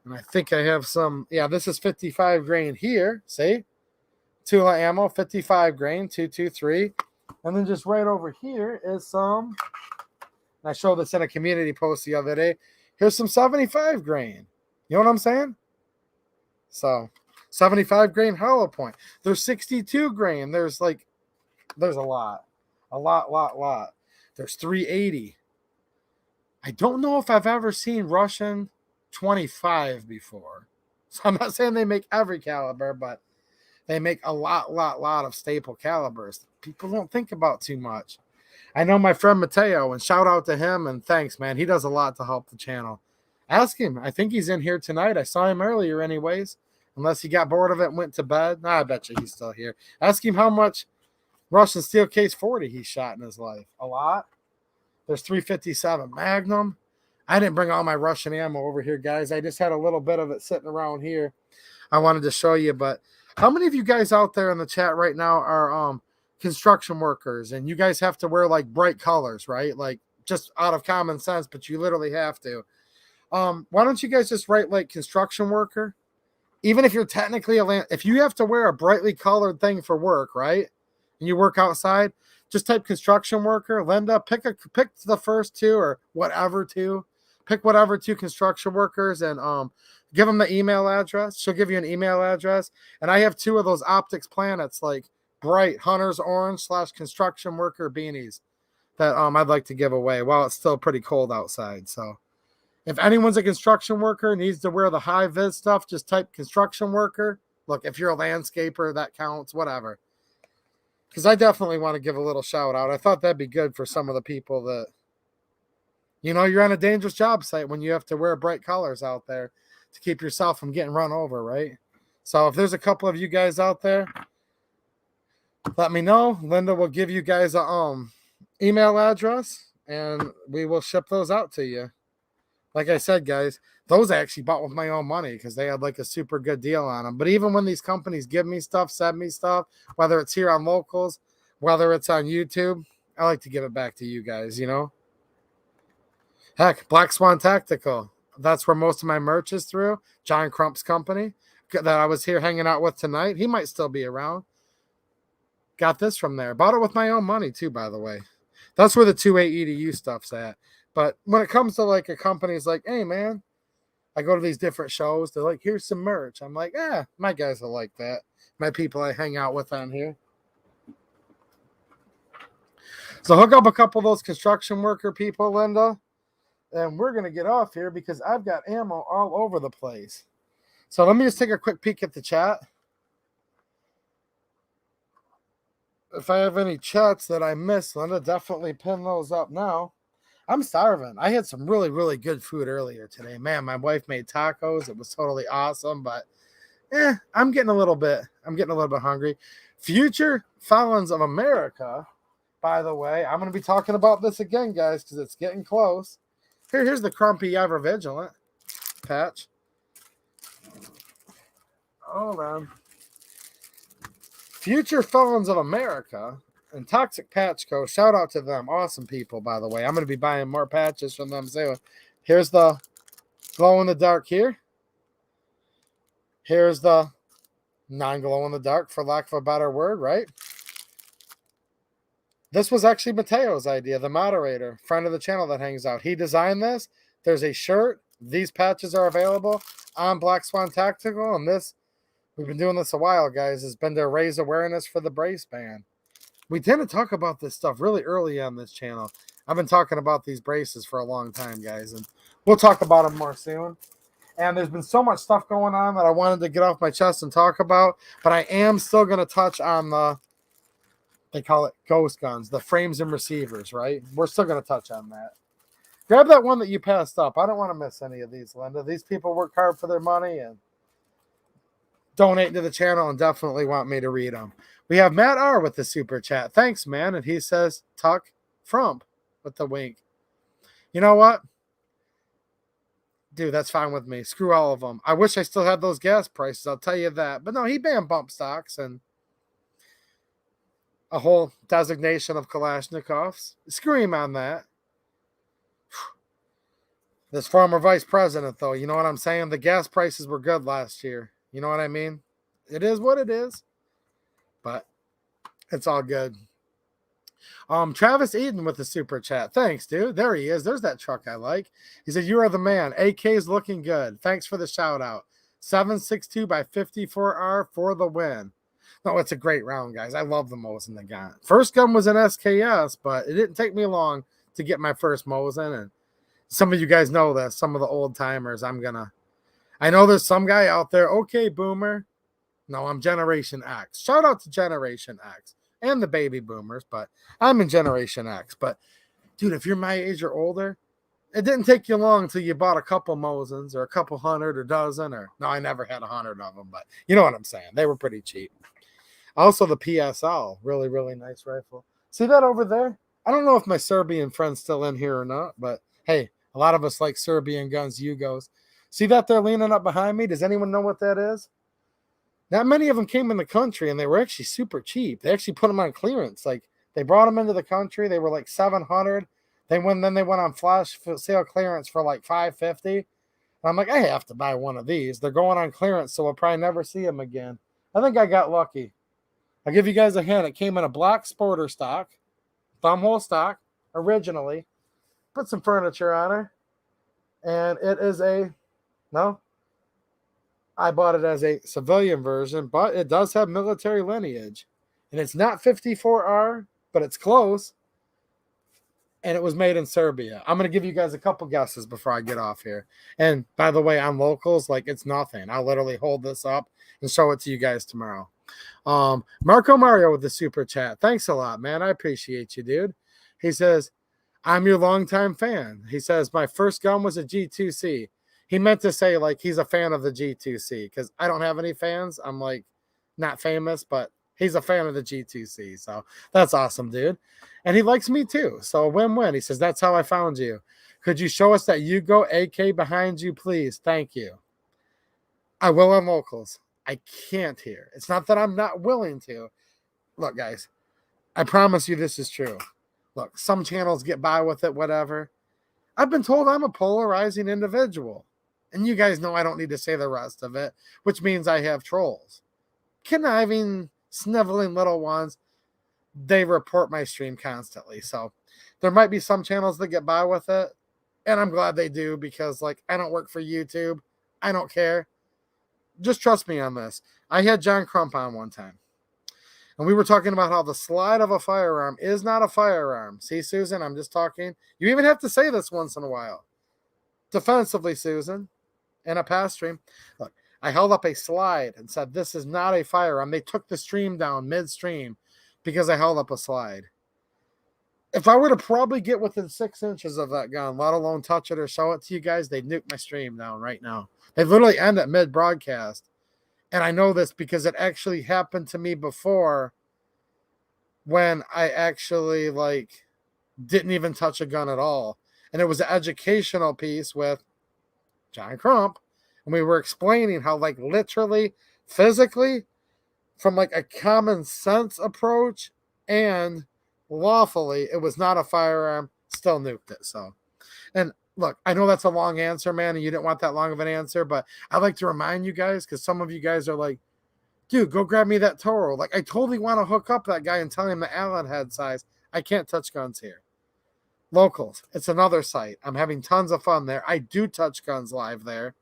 And I think I have some, this is 55 grain here, see? Tula ammo, 55 grain, 223. And then just right over here is some, and I showed this in a community post the other day. Here's some 75 grain. You know what I'm saying? So, 75 grain hollow point. There's 62 grain. There's a lot. A lot. There's 380. I don't know if I've ever seen Russian 25 before. So I'm not saying they make every caliber, but they make a lot of staple calibers. People don't think about too much. I know my friend Mateo, and shout out to him, and thanks, man. He does a lot to help the channel. Ask him. I think he's in here tonight. I saw him earlier anyways, unless he got bored of it and went to bed. I bet you he's still here. Ask him how much Russian steel case 40 he shot in his life. A lot. There's 357 Magnum. I didn't bring all my Russian ammo over here, guys. I just had a little bit of it sitting around here. I wanted to show you, but how many of you guys out there in the chat right now are construction workers, and you guys have to wear like bright colors, right? Like just out of common sense, but you literally have to. Why don't you guys just write like construction worker? Even if you're technically if you have to wear a brightly colored thing for work, right? And you work outside, just type construction worker. Linda, pick the first two or whatever two. Pick whatever two construction workers and give them the email address. She'll give you an email address. And I have two of those optics planets, like bright hunter's orange / construction worker beanies that I'd like to give away while it's still pretty cold outside. So if anyone's a construction worker, needs to wear the high vis stuff, just type construction worker. Look, if you're a landscaper, that counts, whatever. Because I definitely want to give a little shout out. I thought that'd be good for some of the people that, you know, you're on a dangerous job site when you have to wear bright colors out there to keep yourself from getting run over, right? So if there's a couple of you guys out there, let me know. Linda will give you guys a email address and we will ship those out to you. Like I said, guys, those I actually bought with my own money because they had like a super good deal on them. But even when these companies give me stuff, send me stuff, whether it's here on Locals, whether it's on YouTube, I like to give it back to you guys, you know? Heck, Black Swan Tactical. That's where most of my merch is through. John Crump's company that I was here hanging out with tonight. He might still be around. Got this from there. Bought it with my own money too, by the way. That's where the 2A EDU stuff's at. But when it comes to like a company's like, hey, man, I go to these different shows. They're like, here's some merch. I'm like, my guys are like that. My people I hang out with on here. So hook up a couple of those construction worker people, Linda. And we're going to get off here because I've got ammo all over the place. So let me just take a quick peek at the chat. If I have any chats that I missed, Linda, definitely pin those up now. I'm starving. I had some really, really good food earlier today. Man, my wife made tacos. It was totally awesome, but I'm getting a little bit hungry. Future Felons of America, by the way, I'm going to be talking about this again, guys, because it's getting close. Here's the Crumpy Ever Vigilant patch. Hold on. Future Felons of America and Toxic Patch Co. Shout out to them. Awesome people, by the way. I'm going to be buying more patches from them soon. Here's the glow in the dark here. Here's the non-glow in the dark, for lack of a better word, right? This was actually Mateo's idea, the moderator, friend of the channel that hangs out. He designed this. There's a shirt. These patches are available on Black Swan Tactical. And this, we've been doing this a while, guys, has been to raise awareness for the brace ban. We tend to talk about this stuff really early on this channel. I've been talking about these braces for a long time, guys, and we'll talk about them more soon. And there's been so much stuff going on that I wanted to get off my chest and talk about, but I am still going to touch on the, they call it ghost guns, the frames and receivers, right? We're still going to touch on that. Grab that one that you passed up. I don't want to miss any of these, Linda. These people work hard for their money and donate to the channel and definitely want me to read them. We have Matt R. with the super chat. Thanks, man. And he says, Tuck Frump with the wink. You know what? Dude, that's fine with me. Screw all of them. I wish I still had those gas prices. I'll tell you that. But no, he banned bump stocks and a whole designation of Kalashnikovs. Screw him on that. This former vice president, though, you know what I'm saying? The gas prices were good last year. You know what I mean? It is what it is. But it's all good. Travis Eden with the super chat. Thanks, dude. There he is. There's that truck I like. He said, you are the man. AK's looking good. Thanks for the shout out. 762 by 54R for the win. No, it's a great round, guys. I love the Mosin they got. First gun was an SKS, but it didn't take me long to get my first Mosin. And some of you guys know this. Some of the old timers, I know there's some guy out there. Okay, boomer. No, I'm Generation X. Shout out to Generation X and the baby boomers, but I'm in Generation X. But, dude, if you're my age or older, it didn't take you long until you bought a couple Mosins or a couple hundred or dozen. Or no, I never had 100 of them, but you know what I'm saying. They were pretty cheap. Also, the PSL, really, really nice rifle. See that over there? I don't know if my Serbian friend's still in here or not, but hey, A lot of us like Serbian guns, Yugos. See that they're leaning up behind me? Does anyone know what that is? Not many of them came in the country, and they were actually super cheap. They actually put them on clearance. Like, they brought them into the country. They were like $700. Then they went on flash sale clearance for like $550. And I'm like, I have to buy one of these. They're going on clearance, so we'll probably never see them again. I think I got lucky. I'll give you guys a hint. It came in a black sporter stock, thumbhole stock, originally. Put some furniture on her. And it is I bought it as a civilian version, but it does have military lineage. And it's not 54R, but it's close. And it was made in Serbia. I'm going to give you guys a couple guesses before I get off here. And by the way, on locals, like, it's nothing. I'll literally hold this up and show it to you guys tomorrow. Marco Mario with the super chat. Thanks a lot, man. I appreciate you, dude. He says, I'm your longtime fan. He says, my first gun was a G2C. He meant to say, like, he's a fan of the G2C, because I don't have any fans. I'm, like, not famous, but he's a fan of the G2C. So that's awesome, dude. And he likes me too. So win-win. He says, that's how I found you. Could you show us that Yugo AK behind you, please? Thank you. I will on locals. I can't here. It's not that I'm not willing to. Look, guys, I promise you this is true. Look, some channels get by with it, whatever. I've been told I'm a polarizing individual. And you guys know I don't need to say the rest of it, which means I have trolls. Conniving, sniveling little ones. They report my stream constantly. So there might be some channels that get by with it. And I'm glad they do, because, like, I don't work for YouTube. I don't care. Just trust me on this. I had John Crump on one time. And we were talking about how the slide of a firearm is not a firearm. See, Susan, I'm just talking. You even have to say this once in a while. Defensively, Susan, in a past stream. Look, I held up a slide and said, this is not a firearm. They took the stream down midstream because I held up a slide. If I were to probably get within 6 inches of that gun, let alone touch it or show it to you guys, they'd nuke my stream down right now. They literally end at mid-broadcast. And I know this because it actually happened to me before, when I actually, like, didn't even touch a gun at all. And it was an educational piece with John Crump. And we were explaining how, like, literally, physically, from, like, a common sense approach and lawfully, it was not a firearm, still nuked it. So, and look, I know that's a long answer, man, and you didn't want that long of an answer, but I'd like to remind you guys, because some of you guys are like, dude, go grab me that Toro. Like, I totally want to hook up that guy and tell him the Allen head size. I can't touch guns here. Locals, it's another site. I'm having tons of fun there. I do touch guns live there.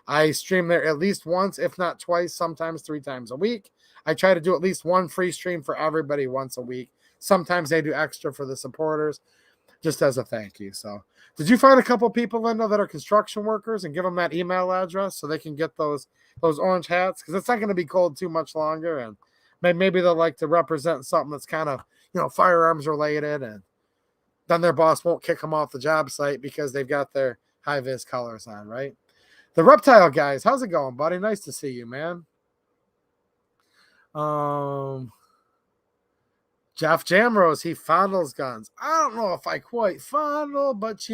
I stream there at least once, if not twice, sometimes 3 times a week. I try to do at least one free stream for everybody once a week. Sometimes they do extra for the supporters, just as a thank you. So, did you find a couple people, Linda, that are construction workers, and give them that email address so they can get those orange hats? Because it's not going to be cold too much longer, and maybe they'll like to represent something that's kind of, firearms related, and then their boss won't kick them off the job site because they've got their high-vis colors on, right? The Reptile guys, how's it going, buddy? Nice to see you, man. Jeff Jamrose, he fondles guns. I don't know if I quite fondle, but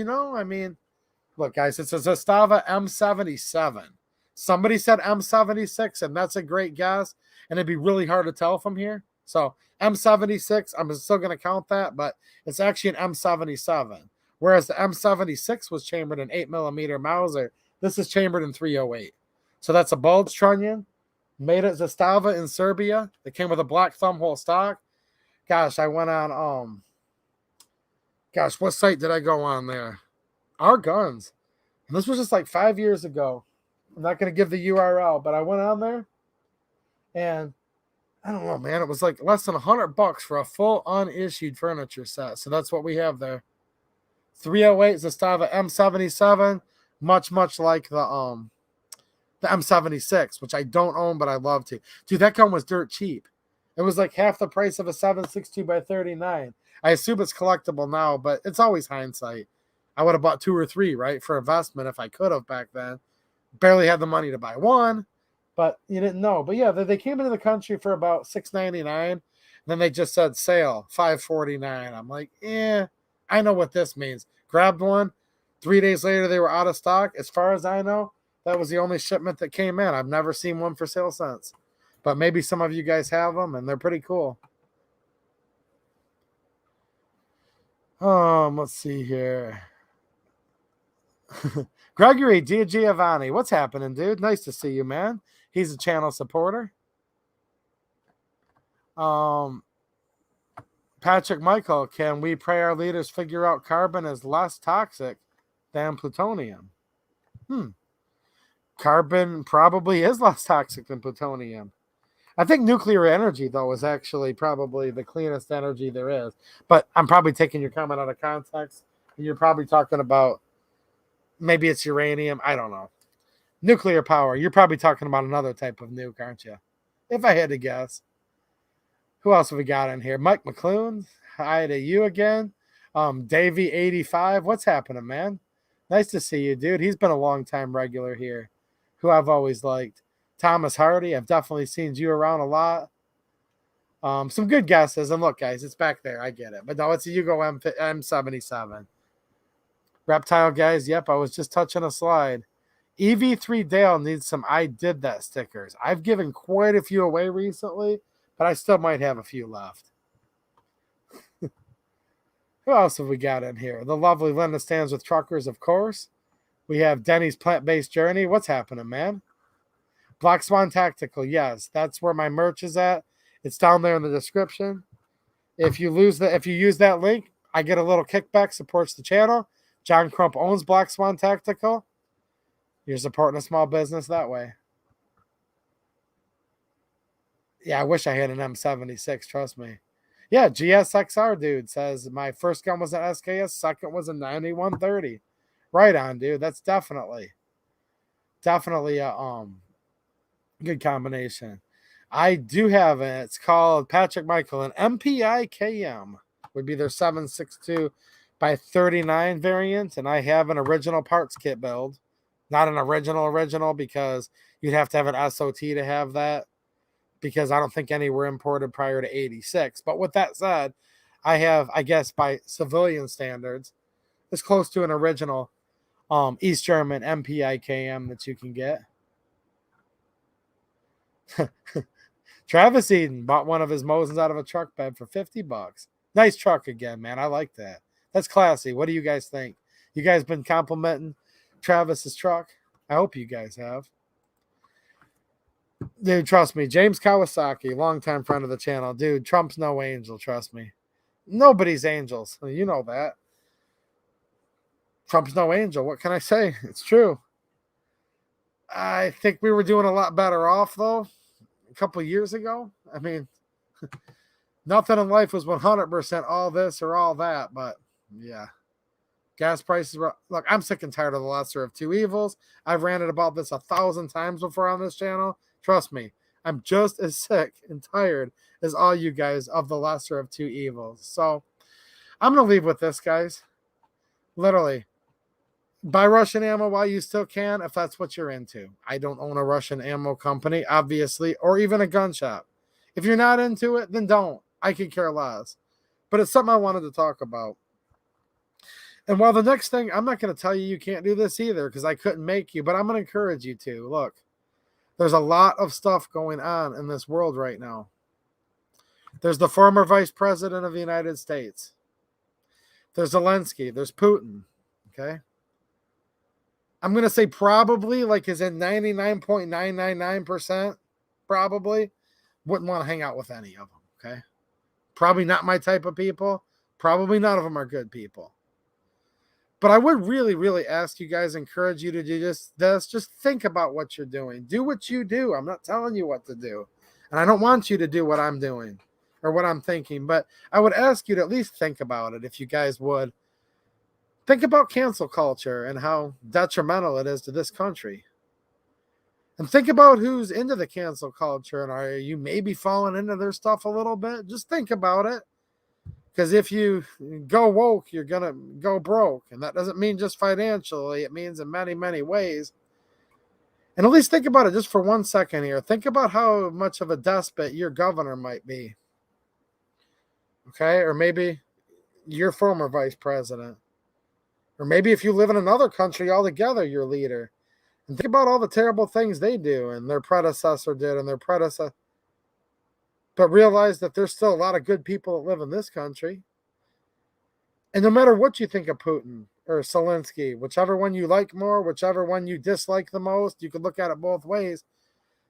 look, guys, it's a Zastava M77. Somebody said M76, and that's a great guess, and it'd be really hard to tell from here. So M76, I'm still going to count that, but it's actually an M77. Whereas the M76 was chambered in 8mm Mauser, this is chambered in 308. So that's a bulge trunnion, made at Zastava in Serbia. It came with a black thumbhole stock. Gosh, I went on, what site did I go on there? Our Guns. And this was just like 5 years ago. I'm not going to give the URL, but I went on there, and I don't know, man. It was like less than $100 for a full unissued furniture set. So that's what we have there. 308 Zastava M77, much like the M76, which I don't own, but I love to. Dude, that gun was dirt cheap. It was like half the price of a 7.62x39. I assume it's collectible now, but it's always hindsight. I would have bought 2 or 3, right, for investment if I could have back then. Barely had the money to buy one, but you didn't know. But yeah, they came into the country for about $6.99. Then they just said sale, $5.49. I'm like, I know what this means. Grabbed one, 3 days later, they were out of stock. As far as I know, that was the only shipment that came in. I've never seen one for sale since. But maybe some of you guys have them, and they're pretty cool. Let's see here. Gregory Giovanni, what's happening, dude? Nice to see you, man. He's a channel supporter. Patrick Michael, can we pray our leaders figure out carbon is less toxic than plutonium? Carbon probably is less toxic than plutonium. I think nuclear energy, though, is actually probably the cleanest energy there is. But I'm probably taking your comment out of context. And you're probably talking about maybe it's uranium. I don't know. Nuclear power. You're probably talking about another type of nuke, aren't you? If I had to guess. Who else have we got in here? Mike McClune. Hi to you again. Davey85. What's happening, man? Nice to see you, dude. He's been a long-time regular here, who I've always liked. Thomas Hardy, I've definitely seen you around a lot. Some good guesses. And look, guys, it's back there. I get it. But no, it's a Yugo M77. Reptile guys, yep, I was just touching a slide. EV3 Dale needs some I did that stickers. I've given quite a few away recently, but I still might have a few left. Who else have we got in here? The lovely Linda Stands with Truckers, of course. We have Denny's Plant-Based Journey. What's happening, man? Black Swan Tactical, yes, that's where my merch is at. It's down there in the description. If you use that link, I get a little kickback, supports the channel. John Crump owns Black Swan Tactical. You're supporting a small business that way. Yeah, I wish I had an M76, trust me. Yeah, GSXR dude says my first gun was an SKS, second was a 9130. Right on, dude. That's definitely a good combination. I do have it. It's called Patrick Michael, an MPI-KM would be their 762 by 39 variant, and I have an original parts kit build. Not an original because you'd have to have an SOT to have that, because I don't think any were imported prior to 86. But with that said, I have, I guess by civilian standards, as close to an original East German MPI-KM that you can get. Travis Eden bought one of his Mosins out of a truck bed for $50. Nice truck again, man. I like that. That's classy. What do you guys think? You guys been complimenting Travis's truck? I hope you guys have. Dude, trust me. James Kawasaki, longtime friend of the channel. Dude, Trump's no angel, trust me. Nobody's angels. You know that. Trump's no angel. What can I say? It's true. I think we were doing a lot better off, though, a couple of years ago. I mean, nothing in life was 100% all this or all that, but yeah. Gas prices were, look, I'm sick and tired of the lesser of two evils. I've ranted about this 1,000 times before on this channel. Trust me, I'm just as sick and tired as all you guys of the lesser of two evils. So I'm going to leave with this, guys. Literally, buy Russian ammo while you still can, if that's what you're into. I don't own a Russian ammo company, obviously, or even a gun shop. If you're not into it, then don't. I could care less. But it's something I wanted to talk about. And while the next thing, I'm not going to tell you can't do this either, because I couldn't make you, but I'm going to encourage you to. Look, there's a lot of stuff going on in this world right now. There's the former vice president of the United States. There's Zelensky. There's Putin. Okay? I'm going to say probably, like is in 99.999%, probably wouldn't want to hang out with any of them. Okay? Probably not my type of people. Probably none of them are good people. But I would really, really ask you guys, encourage you to do this. Just think about what you're doing. Do what you do. I'm not telling you what to do. And I don't want you to do what I'm doing or what I'm thinking. But I would ask you to at least think about it, if you guys would. Think about cancel culture and how detrimental it is to this country. And think about who's into the cancel culture. And are you maybe falling into their stuff a little bit? Just think about it. Because if you go woke, you're going to go broke. And that doesn't mean just financially. It means in many, many ways. And at least think about it just for 1 second here. Think about how much of a despot your governor might be. Okay? Or maybe your former vice president. Or maybe if you live in another country altogether, your leader. And think about all the terrible things they do and their predecessor did and their predecessor. But realize that there's still a lot of good people that live in this country. And no matter what you think of Putin or Zelensky, whichever one you like more, whichever one you dislike the most, you could look at it both ways.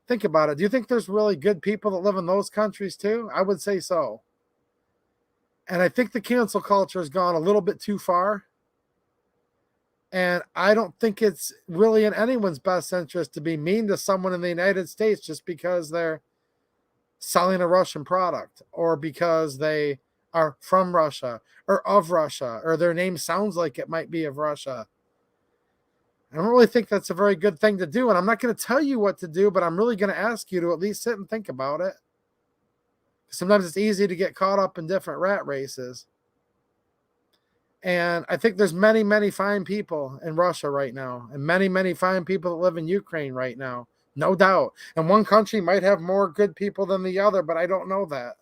Think about it. Do you think there's really good people that live in those countries too? I would say so. And I think the cancel culture has gone a little bit too far. And I don't think it's really in anyone's best interest to be mean to someone in the United States just because they're selling a Russian product or because they are from Russia or of Russia or their name sounds like it might be of Russia. I don't really think that's a very good thing to do. And I'm not going to tell you what to do, but I'm really going to ask you to at least sit and think about it. Sometimes it's easy to get caught up in different rat races. And I think there's many, many fine people in Russia right now and many, many fine people that live in Ukraine right now. No doubt. And one country might have more good people than the other, but I don't know that.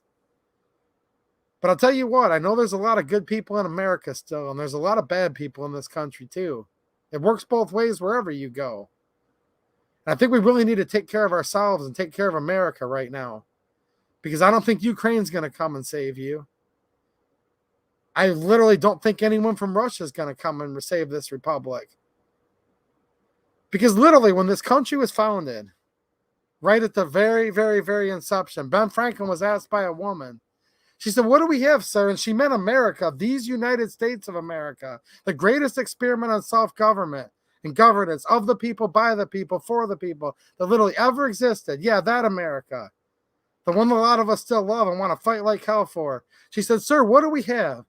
But I'll tell you what, I know there's a lot of good people in America still, and there's a lot of bad people in this country too. It works both ways wherever you go. And I think we really need to take care of ourselves and take care of America right now. Because I don't think Ukraine's going to come and save you. I literally don't think anyone from Russia is going to come and save this republic. Because literally when this country was founded, right at the very, very, very inception, Ben Franklin was asked by a woman. She said, "What do we have, sir?" And she meant America, these United States of America, the greatest experiment on self-government and governance of the people, by the people, for the people that literally ever existed. Yeah, that America. The one that a lot of us still love and want to fight like hell for. She said, "Sir, what do we have?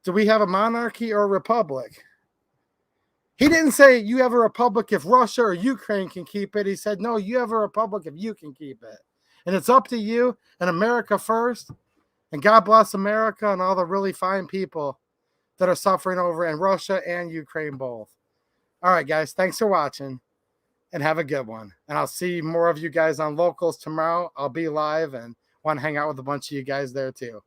Do we have a monarchy or a republic?" He didn't say you have a republic if Russia or Ukraine can keep it. He said, no, you have a republic if you can keep it. And it's up to you and America first. And God bless America and all the really fine people that are suffering over in Russia and Ukraine both. All right, guys, thanks for watching and have a good one. And I'll see more of you guys on Locals tomorrow. I'll be live and want to hang out with a bunch of you guys there too.